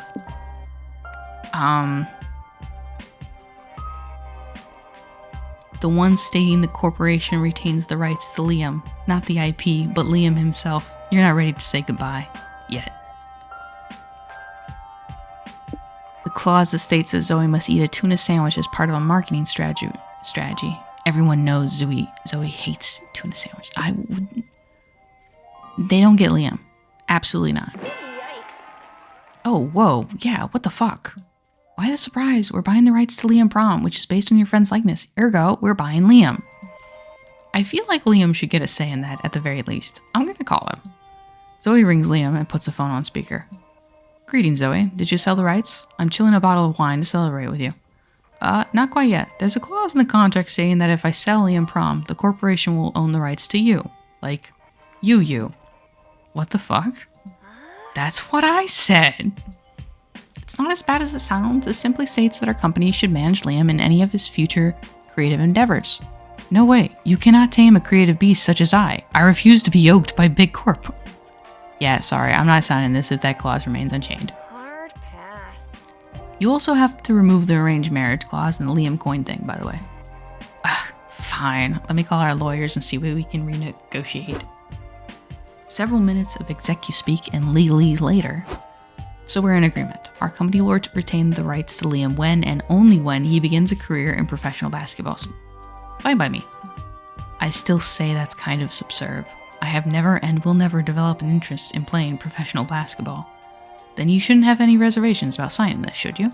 The one stating the corporation retains the rights to Liam, not the IP, but Liam himself. You're not ready to say goodbye yet. The clause that states that Zoe must eat a tuna sandwich as part of a marketing strategy. Everyone knows Zoe hates tuna sandwich. I wouldn't. They don't get Liam. Absolutely not. Yikes. Oh, whoa, yeah, what the fuck? Why the surprise? We're buying the rights to Liam Prom, which is based on your friend's likeness. Ergo, we're buying Liam. I feel like Liam should get a say in that at the very least. I'm gonna call him. Zoe rings Liam and puts the phone on speaker. Greetings, Zoe. Did you sell the rights? I'm chilling a bottle of wine to celebrate with you. Not quite yet. There's a clause in the contract saying that if I sell Liam Prom, the corporation will own the rights to you. Like, you. What the fuck? That's what I said. It's not as bad as it sounds. It simply states that our company should manage Liam in any of his future creative endeavors. No way. You cannot tame a creative beast such as I. I refuse to be yoked by Big Corp. Yeah, sorry. I'm not signing this if that clause remains unchained. Hard pass. You also have to remove the arranged marriage clause and the Liam coin thing, by the way. Fine. Let me call our lawyers and see what we can renegotiate. Several minutes of execu-speak and legalese later. So we're in agreement. Our company will retain the rights to Liam when and only when he begins a career in professional basketball. Fine by me. I still say that's kind of subserve. I have never and will never develop an interest in playing professional basketball. Then you shouldn't have any reservations about signing this, should you?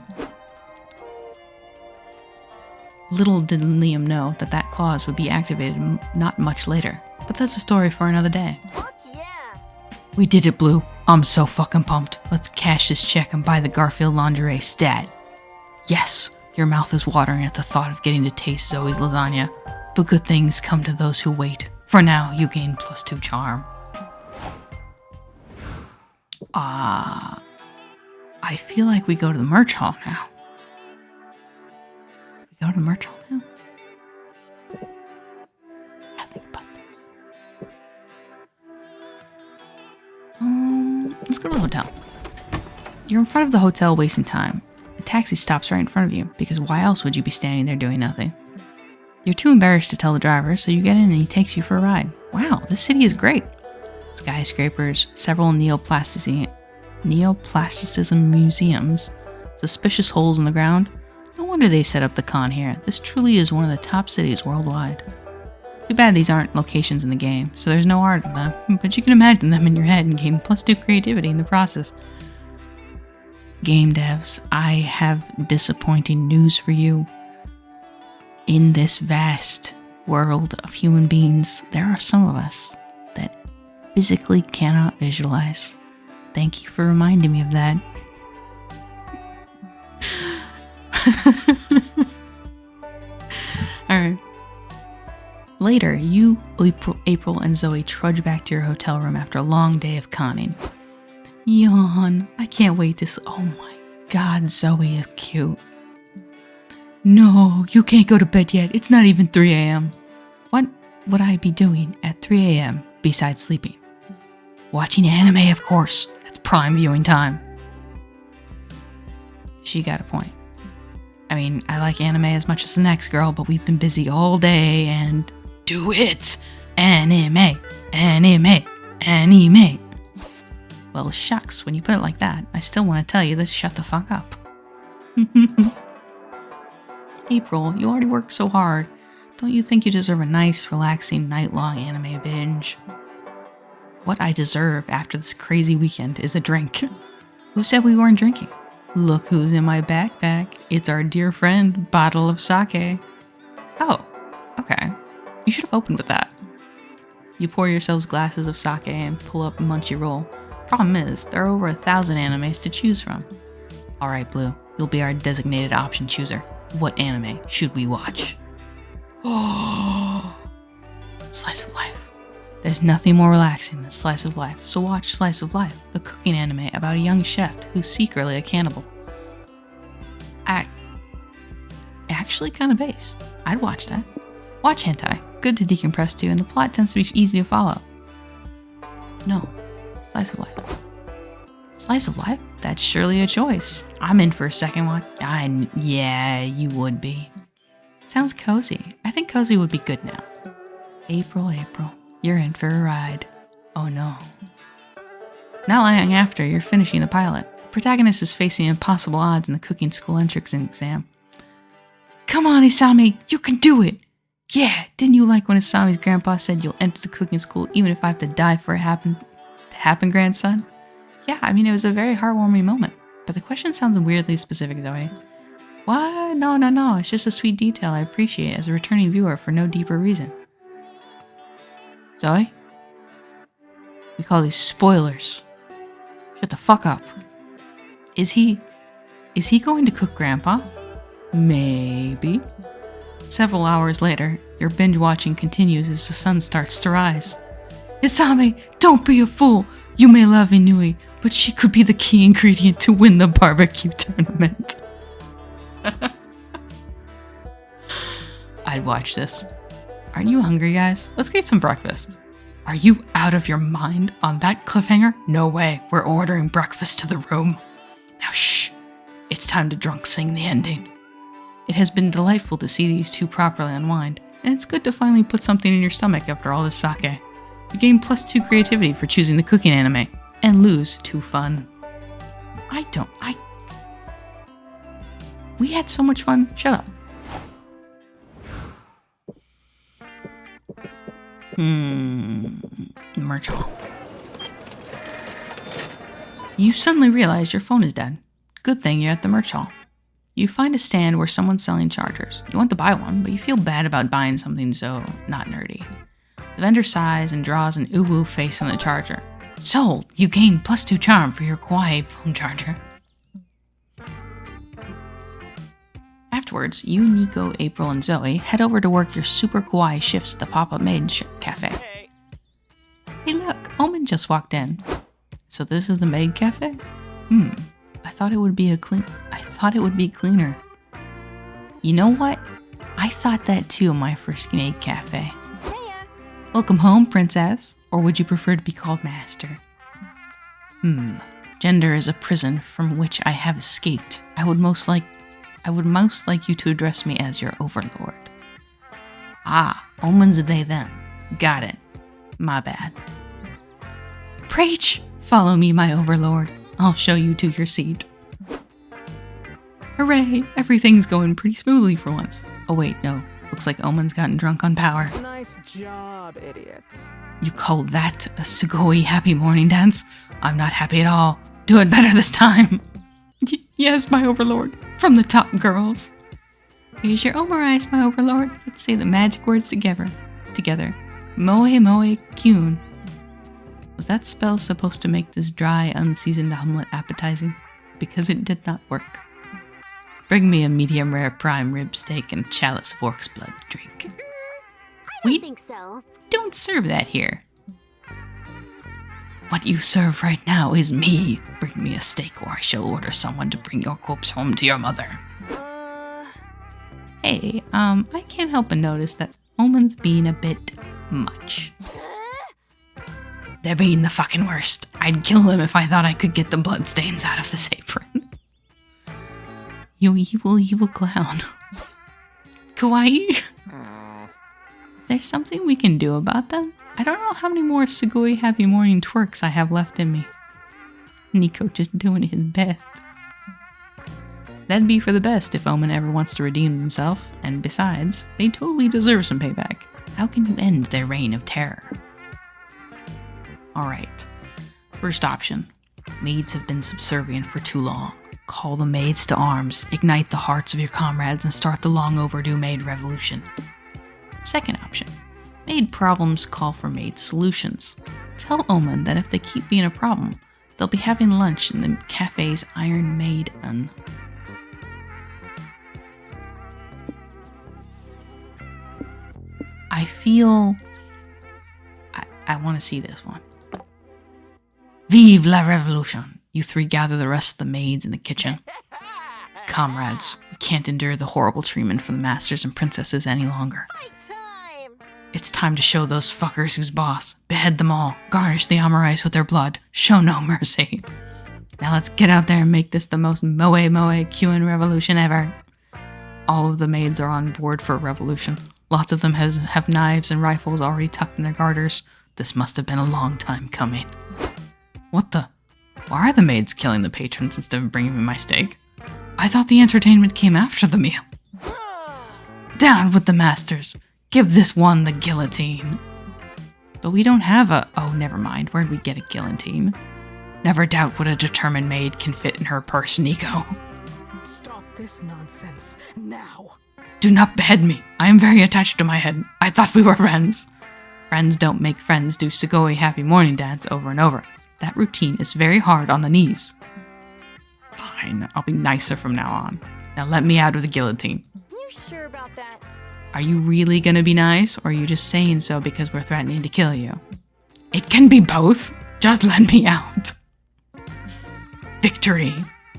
Little did Liam know that that clause would be activated not much later. But that's a story for another day. Fuck yeah. We did it, Blue. I'm so fucking pumped. Let's cash this check and buy the Garfield lingerie stat. Yes, your mouth is watering at the thought of getting to taste Zoe's lasagna. But good things come to those who wait. For now, you gain +2 charm. I feel like we go to the merch hall now. We go to the merch hall now? I think about this. Let's go to the hotel. You're in front of the hotel wasting time. A taxi stops right in front of you, because why else would you be standing there doing nothing? You're too embarrassed to tell the driver, so you get in and he takes you for a ride. Wow, this city is great. Skyscrapers, several neoplasticism museums, suspicious holes in the ground. No wonder they set up the con here. This truly is one of the top cities worldwide. Too bad these aren't locations in the game, so there's no art in them, but you can imagine them in your head and gain +2 creativity in the process. Game devs, I have disappointing news for you. In this vast world of human beings, there are some of us that physically cannot visualize. Thank you for reminding me of that. Alright. Later, you, April, and Zoe trudge back to your hotel room after a long day of conning. Yawn. I can't wait to oh my god, Zoe is cute. No, you can't go to bed yet. It's not even 3 a.m. What would I be doing at 3 a.m. besides sleeping? Watching anime, of course. That's prime viewing time. She got a point. I mean, I like anime as much as the next girl, but we've been busy all day and... Do it! Anime! Anime! Anime! Well, shucks, when you put it like that, I still want to tell you to shut the fuck up. April, you already worked so hard. Don't you think you deserve a nice, relaxing, night-long anime binge? What I deserve after this crazy weekend is a drink. Who said we weren't drinking? Look who's in my backpack. It's our dear friend, bottle of sake. Oh, okay. You should have opened with that. You pour yourselves glasses of sake and pull up Munchie-Roll. Problem is, there are over 1,000 animes to choose from. Alright, Blue, you'll be our designated option chooser. What anime should we watch? Oh, slice of life. There's nothing more relaxing than Slice of Life, so watch Slice of Life, the cooking anime about a young chef who's secretly a cannibal. Actually kind of based. I'd watch that. Watch hentai. Good to decompress to, and the plot tends to be easy to follow. No. Slice of Life. Slice of Life? That's surely a choice. I'm in for a second watch. Yeah, you would be. Sounds cozy. I think cozy would be good now. April, you're in for a ride. Oh no. Not long after you're finishing the pilot, the protagonist is facing impossible odds in the cooking school entrance exam. Come on, Isami, you can do it! Yeah, didn't you like when Isami's grandpa said you'll enter the cooking school even if I have to die for it to happen, grandson? Yeah, I mean, it was a very heartwarming moment, but the question sounds weirdly specific, Zoe. What? No, it's just a sweet detail I appreciate as a returning viewer for no deeper reason. Zoe? We call these spoilers. Shut the fuck up. Is he going to cook Grandpa? Maybe. Several hours later, your binge watching continues as the sun starts to rise. Isami, don't be a fool. You may love Inui, but she could be the key ingredient to win the barbecue tournament. I'd watch this. Aren't you hungry, guys? Let's get some breakfast. Are you out of your mind on that cliffhanger? No way. We're ordering breakfast to the room. Now shh. It's time to drunk sing the ending. It has been delightful to see these two properly unwind, and it's good to finally put something in your stomach after all this sake. You gain +2 creativity for choosing the cooking anime, and lose 2 fun. We had so much fun. Shut up. Merch hall. You suddenly realize your phone is dead. Good thing you're at the merch hall. You find a stand where someone's selling chargers. You want to buy one, but you feel bad about buying something so not nerdy. The vendor sighs and draws an uwu face on the charger. Sold! You gain +2 charm for your kawaii phone charger. Afterwards, you, Nico, April, and Zoe head over to work your super kawaii shifts at the pop-up maid cafe. Hey look, Omen just walked in. So this is the maid cafe? I thought it would be cleaner. You know what? I thought that too in my first maid cafe. Welcome home, princess. Or would you prefer to be called master? Gender is a prison from which I have escaped. I would most like you to address me as your overlord. Ah, Omen's they them. Got it. My bad. Preach! Follow me, my overlord. I'll show you to your seat. Hooray! Everything's going pretty smoothly for once. Oh wait, no. Looks like Omen's gotten drunk on power. Nice job, idiots. You call that a sugoi happy morning dance? I'm not happy at all. Do it better this time. Yes, my overlord. From the top, girls. Here's your omurice, my overlord. Let's say the magic words together. Moe moe kyun. Was that spell supposed to make this dry, unseasoned omelet appetizing? Because it did not work. Bring me a medium rare prime rib steak and a chalice of orc's blood to drink. I don't think so. Don't serve that here. What you serve right now is me. Bring me a steak or I shall order someone to bring your corpse home to your mother. Hey, I can't help but notice that Omen's being a bit much. They're being the fucking worst. I'd kill them if I thought I could get the bloodstains out of this apron. You evil, evil clown. Kawaii? Is there something we can do about them? I don't know how many more Sugoi Happy Morning twerks I have left in me. Nico just doing his best. That'd be for the best if Omen ever wants to redeem himself, and besides, they totally deserve some payback. How can you end their reign of terror? Alright, first option. Maids have been subservient for too long. Call the maids to arms, ignite the hearts of your comrades, and start the long overdue maid revolution. Second option. Maid problems call for maid solutions. Tell Omen that if they keep being a problem, they'll be having lunch in the cafe's Iron Maiden. I want to see this one. Vive la revolution! You three gather the rest of the maids in the kitchen. Comrades, we can't endure the horrible treatment from the masters and princesses any longer. Fight time! It's time to show those fuckers who's boss. Behead them all. Garnish the Amorites with their blood. Show no mercy. Now let's get out there and make this the most moe QN revolution ever. All of the maids are on board for a revolution. Lots of them have knives and rifles already tucked in their garters. This must have been a long time coming. What the? Why are the maids killing the patrons instead of bringing me my steak? I thought the entertainment came after the meal. Down with the masters. Give this one the guillotine. But we don't have a... Oh, never mind. Where'd we get a guillotine? Never doubt what a determined maid can fit in her purse, Nico. Stop this nonsense now. Do not behead me. I am very attached to my head. I thought we were friends. Friends don't make friends do Sugoi happy morning dance over and over. That routine is very hard on the knees. Fine, I'll be nicer from now on. Now let me out of the guillotine. You sure about that? Are you really gonna be nice, or are you just saying so because we're threatening to kill you? It can be both. Just let me out. Victory!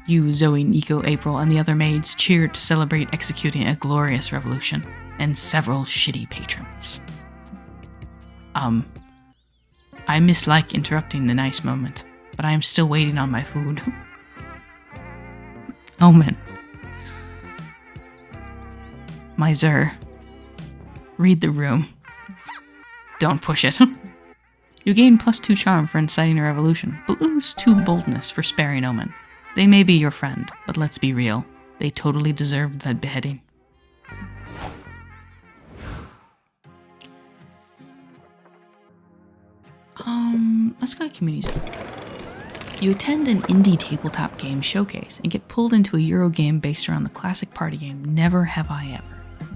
You, Zoe, Nico, April, and the other maids cheered to celebrate executing a glorious revolution and several shitty patrons. I mislike interrupting the nice moment, but I am still waiting on my food. Omen. My Zer. Read the room. Don't push it. You gain +2 charm for inciting a revolution, but lose 2 boldness for sparing Omen. They may be your friend, but let's be real. They totally deserved that beheading. Let's go to community zone. You attend an indie tabletop game showcase and get pulled into a Euro game based around the classic party game Never Have I Ever.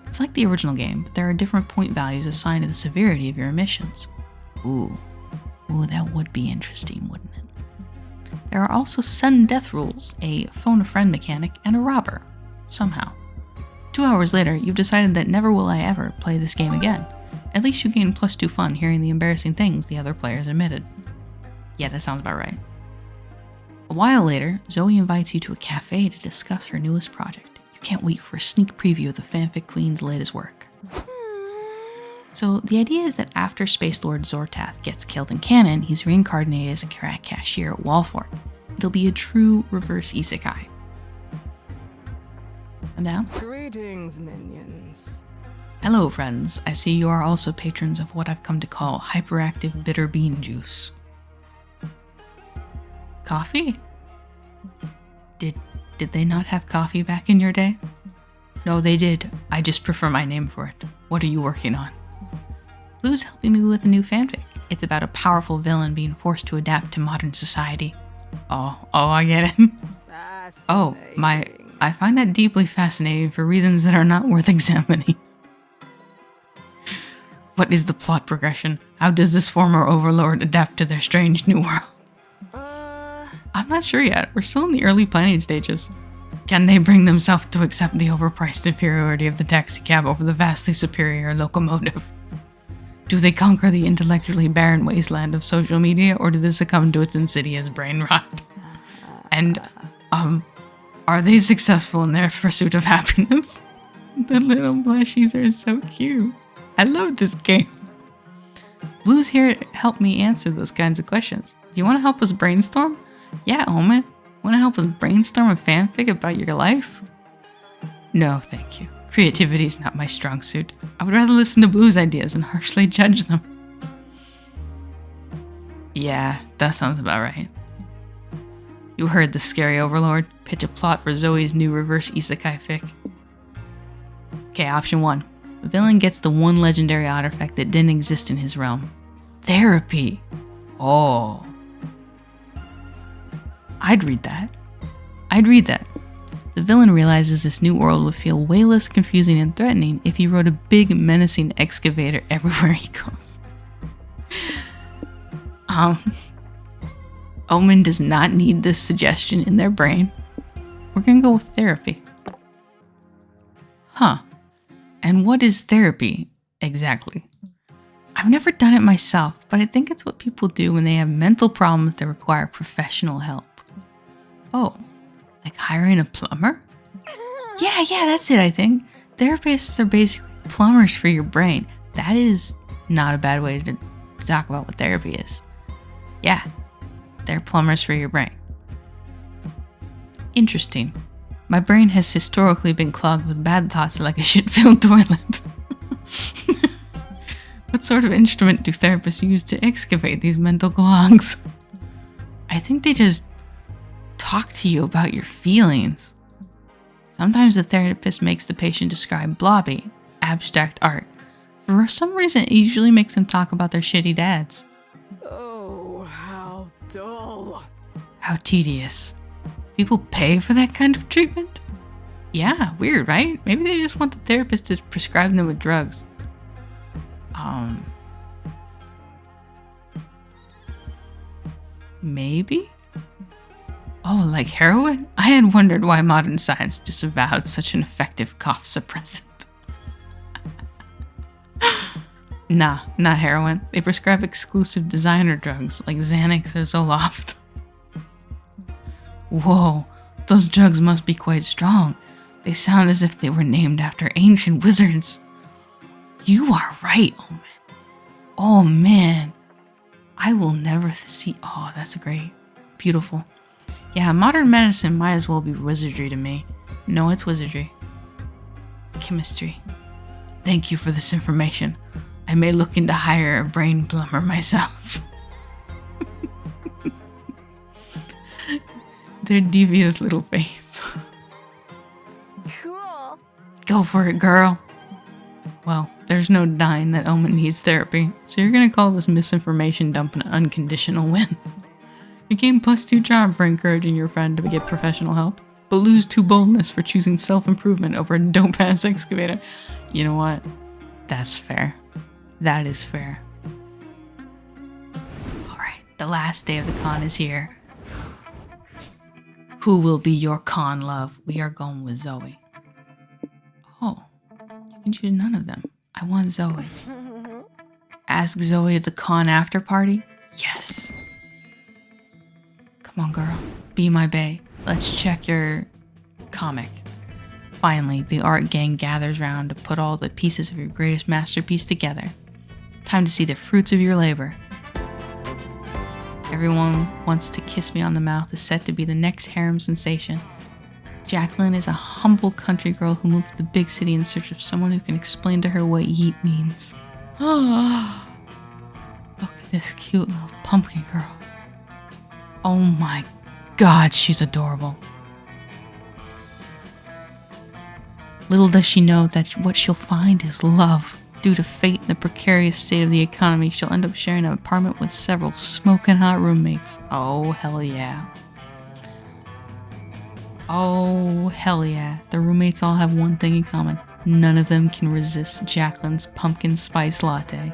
It's like the original game, but there are different point values assigned to the severity of your emissions. Ooh, that would be interesting, wouldn't it? There are also sudden death rules, a phone-a-friend mechanic, and a robber. Somehow. 2 hours later, you've decided that never will I ever play this game again. At least you gain +2 fun hearing the embarrassing things the other players admitted. Yeah, that sounds about right. A while later, Zoe invites you to a cafe to discuss her newest project. You can't wait for a sneak preview of the fanfic queen's latest work. So the idea is that after Space Lord Zortath gets killed in canon, he's reincarnated as a cashier at Wallfort. It'll be a true reverse isekai. I'm down. Greetings, minions. Hello, friends. I see you are also patrons of what I've come to call hyperactive bitter bean juice. Coffee? Did they not have coffee back in your day? No, they did. I just prefer my name for it. What are you working on? Blue's helping me with a new fanfic. It's about a powerful villain being forced to adapt to modern society. Oh, I get it. Oh, I find that deeply fascinating for reasons that are not worth examining. What is the plot progression? How does this former overlord adapt to their strange new world? I'm not sure yet. We're still in the early planning stages. Can they bring themselves to accept the overpriced inferiority of the taxicab over the vastly superior locomotive? Do they conquer the intellectually barren wasteland of social media, or do they succumb to its insidious brain rot? And, are they successful in their pursuit of happiness? The little plushies are so cute. I love this game. Blue's here to help me answer those kinds of questions. Do you want to help us brainstorm? Yeah, Omen. Want to help us brainstorm a fanfic about your life? No, thank you. Creativity is not my strong suit. I would rather listen to Blue's ideas and harshly judge them. Yeah, that sounds about right. You heard the scary overlord. Pitch a plot for Zoe's new reverse isekai fic. Okay, option 1. The villain gets the one legendary artifact that didn't exist in his realm. Therapy. Oh. I'd read that. The villain realizes this new world would feel way less confusing and threatening if he rode a big menacing excavator everywhere he goes. Omen does not need this suggestion in their brain. We're gonna go with therapy. Huh. And what is therapy exactly? I've never done it myself, but I think it's what people do when they have mental problems that require professional help. Oh, like hiring a plumber? Yeah, that's it, I think. Therapists are basically plumbers for your brain. That is not a bad way to talk about what therapy is. Yeah, they're plumbers for your brain. Interesting. My brain has historically been clogged with bad thoughts like a shit-filled toilet. What sort of instrument do therapists use to excavate these mental clogs? I think they just talk to you about your feelings. Sometimes the therapist makes the patient describe blobby, abstract art. For some reason, it usually makes them talk about their shitty dads. Oh, how dull. How tedious. People pay for that kind of treatment? Yeah, weird, right? Maybe they just want the therapist to prescribe them with drugs. Maybe? Oh, like heroin? I had wondered why modern science disavowed such an effective cough suppressant. Nah, not heroin. They prescribe exclusive designer drugs like Xanax or Zoloft. Whoa, those drugs must be quite strong. They sound as if they were named after ancient wizards. You are right, oh man. Oh man. I will never see. Oh, that's great. Beautiful. Yeah, modern medicine might as well be wizardry to me. No, it's wizardry. Chemistry. Thank you for this information. I may look into hire a brain plumber myself. Their devious little face. Cool. Go for it, girl. Well, there's no denying that Omen needs therapy, so you're gonna call this misinformation dump an unconditional win. You gain +2 charm for encouraging your friend to get professional help, but lose 2 boldness for choosing self-improvement over a dope-ass excavator. You know what? That's fair. That is fair. Alright, the last day of the con is here. Who will be your con love? We are going with Zoe. Oh, you can choose none of them. I want Zoe. Ask Zoe to the con after party? Yes. Come on, girl. Be my bae. Let's check your comic. Finally, the art gang gathers round to put all the pieces of your greatest masterpiece together. Time to see the fruits of your labor. Everyone Wants to Kiss Me on the Mouth is set to be the next harem sensation. Jacqueline is a humble country girl who moved to the big city in search of someone who can explain to her what yeet means. Look at this cute little pumpkin girl. Oh my god, she's adorable. Little does she know that what she'll find is love. Due to fate and the precarious state of the economy, she'll end up sharing an apartment with several smoking hot roommates. Oh, hell yeah. Oh, hell yeah. The roommates all have one thing in common. None of them can resist Jacqueline's pumpkin spice latte.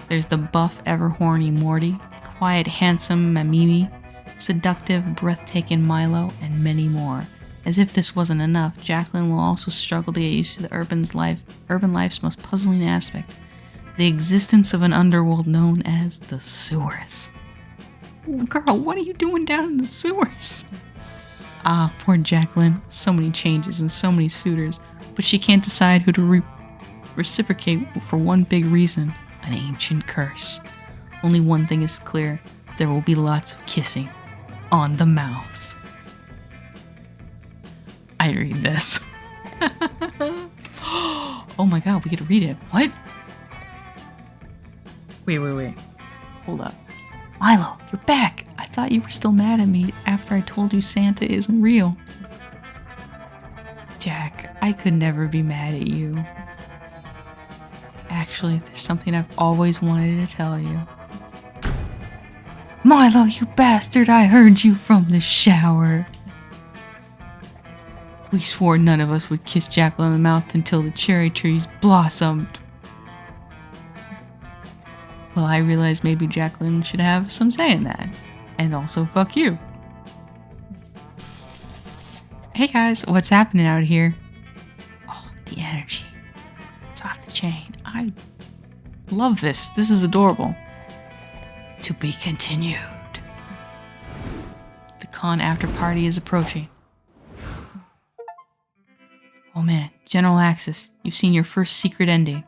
There's the buff, ever-horny Morty, quiet, handsome Mamimi, seductive, breathtaking Milo, and many more. As if this wasn't enough, Jacqueline will also struggle to get used to the urban life's most puzzling aspect, the existence of an underworld known as the sewers. Girl, what are you doing down in the sewers? Ah, poor Jacqueline. So many changes and so many suitors, but she can't decide who to reciprocate for one big reason, an ancient curse. Only one thing is clear, there will be lots of kissing on the mouth. I'd read this. Oh my god, we get to read it. What? Wait. Hold up. Milo, you're back. I thought you were still mad at me after I told you Santa isn't real. Jack, I could never be mad at you. Actually, there's something I've always wanted to tell you. Milo, you bastard, I heard you from the shower. We swore none of us would kiss Jacqueline on the mouth until the cherry trees blossomed. Well, I realized maybe Jacqueline should have some say in that. And also, fuck you. Hey guys, what's happening out here? Oh, the energy. It's off the chain. Love this. This is adorable. To be continued. The con after party is approaching. Oh man, general access. You've seen your first secret ending.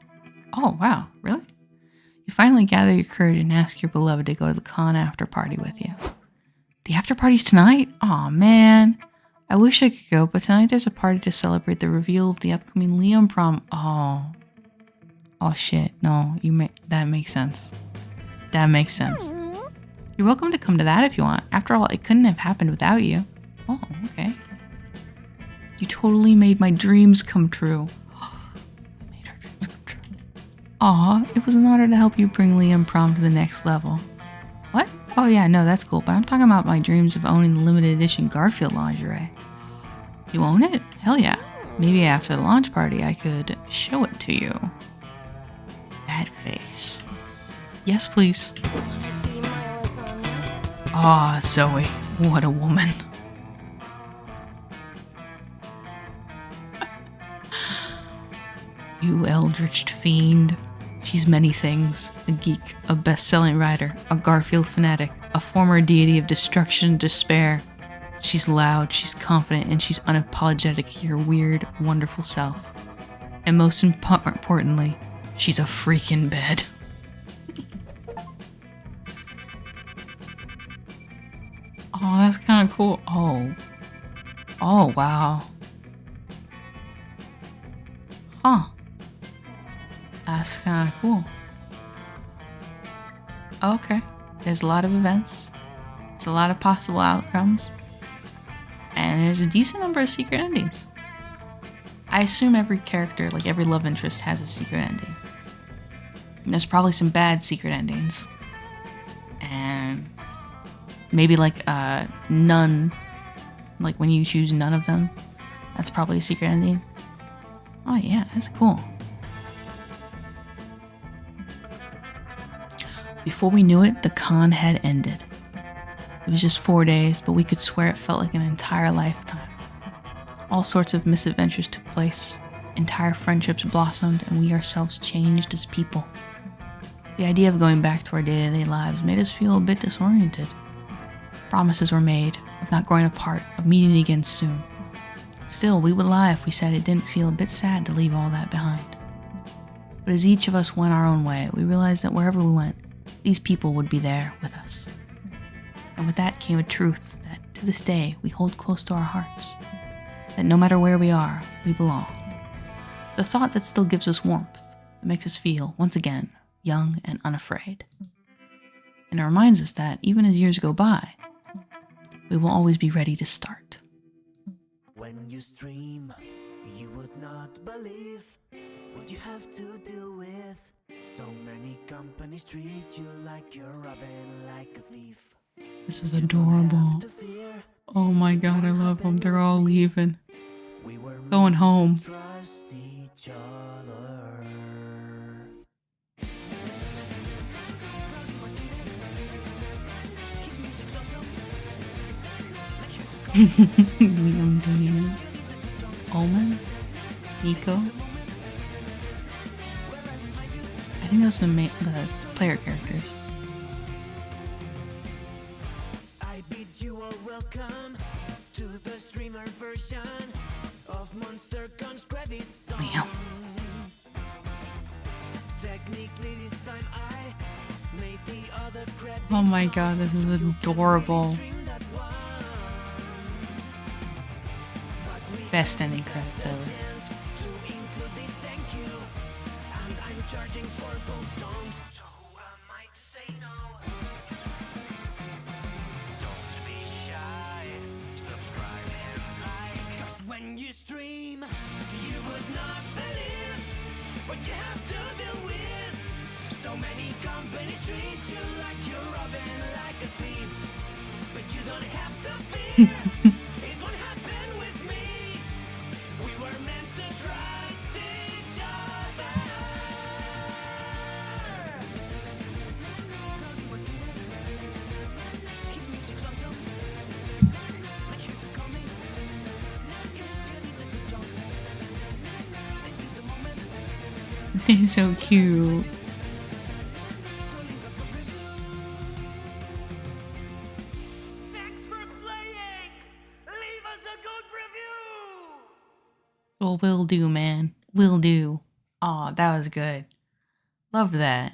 Oh wow, really? You finally gather your courage and ask your beloved to go to the con after party with you. The after party's tonight? Aw man. I wish I could go, but tonight there's a party to celebrate the reveal of the upcoming Liam Prom. Oh. Oh shit, no, that makes sense. That makes sense. You're welcome to come to that if you want. After all, it couldn't have happened without you. Oh, okay. You totally made my dreams come true. Made our dreams come true. Aw, it was an honor to help you bring Liam Prom to the next level. What? Oh yeah, no, that's cool, but I'm talking about my dreams of owning the limited edition Garfield lingerie. You own it? Hell yeah. Maybe after the launch party I could show it to you. That face. Yes, please. Ah, Zoe, what a woman. You eldritch fiend. She's many things. A geek, a best-selling writer, a Garfield fanatic, a former deity of destruction and despair. She's loud, she's confident, and she's unapologetic, your weird, wonderful self. And most importantly, she's a freak in bed. Oh, that's kind of cool. Oh. Oh, wow. Huh. That's kind of cool. Okay. There's a lot of events. There's a lot of possible outcomes. And there's a decent number of secret endings. I assume every character, like every love interest, has a secret ending. And there's probably some bad secret endings. And maybe like none. Like when you choose none of them, that's probably a secret ending. Oh yeah, that's cool. Before we knew it, the con had ended. It was just 4 days, but we could swear it felt like an entire lifetime. All sorts of misadventures took place, entire friendships blossomed, and we ourselves changed as people. The idea of going back to our day-to-day lives made us feel a bit disoriented. Promises were made of not growing apart, of meeting again soon. Still, we would lie if we said it didn't feel a bit sad to leave all that behind. But as each of us went our own way, we realized that wherever we went, these people would be there with us. And with that came a truth that, to this day, we hold close to our hearts. That no matter where we are, we belong. The thought that still gives us warmth, that makes us feel, once again, young and unafraid. And it reminds us that, even as years go by, we will always be ready to start. When you stream, you would not believe what you have to deal with. So many companies treat you like you're robbing like a thief. This is adorable. Oh my god, I love them. They're all leaving. Going home. Trust each other. Liam, Damien, Omen, Nico. I think those are the player characters. I bid you all welcome to the streamer version of Monster Gun's credit song. Liam. Technically this time I made the other credit. Oh my god, this is adorable. Best ending credits ever. When you stream, you would not believe what you have to deal with. So many companies treat you like you're robbing like a thief. But you don't have to fear. It won't happen with me. We were meant to trust each other. His music's awesome. Make sure to call me. They're so cute. Well, will do, man. Will do. Aw, that was good. Loved that.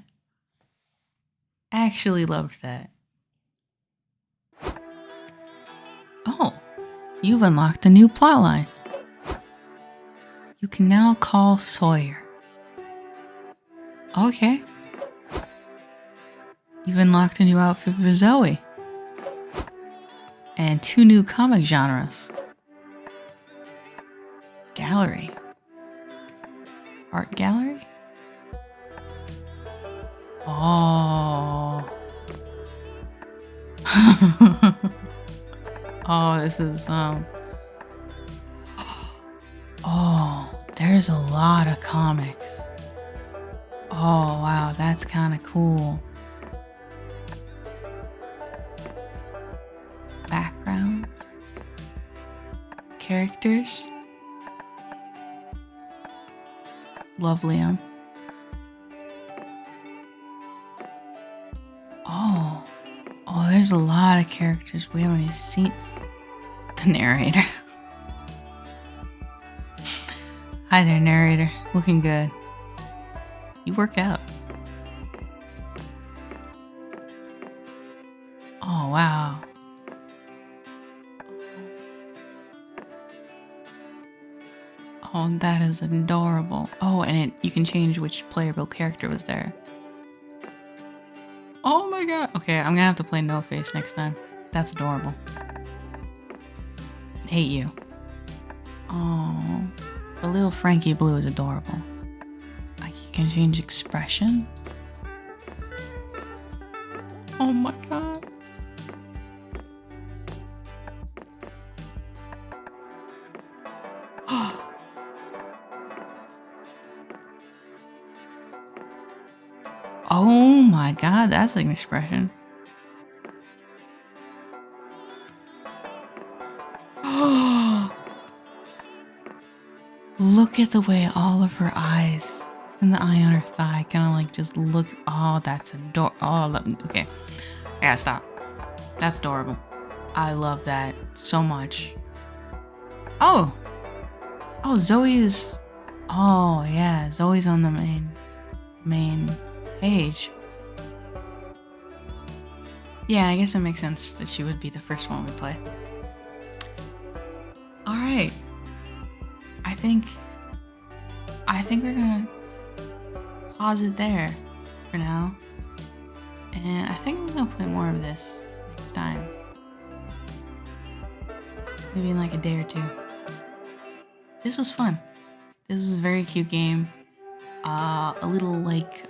Actually loved that. Oh, you've unlocked a new plotline. You can now call Sawyer. Okay. You've unlocked a new outfit for Zoe. And 2 new comic genres. Gallery. Art gallery? Oh. Oh, this is oh, there's a lot of comics. Oh, wow, that's kind of cool. Backgrounds. Characters. Lovely. Oh. Oh, there's a lot of characters we haven't even seen. The narrator. Hi there, narrator. Looking good. You work out. Oh, wow. Oh, that is adorable. Oh, and you can change which playable character was there. Oh my god. Okay, I'm gonna have to play No Face next time. That's adorable. Hate you. Oh, the little Frankie Blue is adorable. Like, you can change expression. Oh my god. Oh my god, that's an expression. Look at the way all of her eyes and the eye on her thigh kind of like just look. Oh, that's adorable. Oh, okay. I gotta stop. That's adorable. I love that so much. Oh. Oh, Zoe's. Oh, yeah. Zoe's on the main page. Yeah, I guess it makes sense that she would be the first one we play. Alright. I think we're gonna pause it there for now. And I think we're gonna play more of this next time. Maybe in like a day or 2. This was fun. This is a very cute game. A little like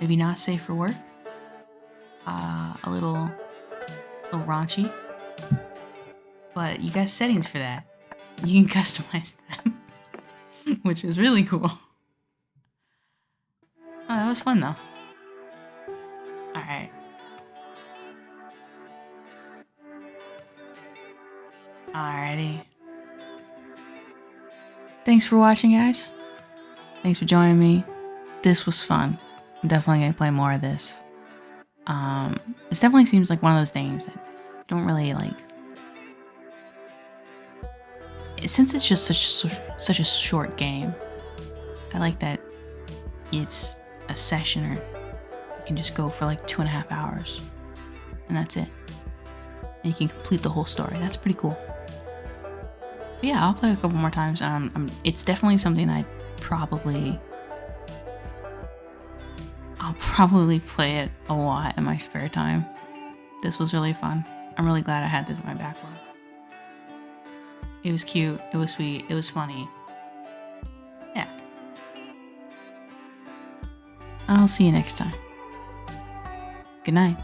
maybe not safe for work. A little raunchy. But you got settings for that. You can customize them. Which is really cool. Oh, that was fun though. Alright. Alrighty. Thanks for watching, guys. Thanks for joining me. This was fun. I'm definitely gonna play more of this. This definitely seems like one of those things that don't really like. Since it's just such a short game, I like that it's a session, or you can just go for like 2.5 hours, and that's it. And you can complete the whole story. That's pretty cool. But yeah, I'll play a couple more times. It's definitely something I'll probably play it a lot in my spare time. This was really fun. I'm really glad I had this in my backlog. It was cute, it was sweet, it was funny. Yeah. I'll see you next time. Good night.